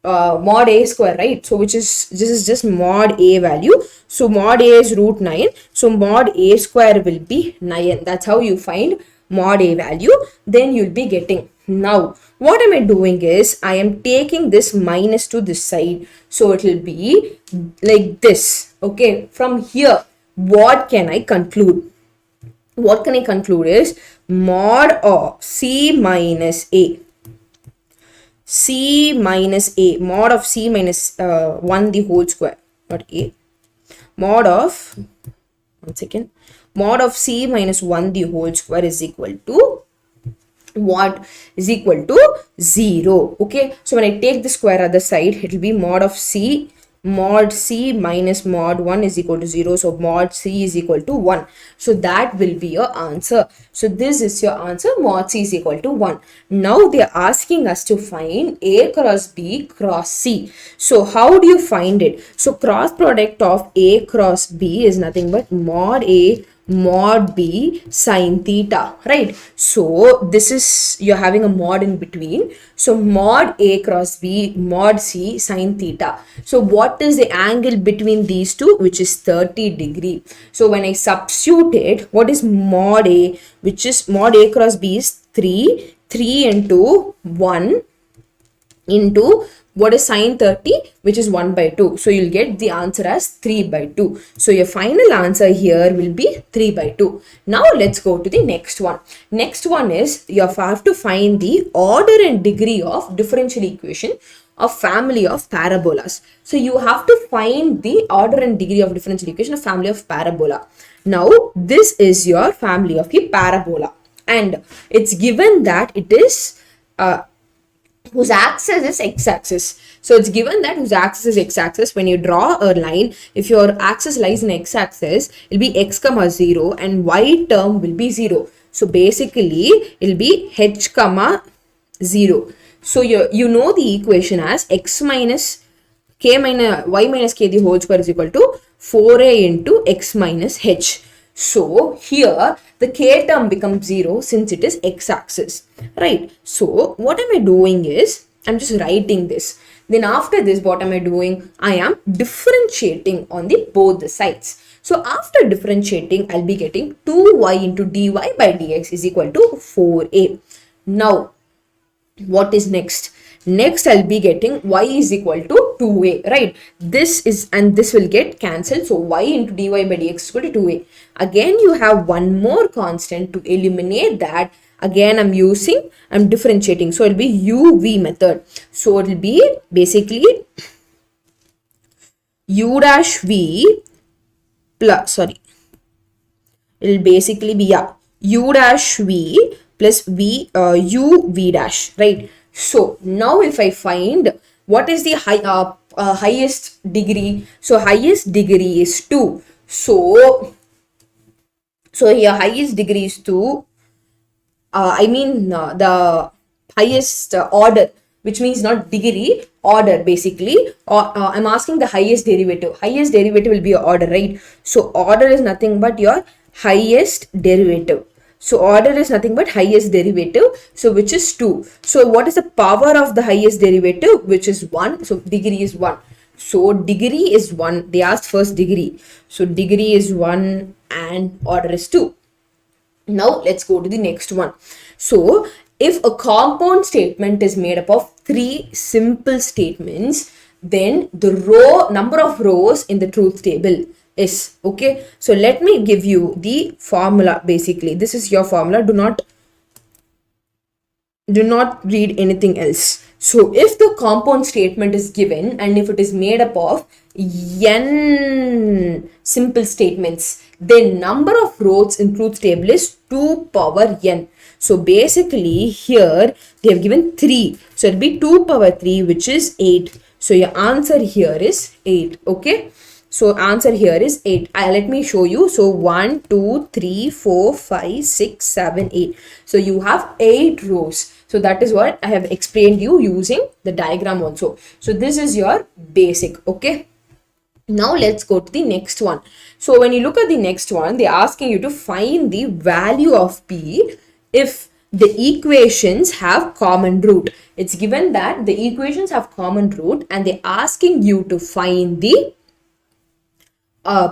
mod a square, right? So this is just mod a value. So mod a is root 9. So mod a square will be 9. That's how you find mod a value. Then you'll be getting. Now what am I doing is I am taking this minus to this side. So it will be like this. Okay, from here what can I conclude? What can I conclude is mod of c minus a. C minus a, mod of c minus 1 the whole square, not a, mod of, one second, mod of c minus 1 the whole square is equal to what? Is equal to 0. Okay, so when I take the square other side, it will be mod of c, mod c minus mod 1 is equal to 0. So mod c is equal to 1. So that will be your answer. So this is your answer, mod c is equal to 1. Now they are asking us to find a cross b cross c. So how do you find it? So cross product of a cross b is nothing but mod a mod b sine theta, right? So this is, you're having a mod in between. So mod a cross b mod c sine theta. So what is the angle between these two? Which is 30 degree. So when I substitute it, what is mod a, which is mod a cross b is 3 into 1 into what is sine 30, which is 1 by 2. So you'll get the answer as 3 by 2. So your final answer here will be 3 by 2. Now let's go to the next one. Next one is you have to find the order and degree of differential equation of family of parabolas. So you have to find the order and degree of differential equation of family of parabola. Now this is your family of a parabola, and it's given that it is whose axis is x-axis. So it's given that whose axis is x-axis. When you draw a line, if your axis lies in x-axis, it will be x comma 0 and y term will be 0. So basically it will be h comma 0. So you know the equation as x minus k minus y minus k the whole square is equal to 4a into x minus h. So here the k term becomes 0 since it is x-axis, right? So what am I doing is I'm just writing this. Then after this, what am I doing? I am differentiating on the both the sides. So after differentiating, I'll be getting 2y into dy by dx is equal to 4a. Now what is next? Next I'll be getting y is equal to 2a, right? This is, and this will get cancelled. So y into dy by dx is equal to 2a. Again you have one more constant. To eliminate that, again I'm differentiating. So it'll be uv method. So it'll be basically u dash v plus, it'll basically be u dash v plus v u v dash, right? So now if I find what is the highest degree, so highest degree is 2. So here highest degree is 2. The highest order, which means not degree, order basically. I'm asking the highest derivative. Highest derivative will be your order, right? So order is nothing but your highest derivative. So order is nothing but highest derivative, so which is 2. So what is the power of the highest derivative? Which is 1. So degree is 1. So degree is 1. They asked first degree. So degree is 1 and order is 2. Now let's go to the next one. So if a compound statement is made up of 3 simple statements, then the number of rows in the truth table is. Okay, so let me give you the formula. Basically, this is your formula. Do not read anything else. So if the compound statement is given and if it is made up of n simple statements, then number of rows in truth table is 2 power n. So basically here they have given 3. So it will be 2 power 3, which is 8. So your answer here is 8. Okay. So answer here is 8. Let me show you. So 1, 2, 3, 4, 5, 6, 7, 8. So you have 8 rows. So that is what I have explained you using the diagram also. So this is your basic. Okay. Now let's go to the next one. So when you look at the next one, they're asking you to find the value of P if the equations have common root. It's given that the equations have common root and they're asking you to find the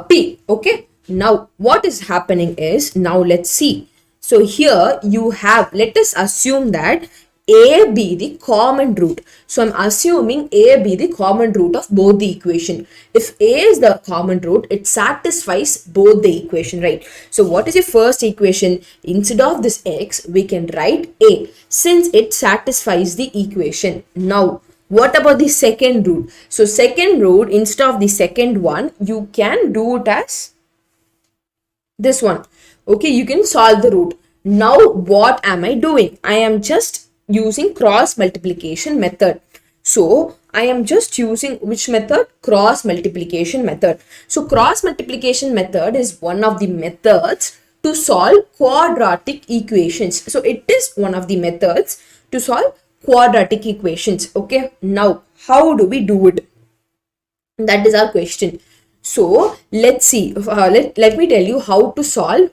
P. Okay. Now what is happening is, now let's see. So here you have, let us assume that A be the common root. So I'm assuming A be the common root of both the equation. If A is the common root, it satisfies both the equation, right? So what is your first equation? Instead of this X, we can write A since it satisfies the equation. Now, what about the second root? So second root, instead of the second one, you can do it as this one. Okay, you can solve the root. Now what am I doing? I am just using cross multiplication method. So I am just using which method? Cross multiplication method. So cross multiplication method is one of the methods to solve quadratic equations. So it is one of the methods to solve quadratic equations. Okay, now how do we do it? That is our question. So let's see. Let me tell you how to solve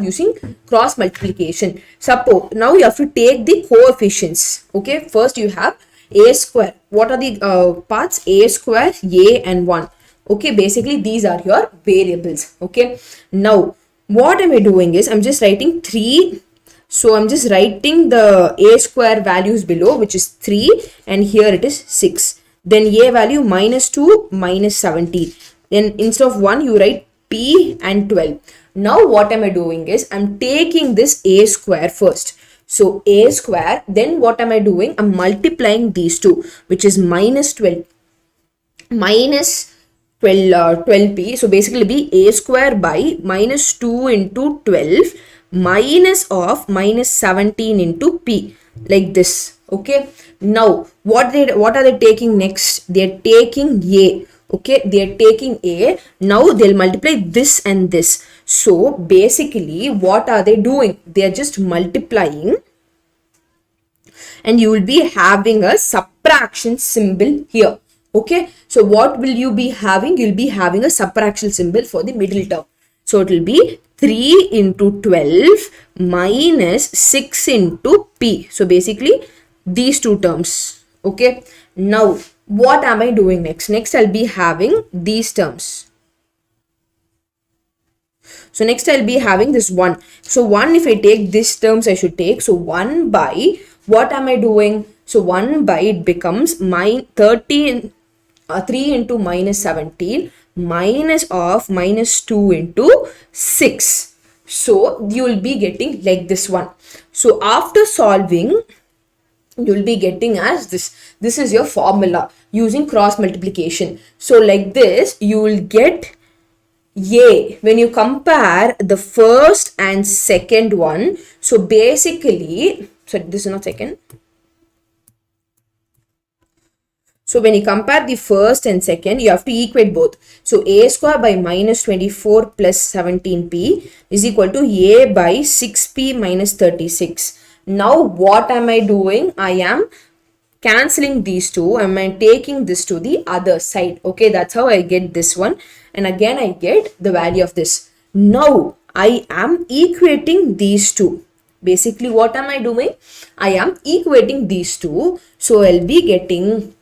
using cross multiplication. Suppose now you have to take the coefficients. Okay, first you have a square. What are the parts? A square, a and 1. Okay, basically these are your variables. Okay, now what am I doing is I'm just writing 3. So I'm just writing the a square values below, which is 3, and here it is 6. Then a value minus 2, minus 17. Then instead of 1, you write P and 12. Now what am I doing is I'm taking this a square first. So a square, then what am I doing? I'm multiplying these two, which is minus 12. Minus 12p. So basically be a square by minus 2 into 12 minus of minus 17 into p, like this. Okay. Now what are they taking next? They are taking a. Okay, they are taking a. Now they'll multiply this and this. So basically what are they doing? They are just multiplying, and you will be having a subtraction symbol here. Okay, so what will you be having? You'll be having a subtraction symbol for the middle term. So it will be 3 into 12 minus 6 into p. So basically these two terms. Okay, now what am I doing next? Next I'll be having these terms. So next I'll be having this 1. So 1, if I take these terms, I should take. So 1 by, what am I doing? So 1 by, it becomes 3 into minus 17 minus of minus 2 into 6. So you will be getting like this one. So after solving, you will be getting as this. This is your formula using cross multiplication. So like this, you will get a when you compare the first and second one. So basically, so this is not second. So when you compare the first and second, you have to equate both. So a square by minus 24 plus 17p is equal to a by 6p minus 36. Now what am I doing? I am cancelling these two. I am taking this to the other side. Okay, that's how I get this one. And again I get the value of this. Now I am equating these two. Basically what am I doing? I am equating these two. So I'll be getting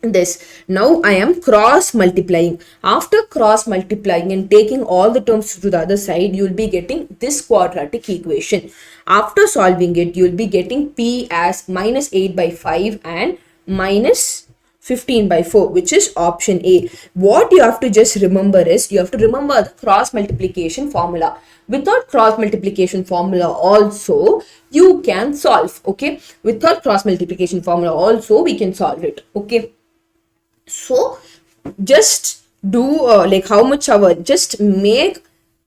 this. Now I am cross multiplying. After cross multiplying and taking all the terms to the other side, you will be getting this quadratic equation. After solving it, you will be getting p as minus 8 by 5 and minus 15 by 4, which is option A. What you have to just remember is, you have to remember the cross multiplication formula. Without cross multiplication formula also, you can solve, okay? Without cross multiplication formula also, we can solve it, okay? So just do like how much our, just make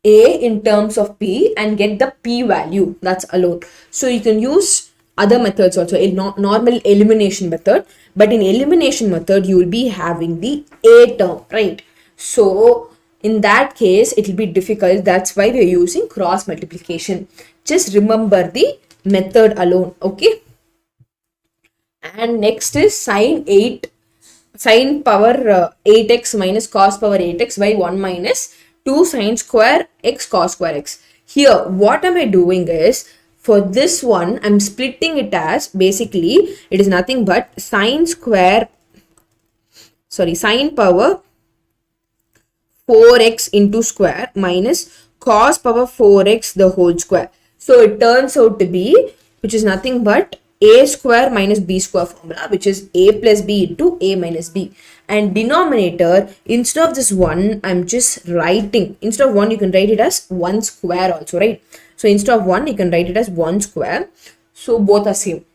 A in terms of P and get the P value, that's alone. So you can use other methods also, a normal elimination method, but in elimination method you will be having the A term, right? So in that case it will be difficult, that's why we are using cross multiplication. Just remember the method alone, okay? And next is sine power 8x minus cos power 8x by 1 minus 2 sine square x cos square x. Here what am I doing is, for this one I'm splitting it as, basically it is nothing but sine power 4x into square minus cos power 4x the whole square. So it turns out to be, which is nothing but a square minus b square formula, which is a plus b into a minus b. And denominator, instead of this 1, I'm just writing, instead of 1 you can write it as 1 square also, right? So instead of 1 you can write it as 1 square. So both are same.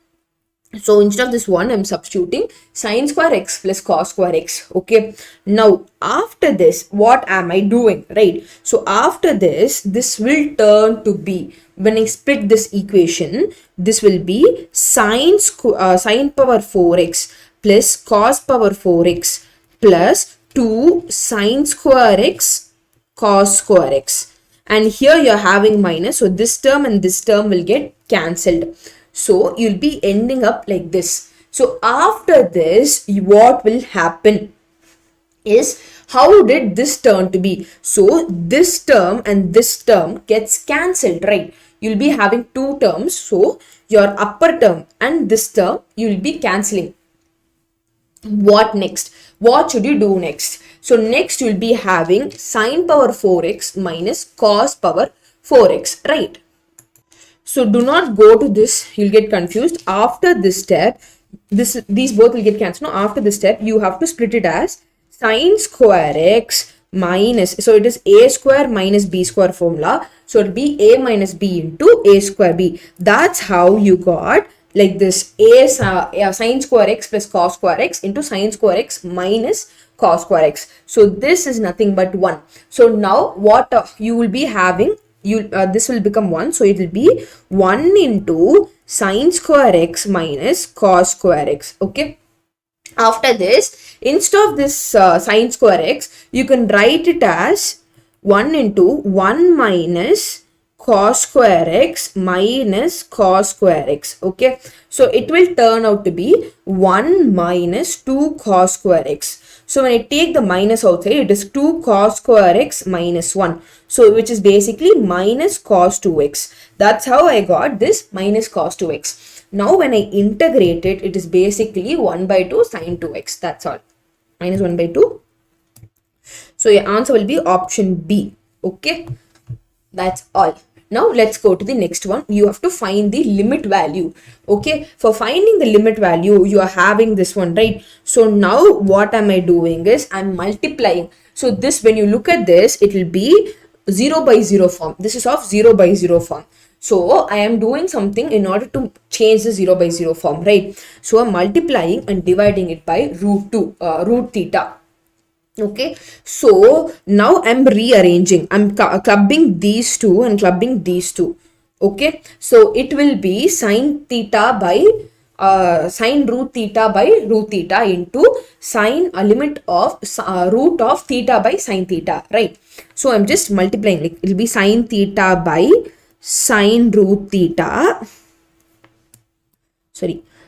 So instead of this 1, I'm substituting sine square x plus cos square x. Okay. Now after this, what am I doing? Right. So after this will turn to be, when I split this equation, this will be sine power 4x plus cos power 4x plus 2 sine square x cos square x. And here you're having minus. So this term and this term will get cancelled. So you'll be ending up like this. So after this, what will happen is, how did this turn to be? So this term and this term gets cancelled, right? You'll be having two terms. So your upper term and this term, you'll be cancelling. What next? What should you do next? So next you'll be having sine power 4x minus cos power 4x, right? So do not go to this, you'll get confused. After this step, these both will get cancelled. Now after this step, you have to split it as sine square x minus, so it is a square minus b square formula. So it will be a minus b into a square b. That's how you got like this, sine square x plus cos square x into sine square x minus cos square x. So this is nothing but 1. So now what you will be having, this will become 1. So it will be 1 into sine square x minus cos square x. Okay. After this, instead of this sine square x, you can write it as 1 into 1 minus cos square x minus cos square x. Okay. So it will turn out to be 1 minus 2 cos square x. So when I take the minus outside, it is 2 cos square x minus 1. So which is basically minus cos 2x. That's how I got this minus cos 2x. Now when I integrate it, it is basically 1 by 2 sine 2x. That's all. Minus 1 by 2. So your answer will be option B. Okay. That's all. Now let's go to the next one. You have to find the limit value. Okay. For finding the limit value, you are having this one, right? So now what am I doing is I'm multiplying. So this, when you look at this, it will be 0 by 0 form. This is of 0 by 0 form. So I am doing something in order to change the 0 by 0 form, right? So I'm multiplying and dividing it by root theta. Okay, so now I'm rearranging, I'm clubbing these two and clubbing these two. Okay, so it will be sine theta by sine root theta by root theta into sine limit of root of theta by sine theta, right? So I'm just multiplying, like it will be sine theta by sine root theta,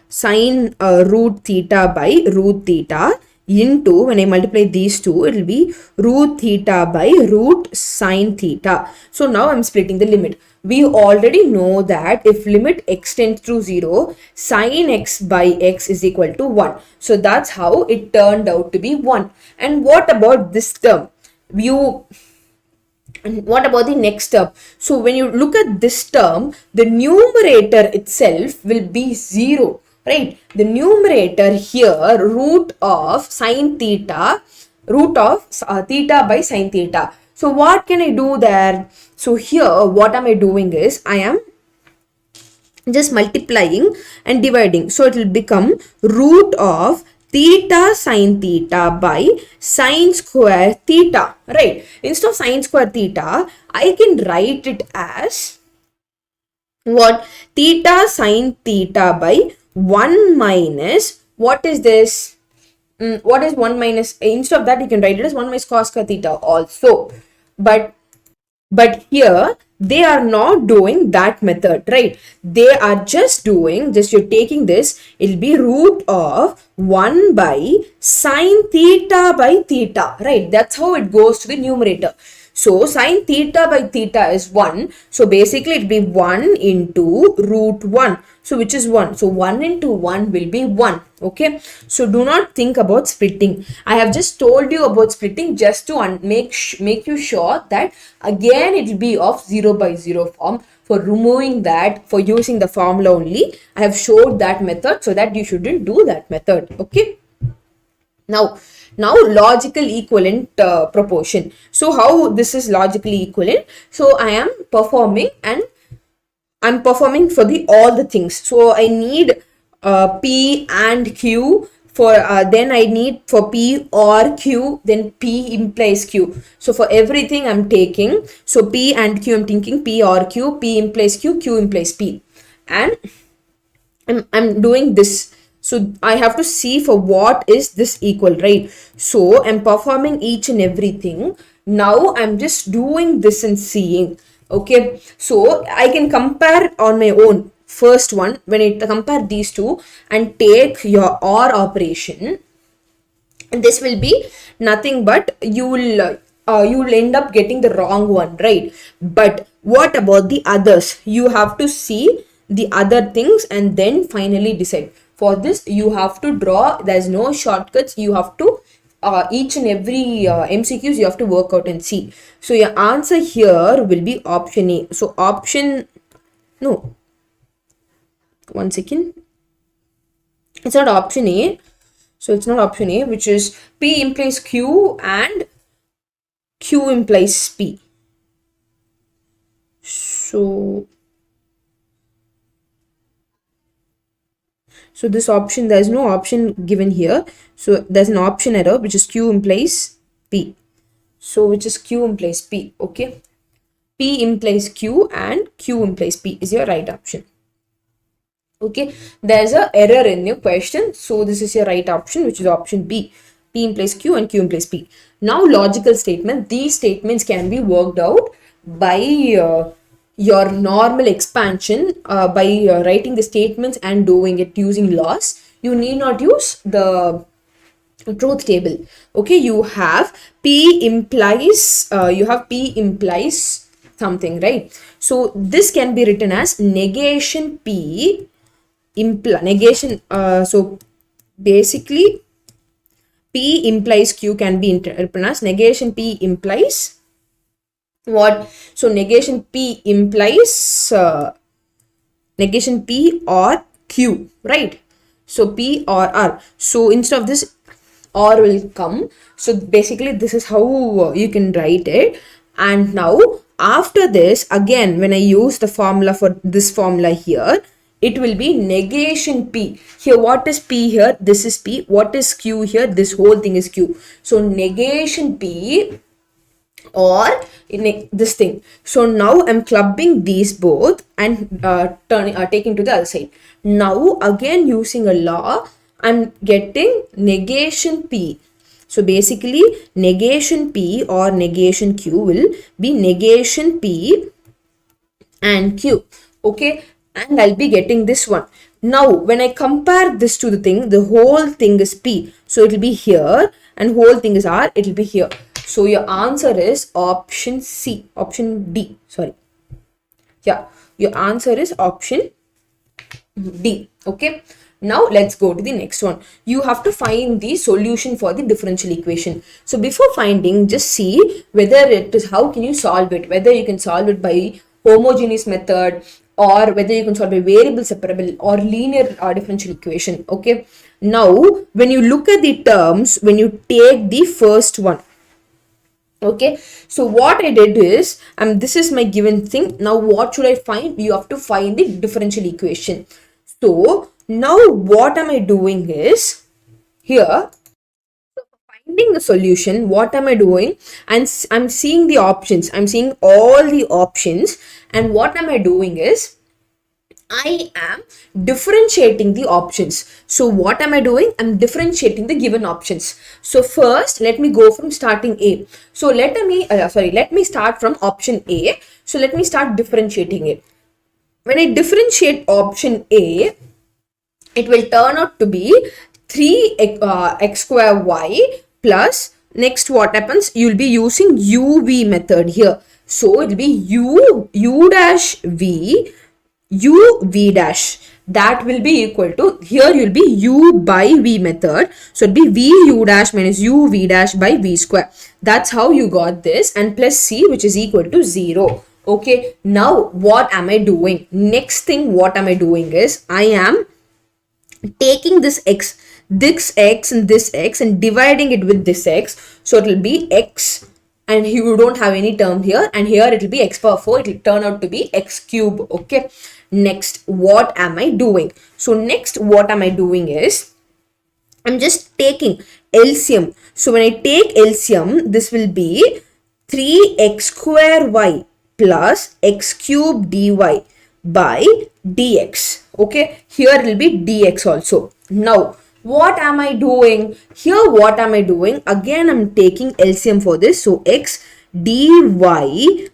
sine root theta by root theta into, when I multiply these two, it will be root theta by root sine theta. So now I'm splitting the limit. We already know that if limit x tends to 0, sine x by x is equal to 1. So that's how it turned out to be 1. And what about this term? And what about the next term? So when you look at this term, the numerator itself will be 0. right? The numerator here, root of sine theta, root of theta by sine theta. So what can I do there? So here what am I doing is I am just multiplying and dividing. So it will become root of theta sine theta by sine square theta, right? Instead of sine square theta, I can write it as what? Theta sine theta by 1 minus, what is this? What is 1 minus? Instead of that, you can write it as 1 minus cos square theta also. But here they are not doing that method, right? They are just doing, just you're taking this, it'll be root of 1 by sine theta by theta, right? That's how it goes to the numerator. So sine theta by theta is 1. So basically it will be 1 into root 1. So which is 1. So 1 into 1 will be 1. Okay. So do not think about splitting. I have just told you about splitting just to make you sure that again it will be of 0 by 0 form. For removing that, for using the formula only, I have showed that method so that you shouldn't do that method. Okay. Now logical equivalent proportion. So how this is logically equivalent? So I am performing and I'm performing for the all the things. So I need P and Q for then I need for P or Q, then P implies Q. So for everything I'm taking, so P and Q I'm thinking P or Q, P implies Q, Q implies P, and I'm doing this. So I have to see for what is this equal, right? So I'm performing each and everything. Now I'm just doing this and seeing. Okay, so I can compare on my own. First one, when I compare these two and take your OR operation, and this will be nothing but you will end up getting the wrong one, right? But what about the others? You have to see the other things and then finally decide. For this you have to draw, there's no shortcuts. You have to each and every MCQs you have to work out and see. So your answer here will be option A. So option, no, 1 second, it's not option A. So it's not option A, which is P implies Q and Q implies P. So this option, there is no option given here. So there's an option error, which is Q implies P. So which is Q implies P. Okay. P implies Q and Q implies P is your right option. Okay. There's a error in your question. So this is your right option, which is option B. P implies Q and Q implies P. Now logical statement. These statements can be worked out by your normal expansion by writing the statements and doing it using laws. You need not use the truth table. Okay, you have P implies something, right? So this can be written as negation P negation. So basically P implies Q can be written as negation P implies what? So negation P implies negation P or Q, right? So P or R. So instead of this, R will come. So basically this is how you can write it. And now after this, again, when I use the formula for this formula here, it will be negation P. Here, what is P here? This is P. What is Q here? This whole thing is Q. So negation P or in this thing. So now I'm clubbing these both and taking to the other side. Now again using a law, I'm getting negation P. So basically negation P or negation Q will be negation P and Q. Okay, and I'll be getting this one. Now when I compare this to the thing, the whole thing is P. So it will be here and whole thing is R, it will be here. So your answer is option C, option D, sorry. Yeah, your answer is option D. Okay. Now let's go to the next one. You have to find the solution for the differential equation. So before finding, just see whether it is, how can you solve it, whether you can solve it by homogeneous method or whether you can solve a variable separable or linear differential equation. Okay, now when you look at the terms, when you take the first one, okay, so what I did is, this is my given thing. Now what should I find? You have to find the differential equation. So now what am I doing is, here finding the solution, what am I doing? And I'm seeing the options, I'm seeing all the options, and what am I doing is, I am differentiating the options. So what am I doing? I'm differentiating the given options. So first, let me go from starting A. So let me start from option A. So let me start differentiating it. When I differentiate option A, it will turn out to be 3x square y plus, next what happens, you will be using uv method here. So it will be u dash v u v dash, that will be equal to, here you will be u by v method, so it will be v u dash minus u v dash by v square. That's how you got this, and plus c, which is equal to 0. Okay, now what am I doing? Next thing what am I doing is, I am taking this x and this x and dividing it with this x, so it will be x, and you don't have any term here, and here it will be x power 4, it will turn out to be x cube. Okay, next what am I doing? So next what am I doing is, I'm just taking LCM. So when I take LCM, this will be 3x square y plus x cube dy by dx. Okay, here it will be dx also. Now what am I doing? Here what am I doing? Again I'm taking LCM for this. So x dy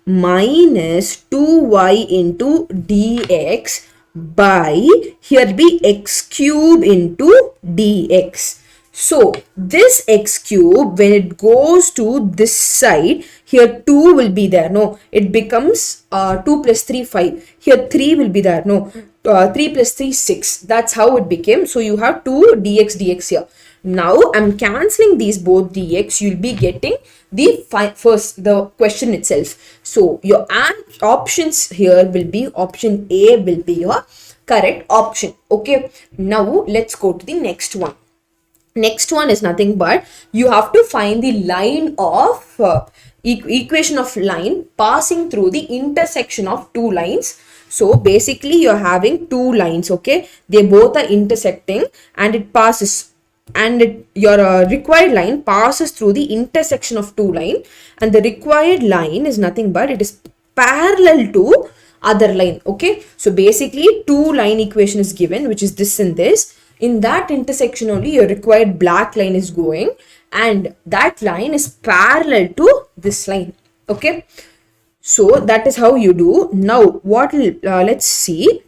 minus 2y into dx by, here will be x cube into dx. So this x cube, when it goes to this side, here 2 will be there. No, it becomes 2 plus 3 5. Here 3 will be there. No, 3 plus 3 6. That's how it became. So you have 2 dx here. Now I'm cancelling these both dx. You'll be getting the first, the question itself. So your options here will be, option A will be your correct option. Okay, now let's go to the next one. Next one is nothing but, you have to find the line of equation of line passing through the intersection of two lines. So basically you're having two lines. Okay, they both are intersecting, and it passes, and your required line passes through the intersection of two lines, and the required line is nothing but, it is parallel to other line. Okay, so basically two line equation is given, which is this and this. In that intersection only your required black line is going, and that line is parallel to this line. Okay, so that is how you do. Now what let's see.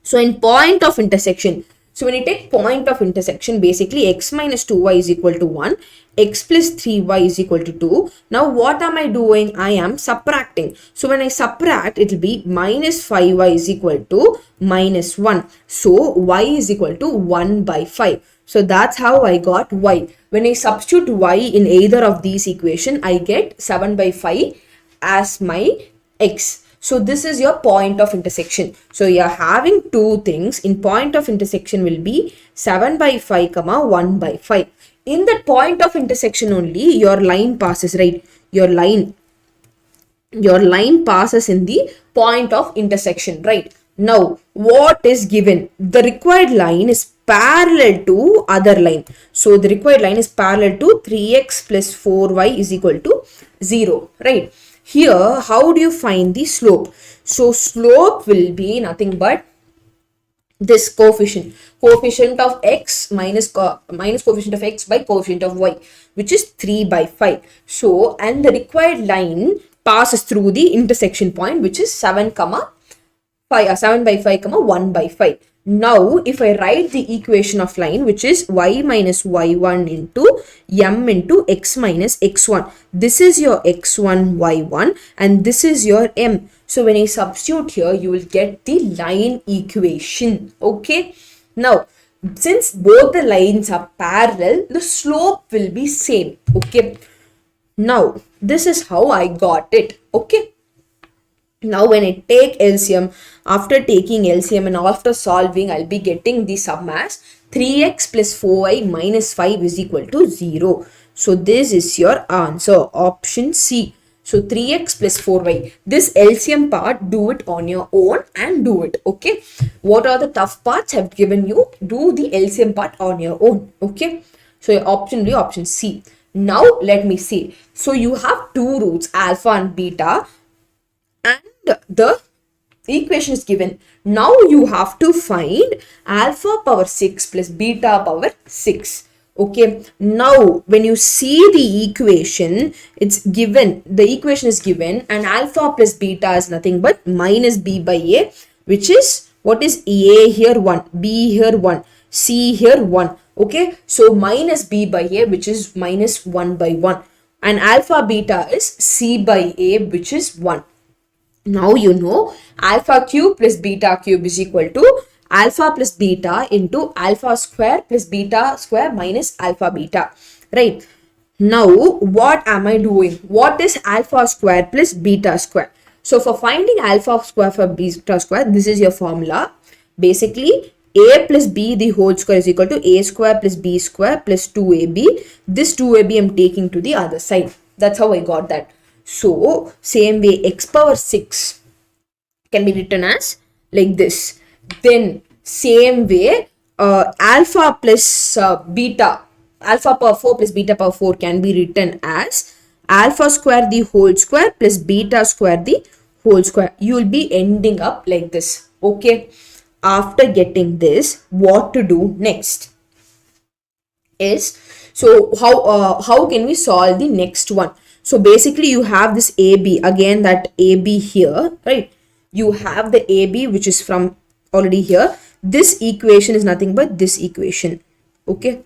So in point of intersection, so when you take point of intersection, basically x minus 2y is equal to 1, x plus 3y is equal to 2. Now what am I doing? I am subtracting. So when I subtract, it will be minus 5y is equal to minus 1. So y is equal to 1 by 5. So that's how I got y. When I substitute y in either of these equation, I get 7 by 5 as my x. So this is your point of intersection. So you are having two things. In point of intersection will be 7 by 5 comma 1 by 5. In that point of intersection only your line passes, right? Your line passes in the point of intersection, right? Now what is given? The required line is parallel to other line. So the required line is parallel to 3x plus 4y is equal to 0, right? Here, how do you find the slope? So slope will be nothing but this coefficient of x minus coefficient of x by coefficient of y, which is 3 by 5. So, and the required line passes through the intersection point, which is 7 by 5 comma 1 by 5. Now, if I write the equation of line, which is y minus y1 into m into x minus x1. This is your x1, y1, and this is your m. So when I substitute here, you will get the line equation. Okay. Now, since both the lines are parallel, the slope will be same. Okay. Now, this is how I got it. Okay. Now when I take LCM, after taking LCM and after solving, I'll be getting the sum as 3x plus 4y minus 5 is equal to 0. So this is your answer, option C. So 3x plus 4y. This LCM part, do it on your own and do it. Okay. What are the tough parts I've given you? Do the LCM part on your own. Okay. So your option will be option C. Now let me see. So you have two roots, alpha and beta, and the equation is given. Now you have to find alpha power 6 plus beta power 6. Okay, now when you see the equation, it's given, the equation is given, and alpha plus beta is nothing but minus b by a, which is, what is a here 1, b here 1, c here 1. Okay, so minus b by a, which is minus 1 by 1, and alpha beta is c by a, which is 1. Now you know alpha cube plus beta cube is equal to alpha plus beta into alpha square plus beta square minus alpha beta. Right. Now what am I doing? What is alpha square plus beta square? So for finding alpha square for beta square, this is your formula. Basically, a plus b the whole square is equal to a square plus b square plus 2ab. This 2ab I'm taking to the other side. That's how I got that. So same way, x power 6 can be written as like this. Then same way, alpha plus beta, alpha power 4 plus beta power 4 can be written as alpha square the whole square plus beta square the whole square. You will be ending up like this. Okay. After getting this, what to do next is, so how can we solve the next one? So basically you have this AB, again that AB here, right? You have the AB which is from already here. This equation is nothing but this equation. Okay.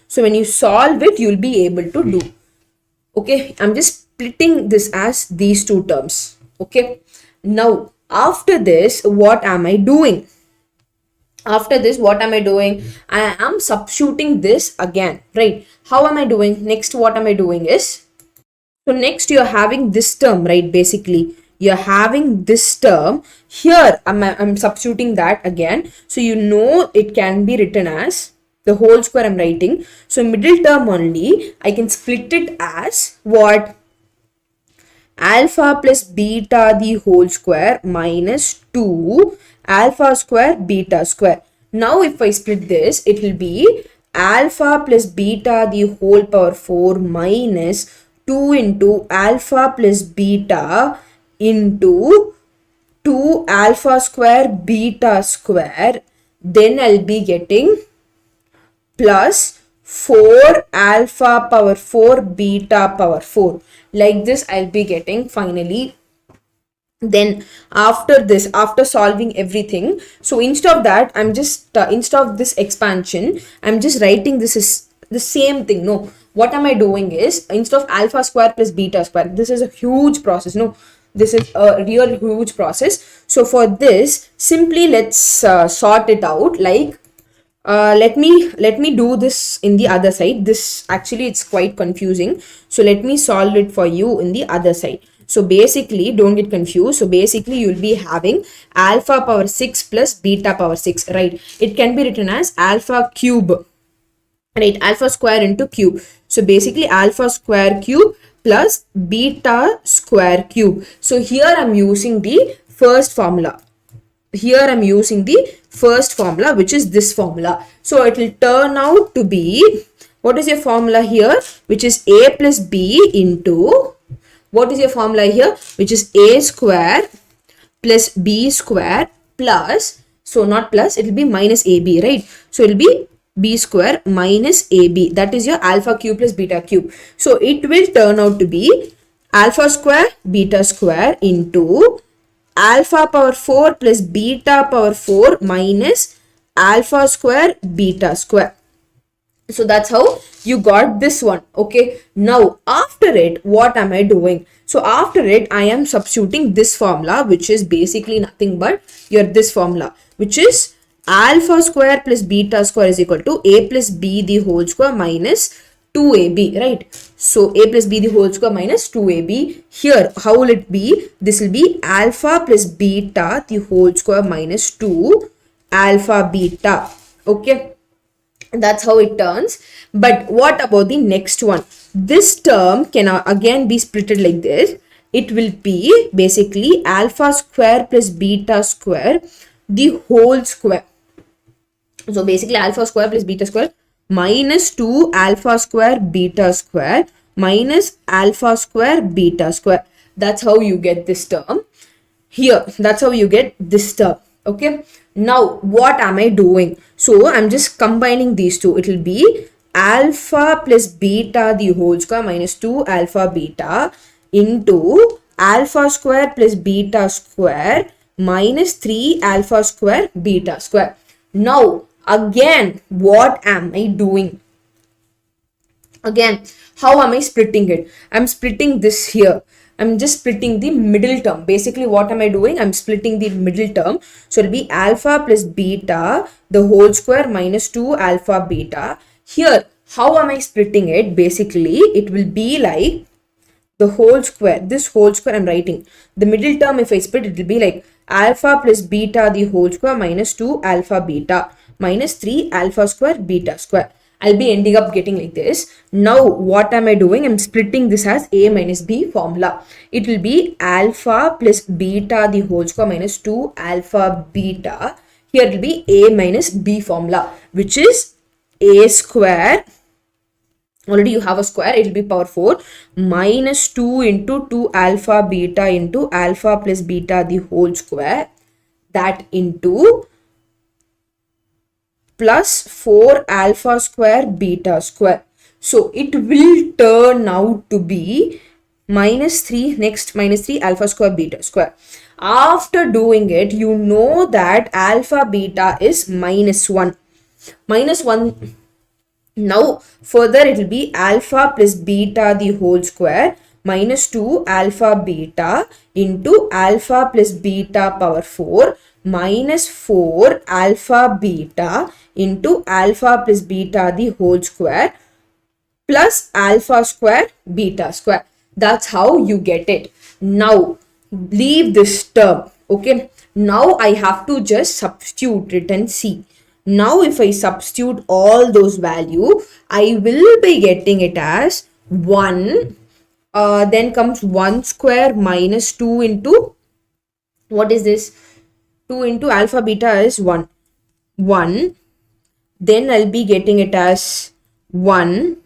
So when you solve it, you'll be able to do. Okay. I'm just splitting this as these two terms. Okay. Now after this, what am I doing? After this, what am I doing? I am substituting this again, right? How am I doing? Next, what am I doing is, so next you're having this term, right? Basically, you're having this term here. I'm substituting that again. So you know it can be written as the whole square I'm writing. So middle term only, I can split it as what? Alpha plus beta the whole square minus 2 alpha square beta square. Now if I split this, it will be alpha plus beta the whole power 4 minus 2 into alpha plus beta into 2 alpha square beta square. Then I'll be getting plus 4 alpha power 4 beta power 4. Like this I'll be getting finally. Then after this, after solving everything, so instead of that, I'm just instead of this expansion, I'm just writing this is the same thing. No, what am I doing is, instead of alpha square plus beta square, this is a huge process. No, this is a real huge process. So for this, simply let's sort it out. Like let me do this in the other side. This actually it's quite confusing, so let me solve it for you in the other side. So basically, don't get confused. So basically, you'll be having alpha power 6 plus beta power 6, right? It can be written as alpha cube, right? Alpha square into cube. So basically, alpha square cube plus beta square cube. So here I'm using the first formula. Here I'm using the first formula, which is this formula. So it will turn out to be, what is your formula here? Which is a plus b into, what is your formula here? Which is a square plus b square plus, so not plus, it will be minus ab, right? So it will be b square minus ab. That is your alpha cube plus beta cube. So it will turn out to be alpha square beta square into alpha power 4 plus beta power 4 minus alpha square beta square. So that's how you got this one. Okay. Now after it, what am I doing? So after it, I am substituting this formula, which is basically nothing but this formula, which is alpha square plus beta square is equal to a plus b the whole square minus 2ab, right? So a plus b the whole square minus 2ab. Here, how will it be? This will be alpha plus beta the whole square minus 2 alpha beta. Okay, that's how it turns. But what about the next one? This term can again be splitted like this. It will be basically alpha square plus beta square the whole square. So basically alpha square plus beta square minus 2 alpha square beta square minus alpha square beta square. That's how you get this term. Here, that's how you get this term. Okay, now what am I doing? So I'm just combining these two. It will be alpha plus beta the whole square minus 2 alpha beta into alpha square plus beta square minus 3 alpha square beta square. Now again, what am I doing? Again, how am I splitting it? I'm splitting this here. I'm just splitting the middle term. Basically, what am I doing? I'm splitting the middle term. So it'll be alpha plus beta the whole square minus 2 alpha beta. Here, how am I splitting it? Basically, it will be like the whole square. This whole square I'm writing. The middle term, if I split, it will be like alpha plus beta the whole square minus 2 alpha beta minus 3 alpha square beta square. I'll be ending up getting like this. Now what am I doing? I'm splitting this as a minus b formula. It will be alpha plus beta the whole square minus 2 alpha beta. Here it will be a minus b formula, which is a square. Already you have a square, it will be power 4 minus 2 into 2 alpha beta into alpha plus beta the whole square, that into plus 4 alpha square beta square. So it will turn out to be minus 3, next minus 3 alpha square beta square. After doing it, you know that alpha beta is minus 1. Minus 1. Now further it will be alpha plus beta the whole square minus 2 alpha beta into alpha plus beta power 4 minus 4 alpha beta into alpha plus beta the whole square plus alpha square beta square. That's how you get it. Now leave this term. Okay, now I have to just substitute it and see. Now if I substitute all those value, I will be getting it as 1. Then comes 1 square minus 2 into, what is this? 2 into alpha beta is 1. 1. Then I'll be getting it as 1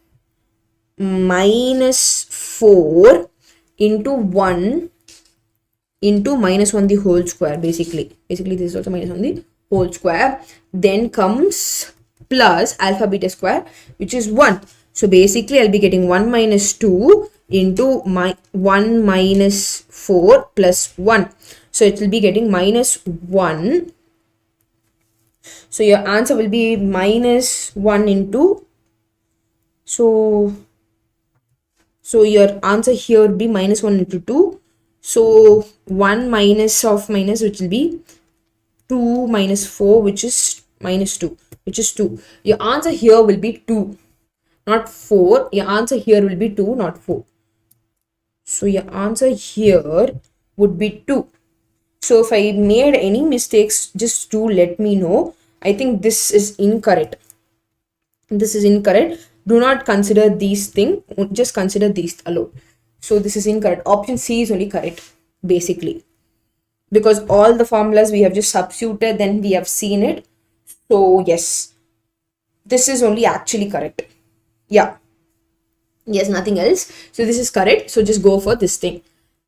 minus 4 into 1 into minus 1 the whole square. Basically this is also minus 1 the whole square. Then comes plus alpha beta square, which is 1. So basically I'll be getting 1 minus 2 into 1 minus 4 plus 1. So it will be getting minus 1. So your answer will be minus 1 into, so your answer here would be minus 1 into 2. So 1 minus of minus, which will be 2 minus 4, which is minus 2, which is 2. Your answer here will be 2, not 4. Your answer here will be 2, not 4. So your answer here would be 2. So if I made any mistakes, just do let me know. I think this is incorrect. This is incorrect. Do not consider these things. Just consider these alone. So this is incorrect. Option C is only correct, basically. Because all the formulas we have just substituted, then we have seen it. So yes, this is only actually correct. Yeah. Yes, nothing else. So this is correct. So just go for this thing.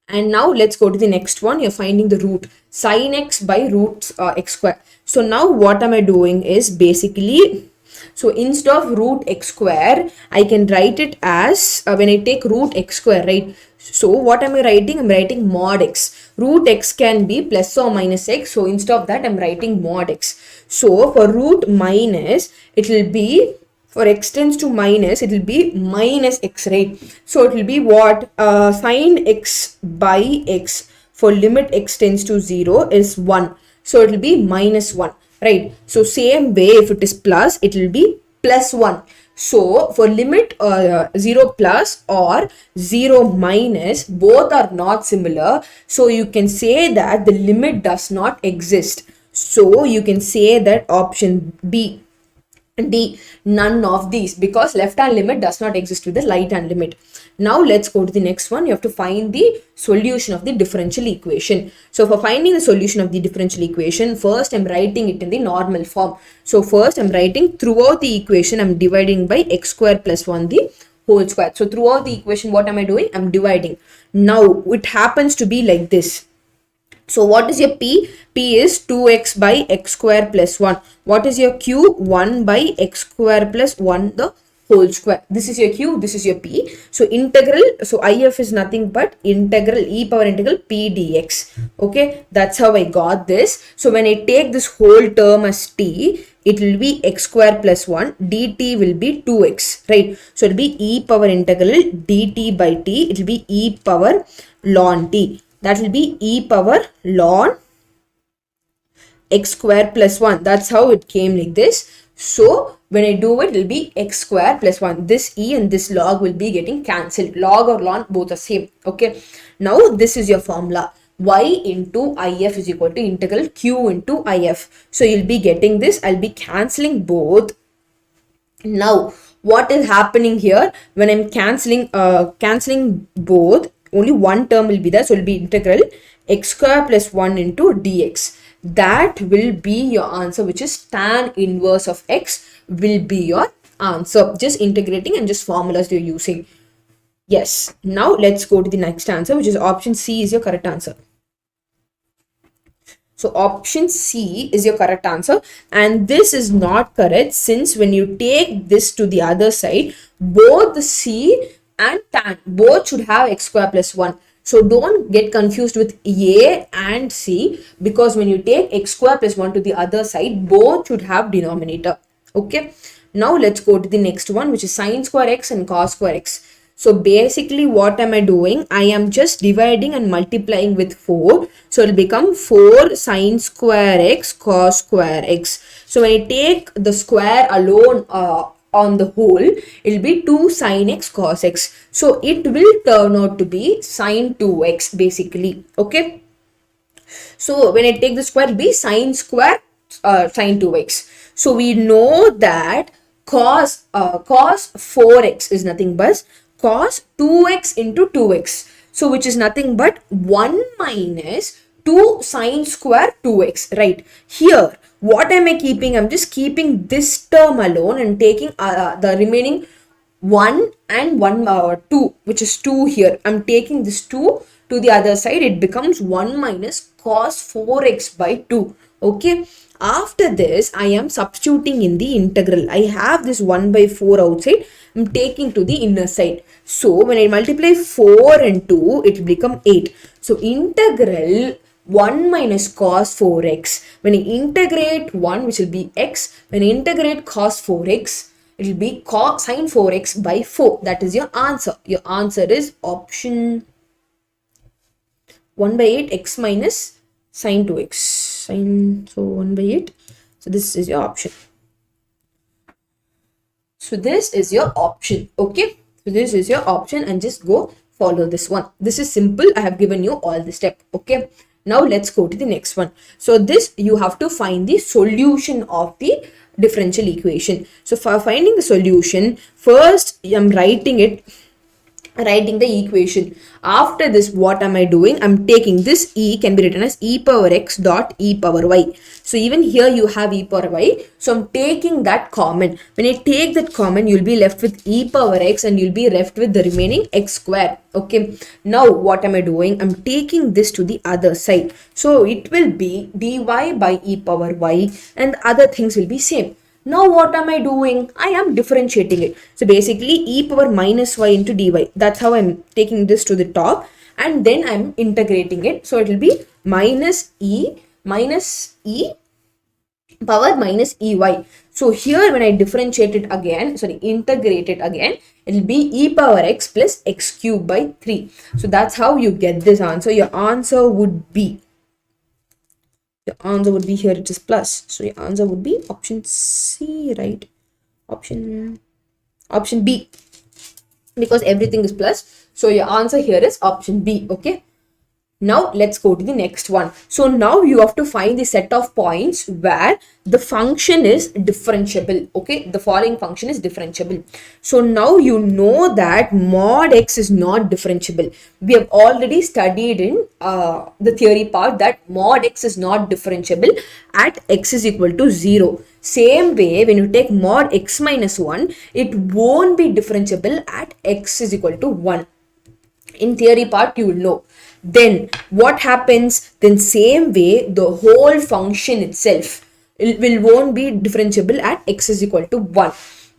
And now let's go to the next one. You're finding the root. Sin x by root x square. So now what am I doing is basically, so instead of root x square, I can write it as, when I take root x square, right? So what am I writing? I'm writing mod x. Root x can be plus or minus x. So instead of that, I'm writing mod x. So for root minus, it will be, for x tends to minus, it will be minus x, right? So it will be what? Sin x by x for limit x tends to 0 is 1. So it will be minus 1, right? So same way, if it is plus, it will be plus 1. So for limit 0 plus or 0 minus, both are not similar. So you can say that the limit does not exist. So you can say that option B. D, none of these, because left hand limit does not exist with the right hand limit. Now let's go to the next one. You have to find the solution of the differential equation. So for finding the solution of the differential equation, first I'm writing it in the normal form. So first I'm writing throughout the equation, I'm dividing by x square plus 1 the whole square. So throughout the equation, what am I doing? I'm dividing. Now it happens to be like this. So what is your P? P is 2x by x square plus 1. What is your Q? 1 by x square plus 1 the whole square. This is your Q, this is your P. So integral, so IF is nothing but integral e power integral P dx. Okay, that's how I got this. So when I take this whole term as T, it will be x square plus 1, dt will be 2x, right? So it will be e power integral dt by t, it will be e power ln t. That will be e power ln x square plus 1. That's how it came like this. So when I do it will be x square plus 1. This e and this log will be getting cancelled. Log or ln both are same. Okay. Now this is your formula. Y into if is equal to integral q into if. So you'll be getting this. I'll be cancelling both. Now what is happening here? When I'm cancelling both, only one term will be there, so it will be integral x square plus 1 into dx. That will be your answer, which is tan inverse of x will be your answer. Just integrating and just formulas you're using. Yes. Now let's go to the next answer, which is option C is your correct answer. So option C is your correct answer, and this is not correct, since when you take this to the other side, both the C and tan both should have x square plus 1. So don't get confused with A and C, because when you take x square plus 1 to the other side, both should have denominator. Okay. Now let's go to the next one, which is sine square x and cos square x. So basically what am I doing? I am just dividing and multiplying with 4. So it will become 4 sine square x cos square x. So when I take the square alone on the whole, it will be 2 sine x cos x. So it will turn out to be sine 2x basically. Okay. So when I take the square, it will be sine square sine 2x. So we know that cos 4x is nothing but cos 2x into 2x. So which is nothing but 1 minus 2 sine square 2x, right? Here, what am I keeping? I'm just keeping this term alone and taking the remaining 1 and 2, which is 2 here. I'm taking this 2 to the other side. It becomes 1 minus cos 4x by 2. Okay. After this, I am substituting in the integral. I have this 1 by 4 outside. I'm taking to the inner side. So when I multiply 4 and 2, it will become 8. So integral 1 minus cos 4x. When I integrate 1, which will be x. When I integrate cos 4x, it will be cos sine 4x by 4. That is your answer. Your answer is option 1 by 8 x minus sine 2x. Sine, so 1 by 8. So this is your option. So this is your option. Okay. So this is your option, and just go follow this one. This is simple. I have given you all the step. Okay. Now let's go to the next one. So this, you have to find the solution of the differential equation. So for finding the solution, first I'm writing the equation. After this, what am I doing? I'm taking this e can be written as e power x dot e power y. So even here you have e power y. So I'm taking that common. When I take that common, you'll be left with e power x and you'll be left with the remaining x square. Okay. Now what am I doing? I'm taking this to the other side. So it will be dy by e power y, and other things will be same. Now what am I doing? I am differentiating it. So basically e power minus y into dy. That's how I'm taking this to the top, and then I'm integrating it. So it will be minus e power minus ey. So here when I differentiate it again, integrate it again, it will be e power x plus x cube by 3. So that's how you get this answer. Your answer would be here, it is plus. So your answer would be option C, right? Option Option B, because everything is plus. So your answer here is option B. Okay. Now let's go to the next one. So now you have to find the set of points where the function is differentiable. Okay, the following function is differentiable. So now you know that mod x is not differentiable. We have already studied in the theory part that mod x is not differentiable at x is equal to 0. Same way, when you take mod x minus 1, it won't be differentiable at x is equal to 1. In theory part, you will know. Then what happens? Then same way, the whole function itself won't be differentiable at x is equal to 1.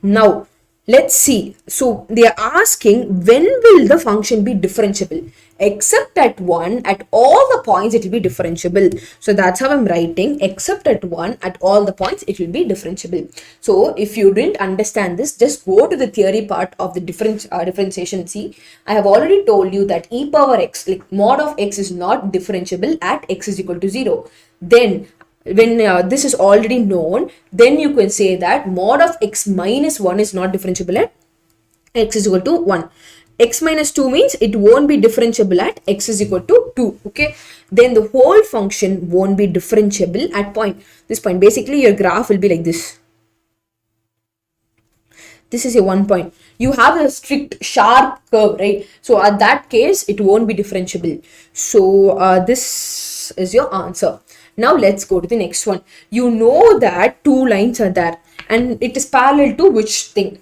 Now let's see. So they are asking, when will the function be differentiable? Except at 1, at all the points it will be differentiable. So that's how I'm writing, except at 1, at all the points it will be differentiable. So if you didn't understand this, just go to the theory part of the differentiation. See, I have already told you that e power x, like mod of x, is not differentiable at x is equal to 0. Then when this is already known, then you can say that mod of x minus 1 is not differentiable at x is equal to 1. X minus 2 means it won't be differentiable at x is equal to 2. Okay, then the whole function won't be differentiable at this point. Basically your graph will be like this. This is a 1 point. You have a strict sharp curve, right? So at that case it won't be differentiable. So this is your answer. Now let's go to the next one. You know that two lines are there and it is parallel to which thing?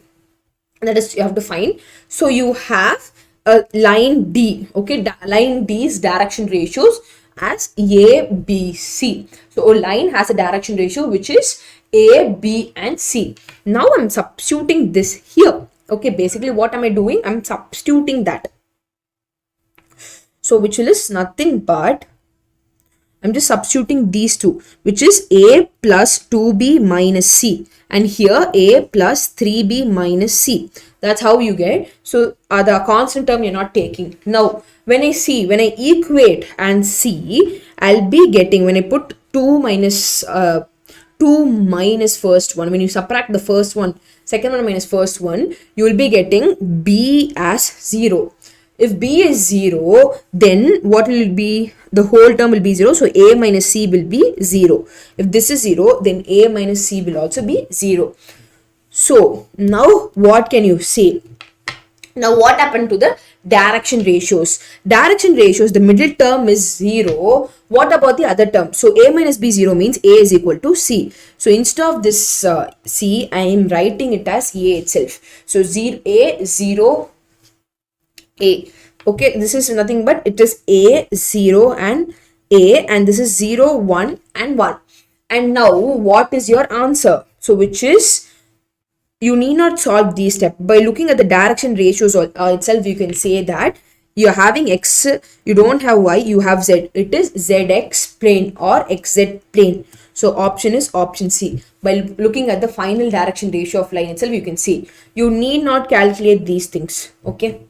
That is, you have to find. So you have a line D. Okay, line D's direction ratios as A, B, C. So a line has a direction ratio which is A, B and C. Now I'm substituting this here. Okay, basically what am I doing? I'm substituting that. So which is nothing but I'm just substituting these two, which is A plus 2B minus C, and here A plus 3B minus C. That's how you get. So the constant term you're not taking. Now when I equate and see, I'll be getting, when I put 2 minus first one, when you subtract the first one, second one minus first one, you will be getting B as 0. If B is 0, then what will it be? The whole term will be 0. So A minus C will be 0. If this is 0, then A minus C will also be 0. So now what can you say? Now what happened to the direction ratios? Direction ratios, the middle term is 0. What about the other term? So A minus B 0 means A is equal to C. So instead of this C, I am writing it as A itself. So 0, A, 0, A. Okay, this is nothing but it is A, 0 and A, and this is 0, 1 and 1. And now what is your answer? So which is, you need not solve these steps. By looking at the direction ratios itself, you can say that you are having x, you don't have y, you have z. It is zx plane or xz plane. So option is option C. By looking at the final direction ratio of line itself, you can see. You need not calculate these things. Okay,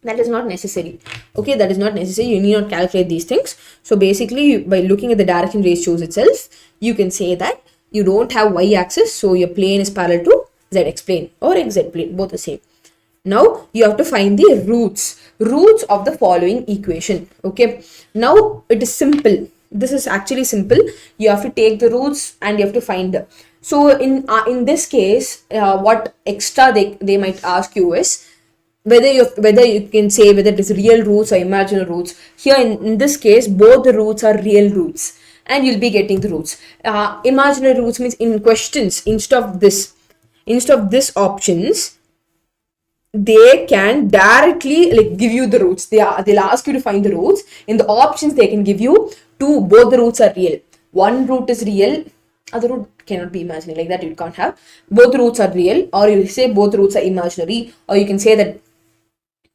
that is not necessary. Okay, that is not necessary. You need not calculate these things. So basically, by looking at the direction ratios itself, you can say that you don't have y axis, so your plane is parallel to zx plane or xz plane, both the same. Now you have to find the roots of the following equation. Okay, now it is simple. This is actually simple. You have to take the roots and you have to find them. So in this case, what extra they might ask you is whether you can say whether it is real roots or imaginary roots. Here in this case, both the roots are real roots and you'll be getting the roots. Imaginary roots means in questions, instead of this options, they can directly like give you the roots. They'll ask you to find the roots. In the options, they can give you two, both the roots are real. One root is real, other root cannot be imaginary, like that you can't have. Both roots are real, or you say both roots are imaginary, or you can say that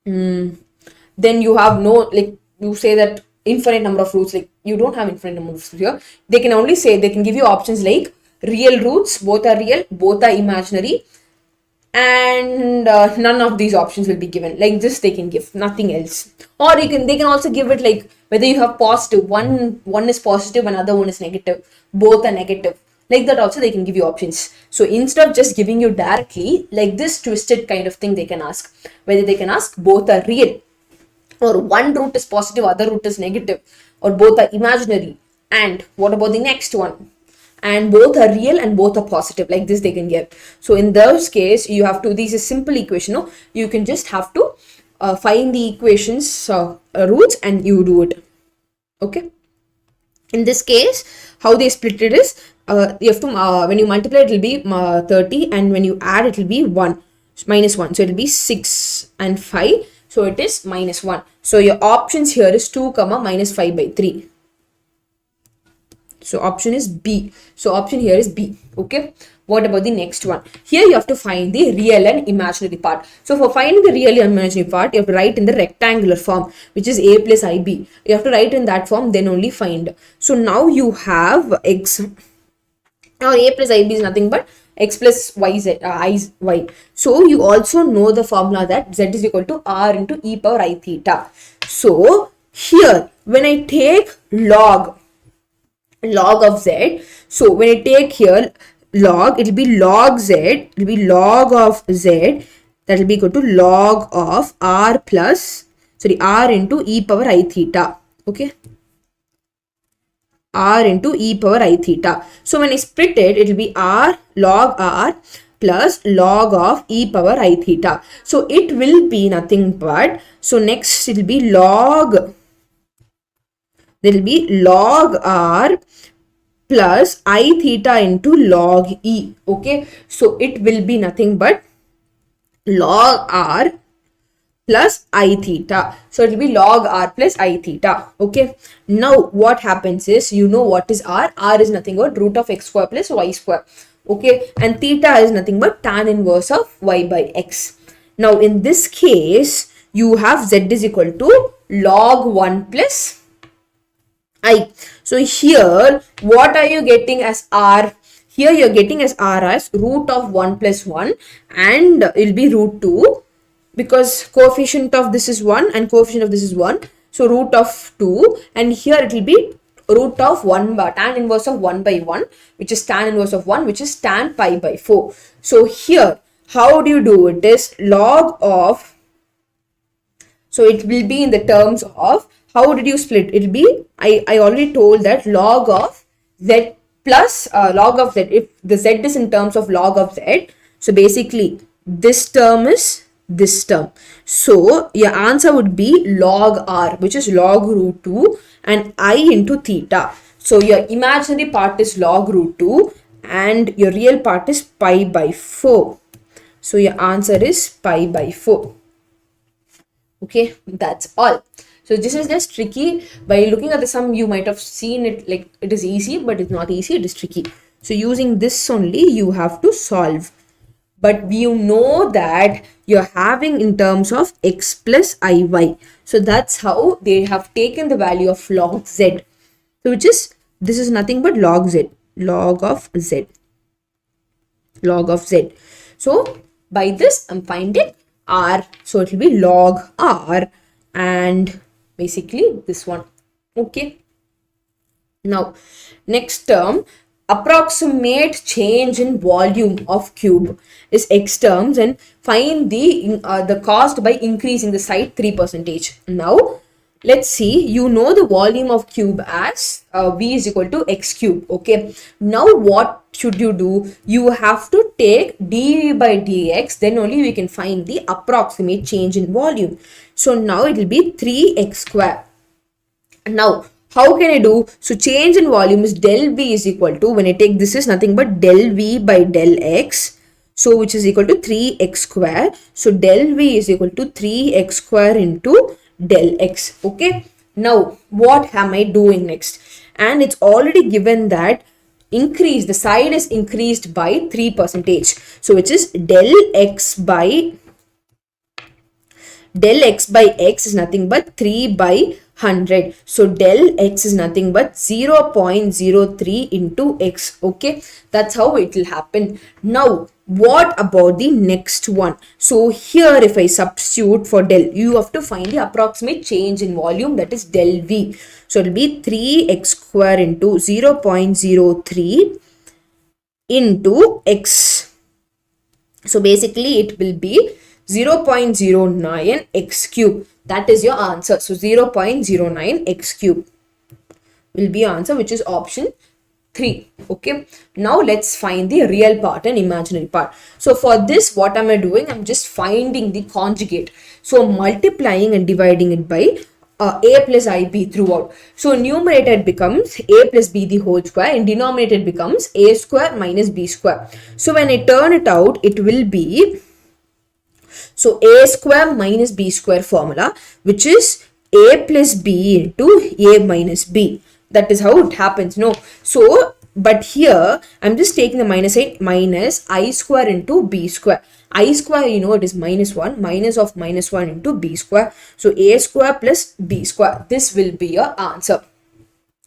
then you have no, like you say that infinite number of roots, like you don't have infinite number of roots here. They can only say, they can give you options like real roots, both are real, both are imaginary, and none of these options will be given. Like this they can give, nothing else. Or they can also give it like whether you have positive, one is positive, another one is negative, both are negative. Like that also they can give you options. So instead of just giving you directly, like this twisted kind of thing they can ask. Whether they can ask both are real, or one root is positive, other root is negative, or both are imaginary. And what about the next one? And both are real and both are positive. Like this they can give. So in those case, you have to, these is simple equation. No, you can just have to find the equations roots and you do it. Okay. In this case, how they split it is, you have to, when you multiply it will be 30, and when you add it will be 1, minus 1. So it will be 6 and 5. So it is minus 1. So your options here is 2 comma minus 5 by 3. So option is B. So option here is B. Okay. What about the next one? Here you have to find the real and imaginary part. So for finding the real and imaginary part, you have to write in the rectangular form, which is A plus IB. You have to write in that form, then only find. So now you have X. Now A plus IB is nothing but X plus Y. So you also know the formula that Z is equal to R into e power I theta. So here, when I take log of Z, so when I take here log, it will be log Z, it will be log of Z, that will be equal to log of R into e power I theta. Okay. R into e power I theta. So when I split it, it will be R log R plus log of e power I theta. So it will be nothing but, so next it will be log, there will be log R plus I theta into log E. Okay. So it will be nothing but log R plus I theta. So it will be log R plus I theta. Okay. Now what happens is, you know what is R? R is nothing but root of x square plus y square. Okay. And theta is nothing but tan inverse of y by x. Now in this case, you have Z is equal to log 1 plus I. So here, what are you getting as R? Here you are getting as R as root of 1 plus 1, and it will be root 2, because coefficient of this is 1 and coefficient of this is 1. So root of 2, and here it will be root of 1 by tan inverse of 1 by 1, which is tan inverse of 1, which is tan pi by 4. So here, how do you do it? Is log of, so it will be in the terms of, how did you split? It will be, I already told that log of Z plus log of Z. If the Z is in terms of log of Z, so basically this term is this term. So your answer would be log R, which is log root 2, and I into theta. So your imaginary part is log root 2 and your real part is pi by 4. So your answer is pi by 4. Okay, that's all. So this is just tricky. By looking at the sum, you might have seen it like it is easy, but it's not easy, it is tricky. So using this only, you have to solve. But you know that you're having in terms of x plus iy. So that's how they have taken the value of log z. So which is, this is nothing but log z, log of z, log of z. So by this, I'm finding r. So it will be log r, and basically this one. Okay. Now next term, approximate change in volume of cube is x terms, and find the cost by increasing the side 3%. Now let's see, you know the volume of cube as v is equal to x cube. Okay, now what should you do? You have to take dv by dx, then only we can find the approximate change in volume. So now it will be 3x square. Now how can I do? So change in volume is del v is equal to, when I take this is nothing but del v by del x, so which is equal to 3x square. So del v is equal to 3x square into del x. Okay, now what am I doing next? And it's already given that increase, the side is increased by 3%, so which is del x by x is nothing but 3 by 100. So del x is nothing but 0.03 into x. Okay, that's how it will happen. Now what about the next one? So here if I substitute for del, you have to find the approximate change in volume, that is del v. So it will be 3x square into 0.03 into x. So basically it will be 0.09 x cube. That is your answer. So 0.09 x cube will be answer, which is option 3. Okay, now let's find the real part and imaginary part. So for this, what am I doing? I'm just finding the conjugate. So multiplying and dividing it by a plus ib throughout. So numerator it becomes a plus b the whole square, and denominator it becomes a square minus b square. So when I turn it out, it will be, so a square minus b square formula, which is a plus b into a minus b. That is how it happens. No, so but here I'm just taking the minus 8, minus I square into b square. I square, you know, it is minus 1, minus of minus 1 into b square. So a square plus b square. This will be your answer.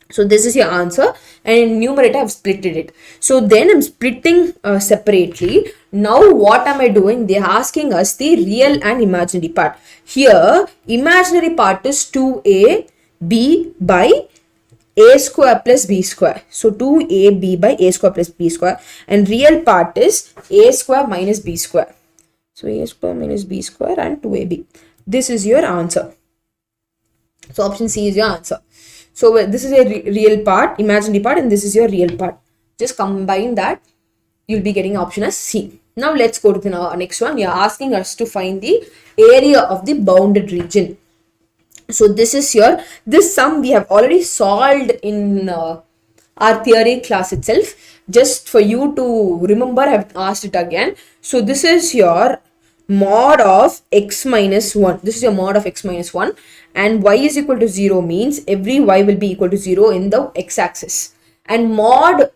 So this is your answer, and in numerator I've splitted it. So then I'm splitting separately. Now what am I doing? They're asking us the real and imaginary part. Here imaginary part is 2ab by a square plus b square. So 2ab by a square plus b square, and real part is a square minus b square. So a square minus b square and 2ab. This is your answer. So option C is your answer. So this is a real part, imaginary part, and this is your real part. Just combine that, you'll be getting option as C. Now let's go to the next one. You're asking us to find the area of the bounded region. So this is your, this sum we have already solved in our theory class itself. Just for you to remember, I've asked it again. So this is your mod of x minus 1. This is your mod of x minus 1, and y is equal to 0 means every y will be equal to 0 in the x-axis. And mod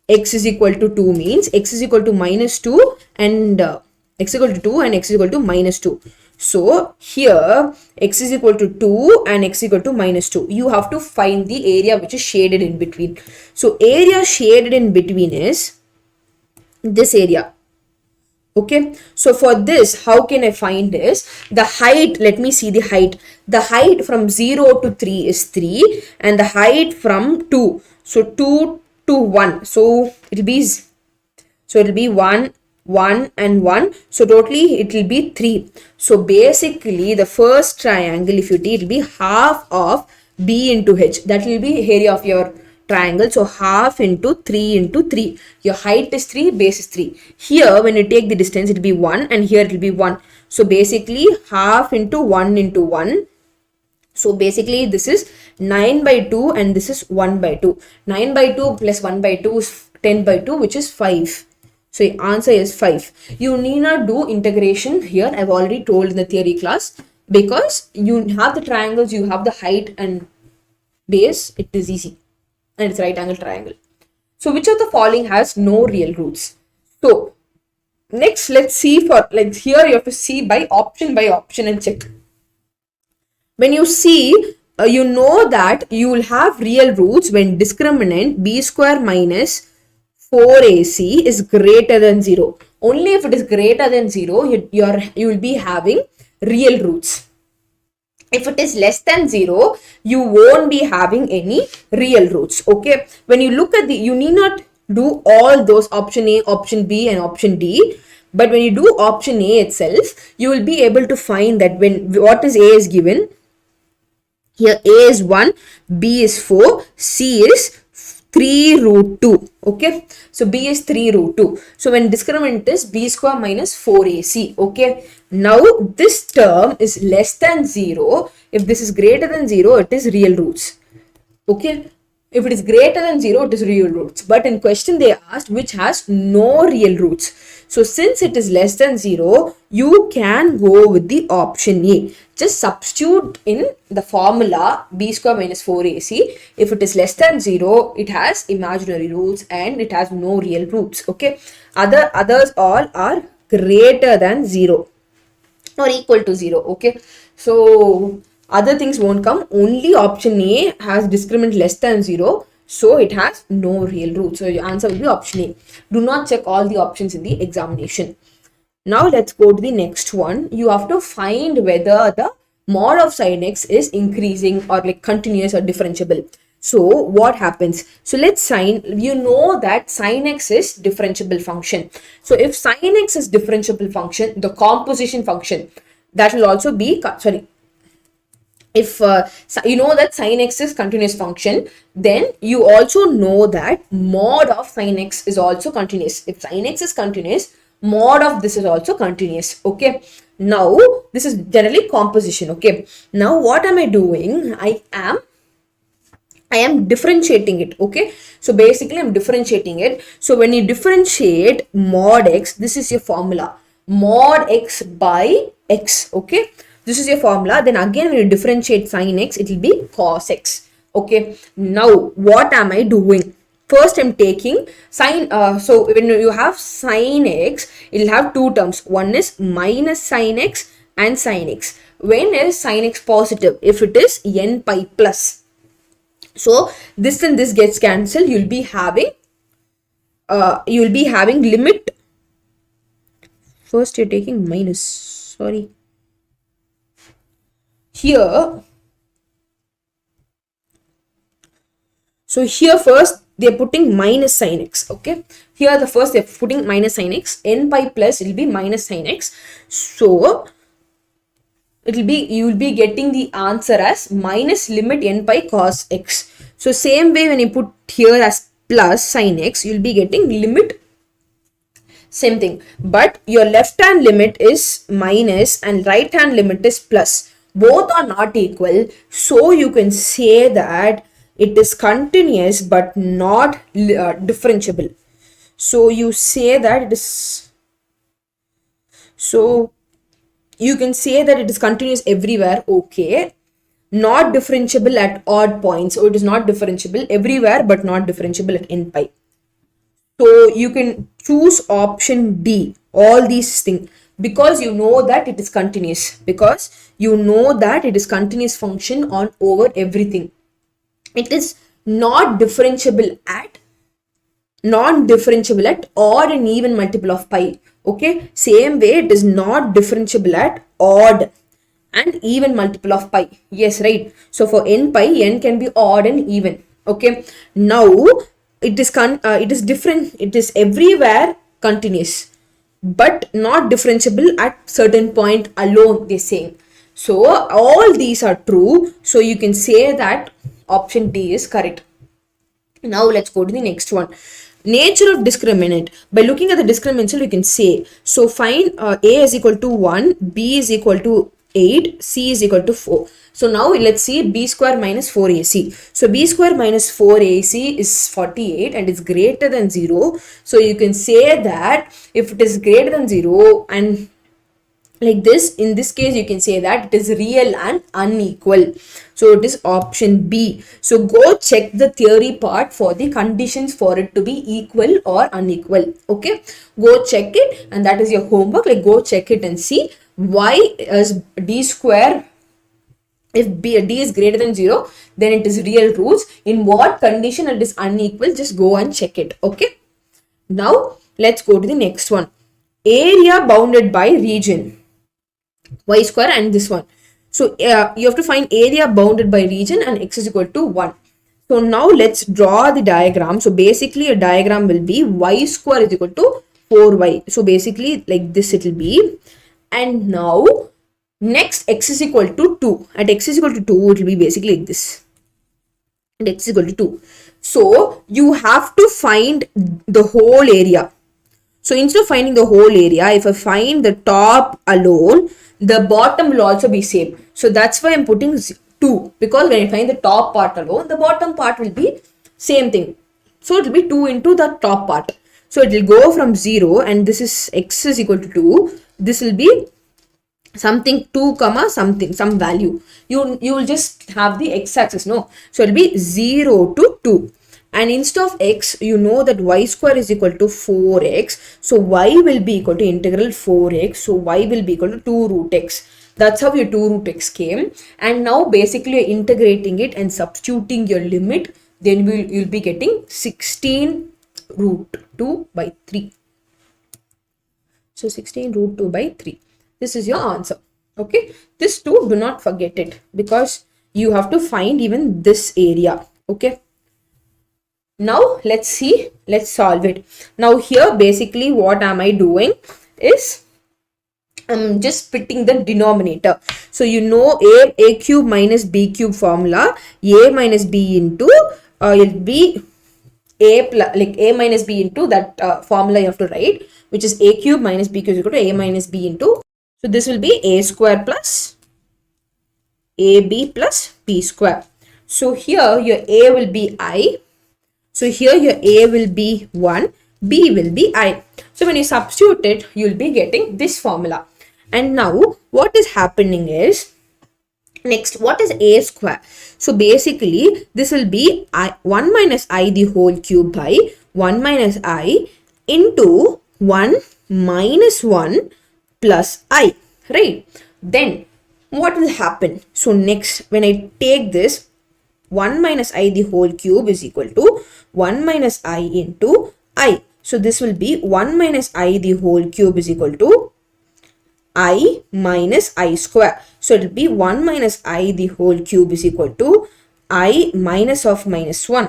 x is equal to 2 means x is equal to minus 2 and x is equal to 2 and x is equal to minus 2. So here x is equal to 2 and x is equal to minus 2. You have to find the area which is shaded in between. So area shaded in between is this area. Okay, so for this, how can I find this? The height, let me see the height. The height from 0 to 3 is 3, and the height from 2, so 2 to 1, so it'll be 1, 1 and 1, so totally it will be 3. So basically the first triangle, if you take, it will be half of b into h. That will be area of your triangle. So half into 3 into 3. Your height is 3, base is 3. Here when you take the distance, it will be 1, and here it will be 1. So basically half into 1 into 1. So basically this is 9 by 2 and this is 1 by 2. 9 by 2 plus 1 by 2 is 10 by 2, which is 5. So the answer is 5. You need not do integration here. I've already told in the theory class, because you have the triangles, you have the height and base, it is easy. And it's right angle triangle. So which of the following has no real roots? So next, let's see, for like here you have to see by option and check. When you see, you know that you will have real roots when discriminant b square minus 4ac is greater than 0. Only if it is greater than 0, you will be having real roots. If it is less than 0, you won't be having any real roots. Okay, when you look at the, you need not do all those option A, option B and option D. But when you do option A itself, you will be able to find that when what is A is given, here A is 1, B is 4, C is 3 root 2. Okay, so B is 3 root 2. So when discriminant is b square minus 4ac. Okay, now this term is less than 0. If this is greater than 0, it is real roots. Okay, if it is greater than 0, it is real roots. But in question they asked which has no real roots. So since it is less than 0, you can go with the option A. Just substitute in the formula b square minus 4ac. If it is less than 0, it has imaginary roots and it has no real roots. Okay, others all are greater than 0 or equal to 0. Okay, so other things won't come. Only option A has discriminant less than 0. So it has no real roots. So your answer will be option A. Do not check all the options in the examination. Now let's go to the next one. You have to find whether the mod of sin x is increasing or like continuous or differentiable. So what happens? So let's you know that sin x is differentiable function. So if sin x is differentiable function, the composition function, that will also be, sorry, if you know that sin x is continuous function, then you also know that mod of sin x is also continuous. If sin x is continuous, mod of this is also continuous. Okay, now this is generally composition. Okay, now what am I doing? I am differentiating it. Okay, so basically I'm differentiating it. So when you differentiate mod x, this is your formula, mod x by x. Okay, this is your formula. Then again when you differentiate sin x, it will be cos x. Okay, now what am I doing? First I'm taking sin, so when you have sin x, it will have two terms. One is minus sin x and sin x. When is sin x positive? If it is n pi plus. So this and this gets cancelled. You'll be having limit. First you're taking minus, sorry, here. So here first they're putting minus sin x. Okay, here the first they're putting minus sin x, n pi plus, it will be minus sin x. So it will be, you will be getting the answer as minus limit n pi cos x. So same way when you put here as plus sin x, you will be getting limit, same thing, but your left hand limit is minus and right hand limit is plus. Both are not equal, so you can say that it is continuous but not differentiable. So you say that it is, so you can say that it is continuous everywhere. Okay, not differentiable at odd points. So it is not differentiable everywhere but not differentiable at n pi. So you can choose option D, all these things, because you know that it is continuous, because you know that it is continuous function on over everything. It is not differentiable at, non-differentiable at odd and even multiple of pi. Okay, same way it is not differentiable at odd and even multiple of pi. Yes, right. So for n pi, n can be odd and even. Okay, now it is different, it is everywhere continuous but not differentiable at certain point alone, they're saying. So all these are true, so you can say that option D is correct. Now let's go to the next one. Nature of discriminant. By looking at the discriminant, you can say, so find A is equal to 1, B is equal to 8, C is equal to 4. So now let's see B square minus 4AC. So B square minus 4AC is 48 and it's greater than 0. So you can say that if it is greater than 0 and like this, in this case you can say that it is real and unequal. So it is option B. So go check the theory part for the conditions for it to be equal or unequal. Okay, go check it, and that is your homework. Like go check it and see why is D square, if D is greater than 0, then it is real roots. In what condition it is unequal, just go and check it. Okay, now let's go to the next one. Area bounded by region, y square, and this one. So you have to find area bounded by region and x is equal to 1. So now let's draw the diagram. So basically a diagram will be y square is equal to 4y. So basically like this it will be. And now next x is equal to 2. At x is equal to 2 it will be basically like this. And x is equal to 2. So you have to find the whole area. So instead of finding the whole area, if I find the top alone, the bottom will also be same. So that's why I'm putting 2, because when I find the top part alone, the bottom part will be same thing. So it will be 2 into the top part. So it will go from 0, and this is x is equal to 2. This will be something 2 comma something, some value. You will just have the x axis, no? So it will be 0 to 2. And instead of x, you know that y square is equal to 4x. So y will be equal to integral 4x. So y will be equal to 2 root x. That's how your 2 root x came. And now basically you're integrating it and substituting your limit. Then you'll be getting 16 root 2 by 3. So 16 root 2 by 3. This is your answer. Okay. This too, do not forget it, because you have to find even this area. Okay. Now let's solve it. Now here basically what am I doing is I'm just splitting the denominator. So you know a cube minus b cube formula, a minus b into it'll be a plus, like a minus b into that formula you have to write, which is a cube minus b cube is equal to a minus b into, so this will be a square plus ab plus b square. So here your a will be I. So here your a will be 1, b will be I. So when you substitute it, you will be getting this formula. And now what is happening is, next, what is a square? So basically this will be 1 minus I the whole cube by 1 minus I into 1 minus 1 plus I, right? Then what will happen? So next, when I take this, 1 minus I the whole cube is equal to 1 minus I into I. So this will be 1 minus I the whole cube is equal to I minus I square. So it will be 1 minus I the whole cube is equal to I minus of minus 1.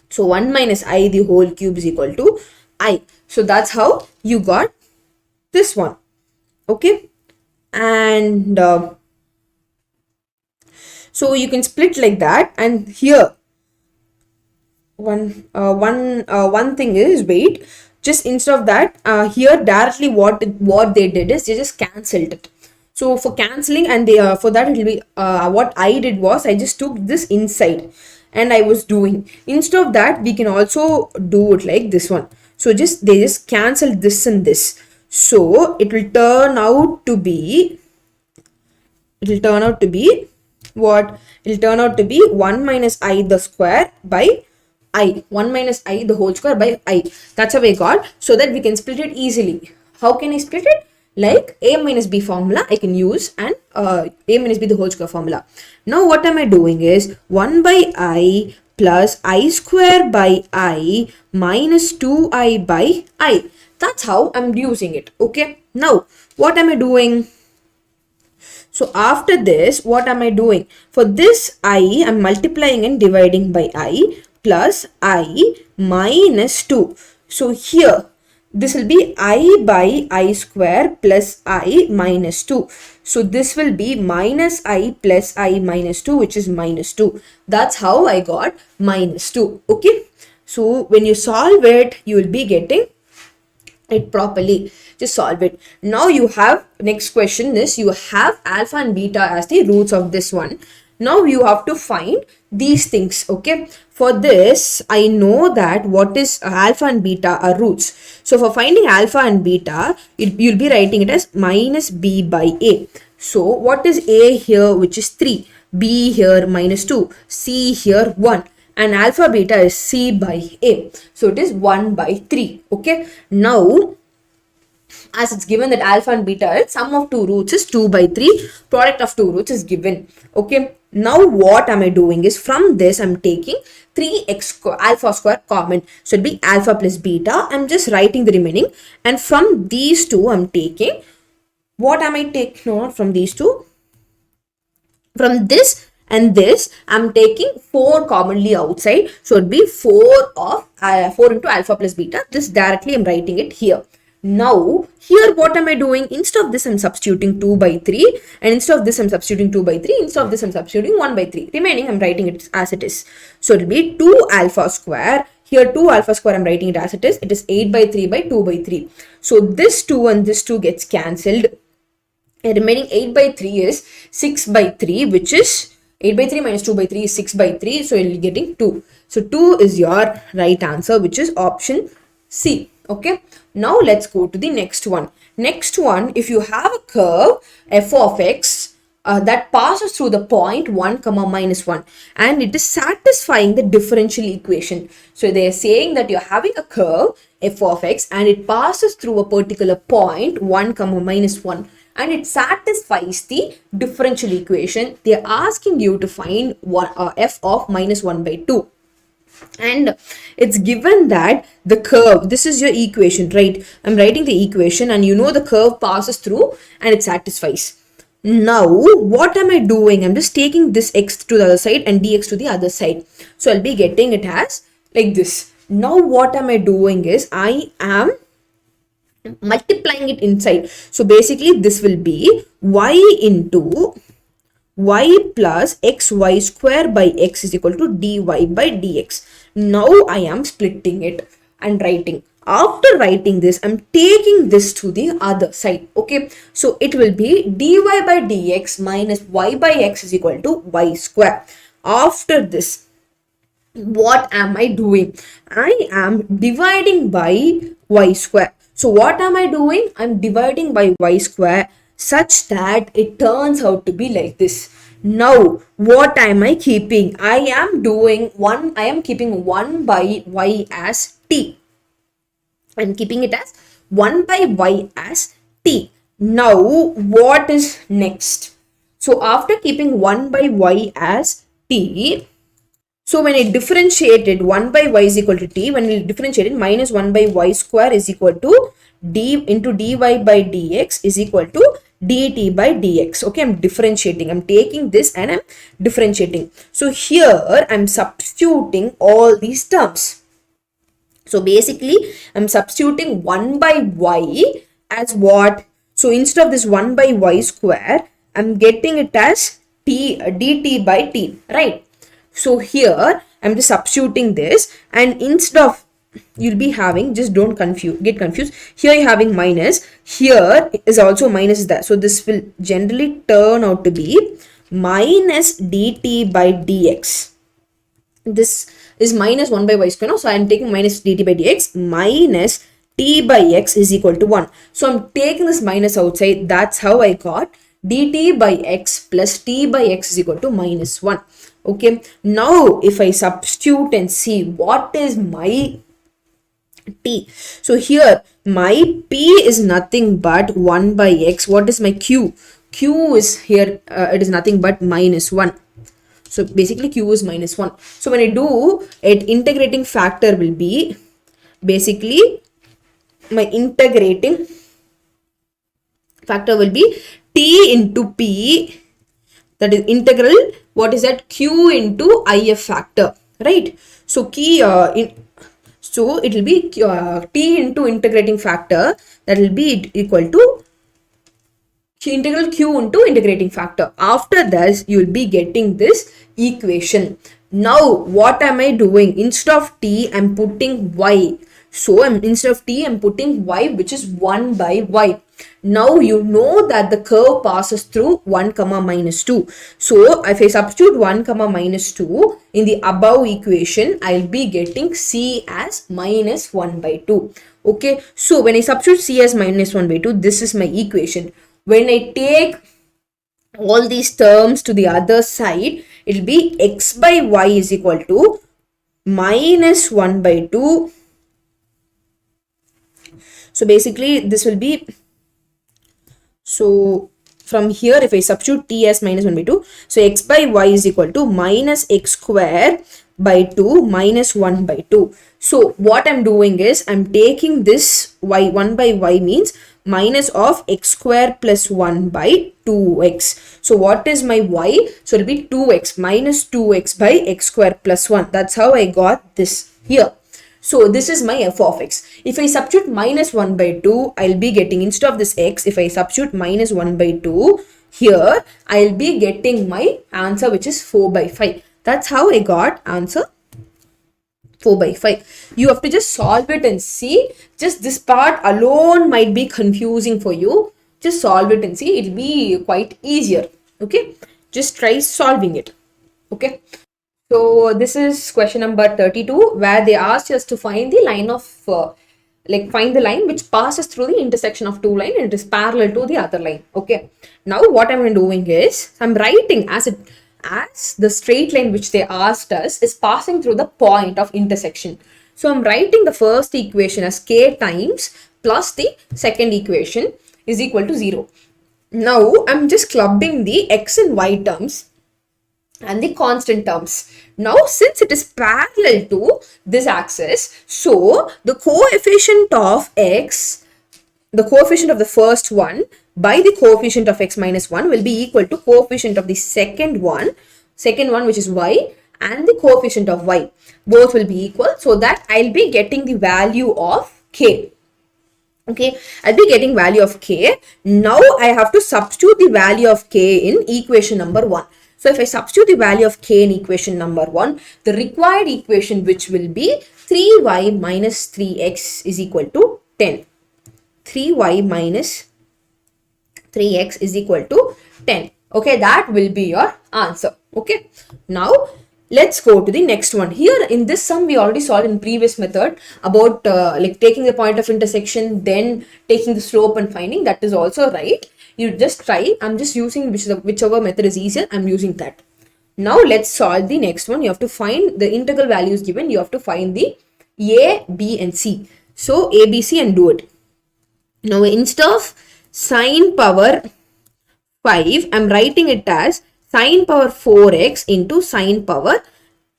So 1 minus I the whole cube is equal to I. So that's how you got this one. Okay. And so you can split like that. And here one thing is, wait, just instead of that, here directly what they did is they just cancelled it. So for cancelling, and they for that it will be what I did was I just took this inside and I was doing. Instead of that, we can also do it like this one. So they just cancelled this and this. So it will turn out to be what? It will turn out to be 1 minus I the square by I. 1 minus I the whole square by I. That's how I got, so that we can split it easily. How can I split it? Like a minus b formula I can use, and a minus b the whole square formula. Now what am I doing is 1 by I plus I square by I minus 2I by I. That's how I'm using it. Okay. Now what am I doing? So after this, what am I doing? For this I am multiplying and dividing by I plus I minus 2. So here this will be I by I square plus I minus 2. So this will be minus I plus I minus 2, which is minus 2. That's how I got minus 2. Okay. So when you solve it, you will be getting it properly. Just solve it. Now you have, next question is, you have alpha and beta as the roots of this one. Now you have to find these things. Okay. For this, I know that what is alpha and beta are roots. So for finding alpha and beta, you'll be writing it as minus b by a. So what is a here, which is 3, b here minus 2, c here 1, and alpha beta is c by a. So it is 1 by 3. Okay. Now, as it's given that alpha and beta, sum of two roots is 2 by 3, product of two roots is given. Okay. Now what am I doing is, from this I'm taking 3x alpha square common. So it'll be alpha plus beta. I'm just writing the remaining. And from these two I'm taking, what am I taking? No, not from these two. From this and this, I'm taking 4 commonly outside. So it'll be 4 into alpha plus beta. This directly I'm writing it here. Now, here what am I doing? Instead of this, I'm substituting 2 by 3. And instead of this, I'm substituting 2 by 3. Instead of this, I'm substituting 1 by 3. Remaining, I'm writing it as it is. So it will be 2 alpha square. Here 2 alpha square, I'm writing it as it is. It is 8 by 3 by 2 by 3. So this 2 and this 2 gets cancelled. And remaining 8 by 3 is 6 by 3, which is 8 by 3 minus 2 by 3 is 6 by 3. So you'll be getting 2. So 2 is your right answer, which is option C. Okay. Now let's go to the next one. Next one, if you have a curve f of x that passes through the point 1 comma minus 1 and it is satisfying the differential equation. So they are saying that you're having a curve f of x and it passes through a particular point 1 comma minus 1 and it satisfies the differential equation. They are asking you to find f of minus 1 by 2. And it's given that the curve, this is your equation, right? I'm writing the equation and you know the curve passes through and it satisfies. Now what am I doing? I'm just taking this x to the other side and dx to the other side. So I'll be getting it as like this. Now what am I doing is I am multiplying it inside. So basically this will be y into y plus xy square by x is equal to dy by dx. Now I am splitting it and writing. After writing this, I'm taking this to the other side. Okay, so it will be dy by dx minus y by x is equal to y square. After this, what am I doing? I am dividing by y square. So what am I doing? I'm dividing by y square such that it turns out to be like this. Now what am I keeping? I am keeping 1 by y as t. I'm keeping it as 1 by y as t. Now what is next? So after keeping 1 by y as t, so when I differentiated 1 by y is equal to t, when we differentiated minus 1 by y square is equal to d into dy by dx is equal to dt by dx. Okay, I'm differentiating. I'm taking this and I'm differentiating. So here I'm substituting all these terms. So basically I'm substituting 1 by y as what? So instead of this 1 by y square, I'm getting it as t dt by t, right? So here I'm just substituting this, and instead of, you'll be having, just don't get confused. Here you're having minus, here is also minus there. So this will generally turn out to be minus dt by dx. This is minus 1 by y square now. So I'm taking minus dt by dx minus t by x is equal to 1. So I'm taking this minus outside. That's how I got dt by x plus t by x is equal to minus 1. Okay, now if I substitute and see what is my t. So here my p is nothing but 1 by x. What is my q? Q is here, it is nothing but minus 1. So basically q is minus 1. So when I do it, integrating factor will be basically, my integrating factor will be t into p, that is integral, what is that, q into if factor, right? So so it will be t into integrating factor, that will be equal to integral q into integrating factor. After this you will be getting this equation. Now what am I doing? Instead of t I'm putting y. So instead of t I'm putting y, which is 1 by y. Now you know that the curve passes through 1 comma minus 2. So if I substitute 1 comma minus 2 in the above equation, I'll be getting c as minus 1 by 2. Okay, so when I substitute c as minus 1 by 2, this is my equation. When I take all these terms to the other side, it will be x by y is equal to minus 1 by 2. So basically this will be, so from here if I substitute t as minus 1 by 2, so x by y is equal to minus x square by 2 minus 1 by 2. So what I'm doing is I'm taking this y, 1 by y means minus of x square plus 1 by 2x. So what is my y? So it will be 2x minus 2x by x square plus 1. That's how I got this here. So this is my f of x. If I substitute minus 1 by 2, I'll be getting, instead of this x, if I substitute minus 1 by 2 here, I'll be getting my answer, which is 4 by 5. That's how I got answer 4 by 5. You have to just solve it and see. Just this part alone might be confusing for you. Just solve it and see. It'll be quite easier. Okay. Just try solving it. Okay. So this is question number 32, where they asked us to find the line of, find the line which passes through the intersection of two lines and it is parallel to the other line. Okay. Now what I'm doing is I'm writing as the straight line which they asked us is passing through the point of intersection. So I'm writing the first equation as k times plus the second equation is equal to 0. Now I'm just clubbing the x and y terms and the constant terms. Now since it is parallel to this axis, so the coefficient of x, the coefficient of the first one by the coefficient of x minus 1 will be equal to coefficient of the second one which is y, and the coefficient of y. Both will be equal, so that I'll be getting the value of k. Okay, I'll be getting value of k. Now I have to substitute the value of k in equation number 1. So if I substitute the value of k in equation number 1, the required equation, which will be 3y minus 3x is equal to 10. 3y minus 3x is equal to 10. Okay, that will be your answer. Okay, now let's go to the next one. Here in this sum, we already solved in previous method about like taking the point of intersection, then taking the slope and finding. That is also right. You just try. I'm just using whichever method is easier. I'm using that. Now let's solve the next one. You have to find the integral values given. You have to find the a, b and c. So a, b, c and do it. Now instead of sine power 5, I'm writing it as sine power 4x into sine power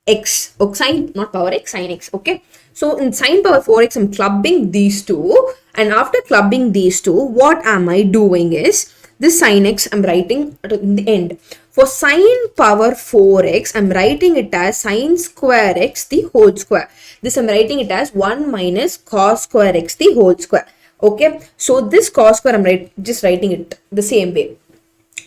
x. Oh, sine, not power x, sine x. Okay. So in sine power 4x, I'm clubbing these two. And after clubbing these two, what am I doing is this sine x I'm writing in the end. For sine power 4x, I'm writing it as sine square x the whole square. This I'm writing it as 1 minus cos square x the whole square. Okay. So this cos square, I'm just writing it the same way.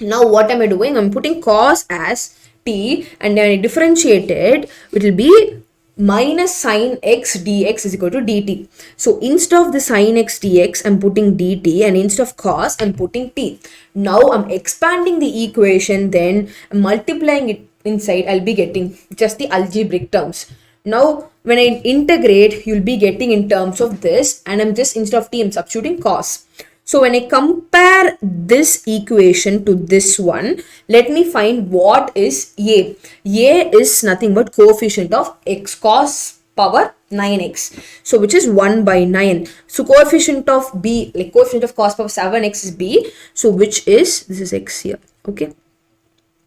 Now what am I doing? I'm putting cos as t, and then I differentiate it. It will be minus sine x dx is equal to dt. So instead of the sine x dx, I'm putting dt, and instead of cos, I'm putting t. Now I'm expanding the equation, then I'm multiplying it inside. I'll be getting just the algebraic terms. Now when I integrate, you'll be getting in terms of this, and I'm just instead of t, I'm substituting cos. So when I compare this equation to this one, let me find what is a. A is nothing but coefficient of x cos power 9x. So which is 1 by 9. So coefficient of b, like coefficient of cos power 7x is b. So which is, this is x here. Okay.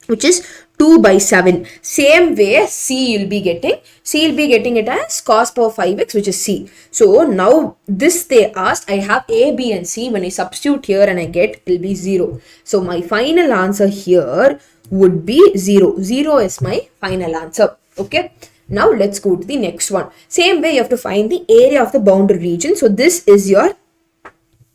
Which is 2 by 7. Same way C will be getting. C will be getting it as cos power 5x, which is C. So now this they asked, I have A, B and C. When I substitute here and I get, it will be 0. So my final answer here would be 0. 0 is my final answer. Okay. Now let's go to the next one. Same way you have to find the area of the boundary region. So this is your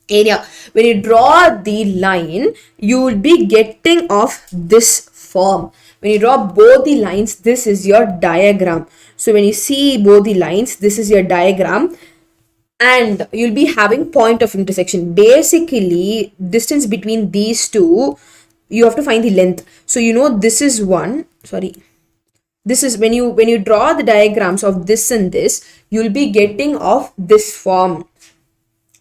area. When you draw the line, you will be getting of this form. When you draw both the lines, this is your diagram. So when you see both the lines, this is your diagram, and you'll be having point of intersection. Basically, distance between these two, you have to find the length. So you know this is one, sorry. This is when you draw the diagrams of this and this, you'll be getting of this form.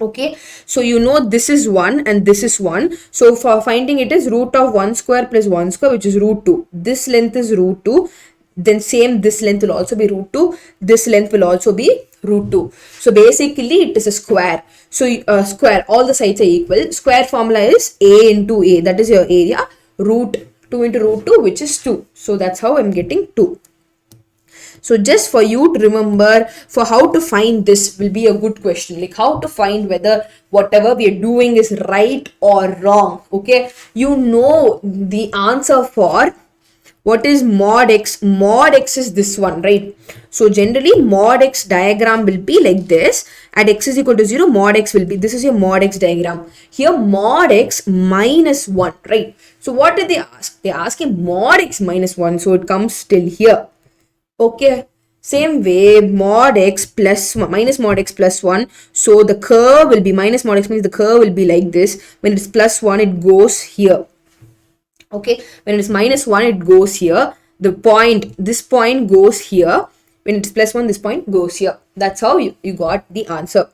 Okay, so you know this is 1 and this is 1. So for finding it is root of 1 square plus 1 square, which is root 2. This length is root 2. Then same, this length will also be root 2. This length will also be root 2. So basically it is a square. So square, all the sides are equal. Square formula is a into a. That is your area. Root 2 into root 2, which is 2. So that's how I'm getting 2. So just for you to remember, for how to find this will be a good question. Like how to find whether whatever we are doing is right or wrong. Okay. You know the answer for what is mod x. Mod x is this one, right? So generally mod x diagram will be like this. At x is equal to 0, mod x will be, this is your mod x diagram. Here mod x minus 1, right? So what did they ask? They ask a mod x minus 1. So it comes till here. Okay, same way mod x plus minus mod x plus 1. So the curve will be minus mod x means the curve will be like this. When it's plus 1, it goes here. Okay, when it is minus 1, it goes here. The point, this point goes here. When it's plus 1, this point goes here. That's how you got the answer.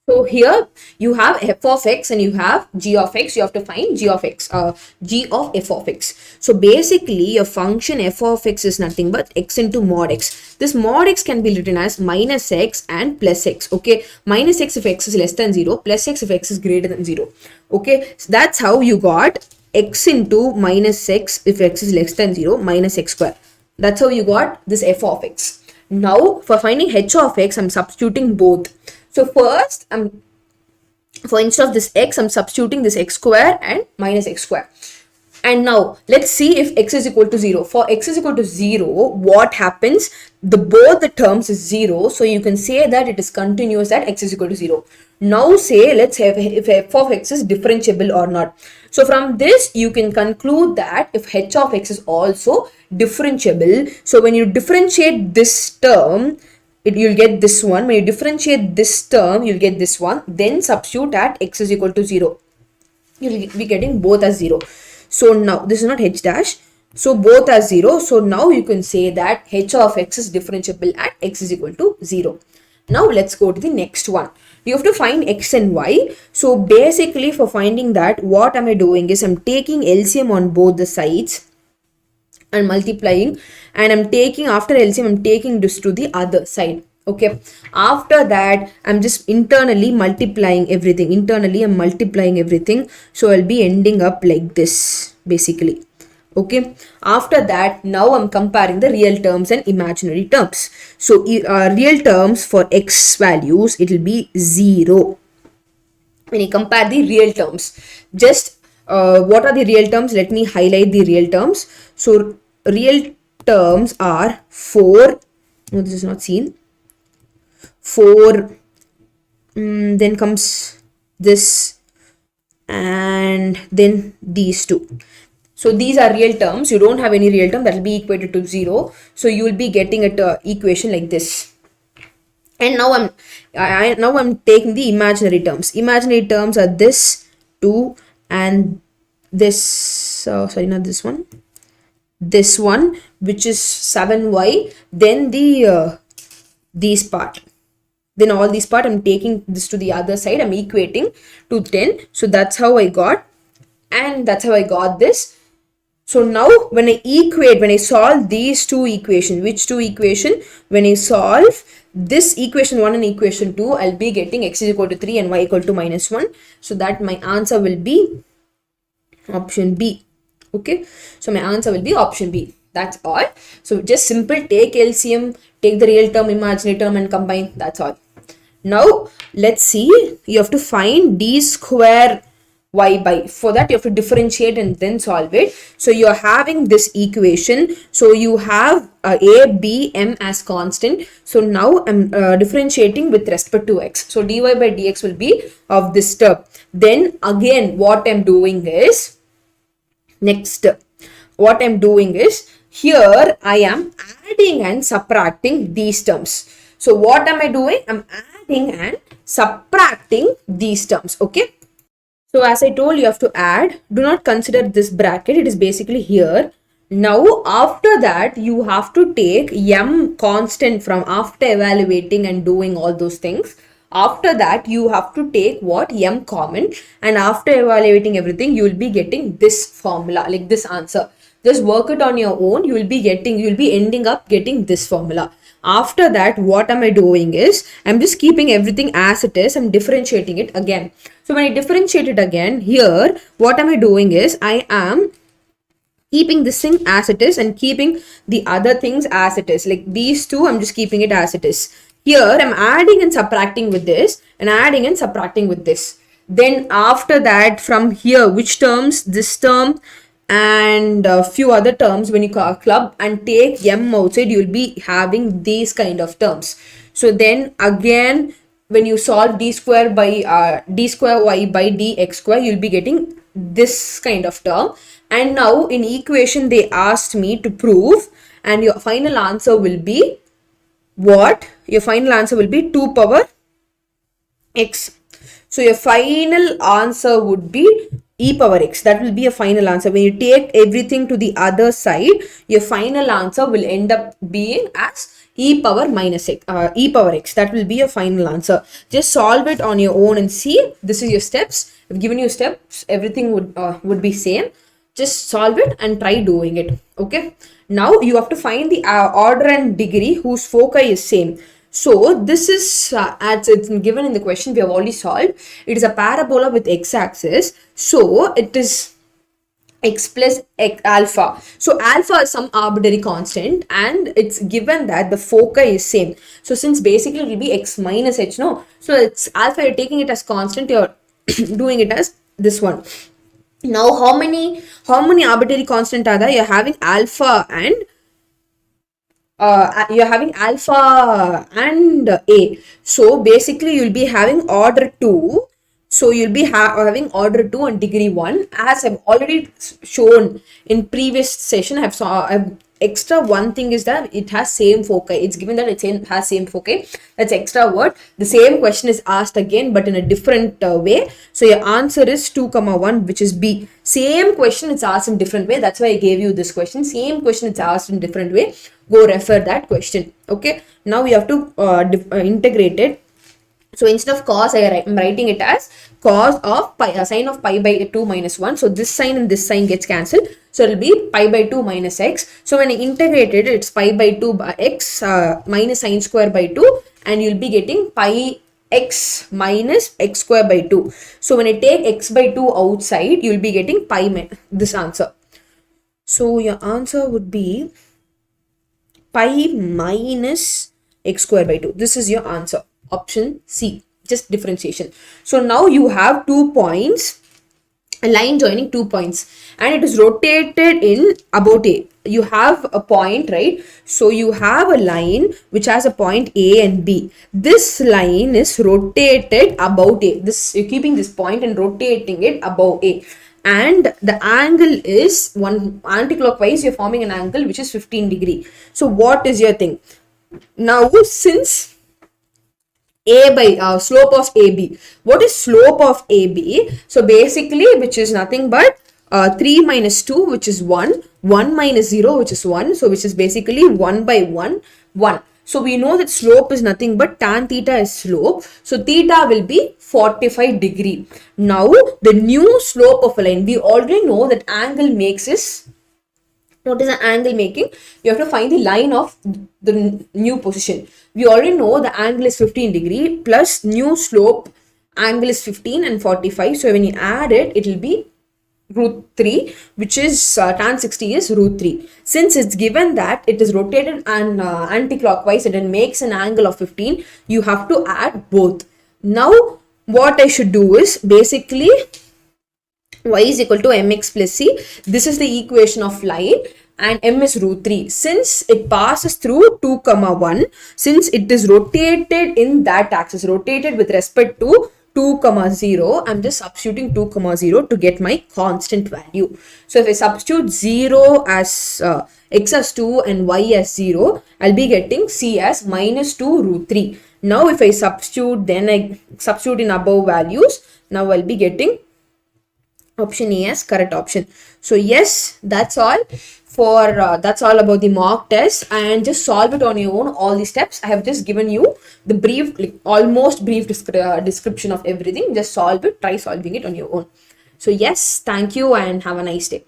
So here you have f of x and you have g of x. You have to find g of x, g of f of x. So basically your function f of x is nothing but x into mod x. This mod x can be written as minus x and plus x. Okay, minus x if x is less than 0, plus x if x is greater than 0. Okay, so that's how you got x into minus x if x is less than 0 minus x square. That's how you got this f of x. Now for finding h of x, I'm substituting both. So first I'm For instead of this x, I'm substituting this x square and minus x square. And now let's see if x is equal to 0. For x is equal to 0, what happens? Both the terms is 0. So you can say that it is continuous at x is equal to 0. Now say, let's have if f of x is differentiable or not. So from this, you can conclude that if h of x is also differentiable. So when you differentiate this term, you'll get this one. When you differentiate this term, you'll get this one. Then substitute at x is equal to 0. You'll be getting both as 0. So now this is not h dash. So both are 0. So now you can say that h of x is differentiable at x is equal to 0. Now let's go to the next one. You have to find x and y. So basically for finding that, what am I doing is I'm taking LCM on both the sides and multiplying, and I'm taking, after LCM, I'm taking this to the other side. Okay, after that I'm just internally multiplying everything. So I'll be ending up like this basically. Okay, after that, now I'm comparing the real terms and imaginary terms. So real terms for x values, it will be 0 when you compare the real terms. Just what are the real terms? Let me highlight the real terms. So real terms are 4. No, this is not seen. 4, then comes this, and then these two. So these are real terms. You don't have any real term, that will be equated to 0. So you will be getting an equation like this. And now I'm taking the imaginary terms. Imaginary terms are this 2 and this. Sorry, not this one. This one, which is 7y. Then these part. Then all these part, I'm taking this to the other side. I'm equating to 10. So that's how I got, and that's how I got this. So now when I solve these two equations, which two equation? When I solve this equation 1 and equation 2, I'll be getting x is equal to 3 and y equal to minus 1. So that my answer will be option B. Okay, so my answer will be option B. That's all. So just simple, take LCM, take the real term, imaginary term and combine. That's all. Now let's see, you have to find d square y by. For that you have to differentiate and then solve it. So you're having this equation. So you have a, b, m as constant. So now I'm differentiating with respect to x. So dy by dx will be of this term. Then again what I'm doing is, here I am adding and subtracting these terms. So what am I doing? I'm adding and subtracting these terms. Okay. So as I told you, have to add. Do not consider this bracket. It is basically here. Now after that, you have to take m constant from after evaluating and doing all those things. After that, you have to take what? M common, and after evaluating everything, you will be getting this formula, like this answer. Just work it on your own. You will be ending up getting this formula. After that, what am I doing is, I'm just keeping everything as it is. I'm differentiating it again. So when I differentiate it again, here, what am I doing is, I am keeping this thing as it is and keeping the other things as it is. Like these two, I'm just keeping it as it is. Here, I'm adding and subtracting with this and adding and subtracting with this. Then after that, from here, which terms? This term and a few other terms. When you club and take m outside, you will be having these kind of terms. So then again, when you solve d square y by dx square, you'll be getting this kind of term. And now in equation, they asked me to prove, and your final answer will be what? Your final answer will be 2 power x. So your final answer would be e power x. That will be a final answer. When you take everything to the other side, your final answer will end up being as e power minus x, e power x. That will be your final answer. Just solve it on your own and see. This is your steps. I've given you steps. Everything would be same. Just solve it and try doing it. Okay. Now you have to find the order and degree whose foci is same. So this is as it's given in the question, we have already solved. It is a parabola with x-axis. So it is x plus x alpha. So alpha is some arbitrary constant, and it's given that the foci is same. So since basically it will be x minus h, no? So it's alpha, you're taking it as constant, your doing it as this one. Now how many arbitrary constant are there? You're having alpha and a. So basically you'll be having order 2. So you'll be having order 2 and degree 1. As I've already shown in previous session, I've extra one thing is that it has same foci. It's given that it has same foci. That's extra word. The same question is asked again but in a different way. So your answer is 2, 1, which is B. Same question, it's asked in different way. That's why I gave you this question. Same question, it's asked in different way. Go refer that question. Okay. Now we have to integrate it. So instead of cos, I'm writing it as cos of pi, sine of pi by 2 minus 1. So this sign and this sign gets cancelled. So it will be pi by 2 minus x. So when I integrate it, it's pi by 2 by x minus sine square by 2. And you'll be getting pi x minus x square by 2. So when I take x by 2 outside, you'll be getting pi, this answer. So your answer would be pi minus x square by 2. This is your answer. Option C, just differentiation. So now you have 2 points, a line joining 2 points, and it is rotated in about A. You have a point, right? So you have a line which has a point A and B. This line is rotated about A. This, you're keeping this point and rotating it above A. And the angle is one anti-clockwise, you're forming an angle which is 15 degree. So what is your thing? Now since A by slope of AB. What is slope of AB? So basically, which is nothing but 3 minus 2, which is 1, 1 minus 0, which is 1. So which is basically 1 by 1, 1. So we know that slope is nothing but tan theta is slope. So theta will be 45 degree. Now the new slope of a line, we already know that angle makes is, what is an angle making? You have to find the line of the new position. We already know the angle is 15 degree plus new slope angle is 15 and 45. So when you add it, it will be root 3, which is tan 60 is root 3. Since it's given that it is rotated and anti-clockwise and it makes an angle of 15, you have to add both. Now what I should do is basically y is equal to mx plus c. This is the equation of line and m is root 3. Since it passes through 2, 1, since it is rotated in that axis, rotated with respect to 2, 0, I'm just substituting 2, 0 to get my constant value. So if I substitute 0 as x as 2 and y as 0, I'll be getting c as minus 2 root 3. Now if I substitute, then I substitute in above values, now I'll be getting option A as correct option. So yes, that's all for that's all about the mock test, and just solve it on your own. All the steps I have just given you the brief, like almost brief description of everything. Just solve it, try solving it on your own. So yes, thank you and have a nice day.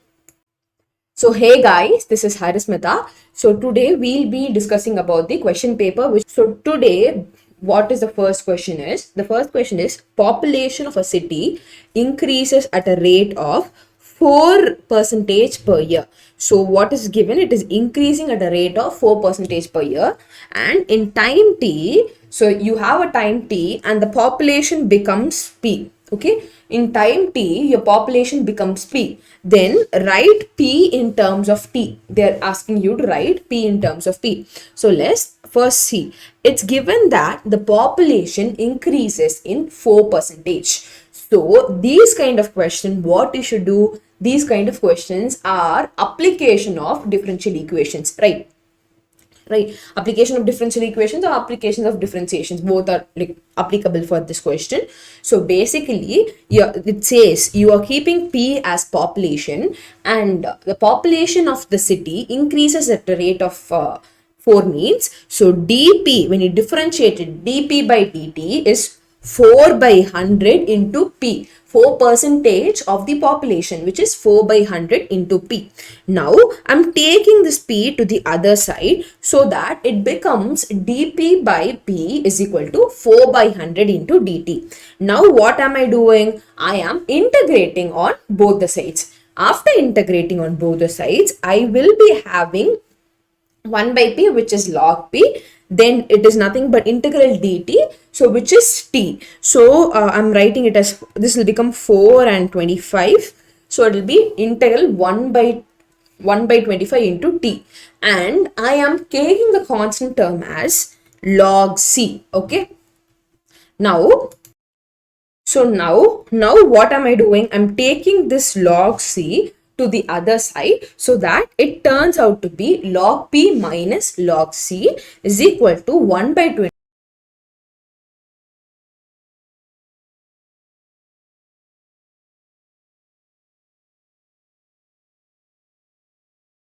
So hey guys, this is Harismita. So today we'll be discussing about the question paper. So today, what is the first question is? The first question is population of a city increases at a rate of 4% per year. So what is given? It is increasing at a rate of 4% per year, and in time t, so you have a time t and the population becomes p. Okay, in time t your population becomes p. Then write p in terms of t. They're asking you to write p in terms of p. So let's first see. It's given that the population increases in 4%. So these kind of question, what you should do, these kind of questions are application of differential equations, right? Right, application of differential equations or applications of differentiations, both are like applicable for this question. So basically, it says you are keeping p as population, and the population of the city increases at the rate of 4 means. So dp, when you differentiate it, dp by dt is 4 by 100 into p. 4% of the population, which is 4 by 100 into p. Now I'm taking this p to the other side so that it becomes dp by p is equal to 4 by 100 into dt. Now what am I doing? I am integrating on both the sides. After integrating on both the sides, I will be having 1 by p, which is log p. Then it is nothing but integral dt. So which is t. So I'm writing it as, this will become 4 and 25. So it will be integral 1 by 25 into t, and I am taking the constant term as log c. Okay, now now what am I doing? I'm taking this log c to the other side, so that it turns out to be log p minus log c is equal to 1 by 20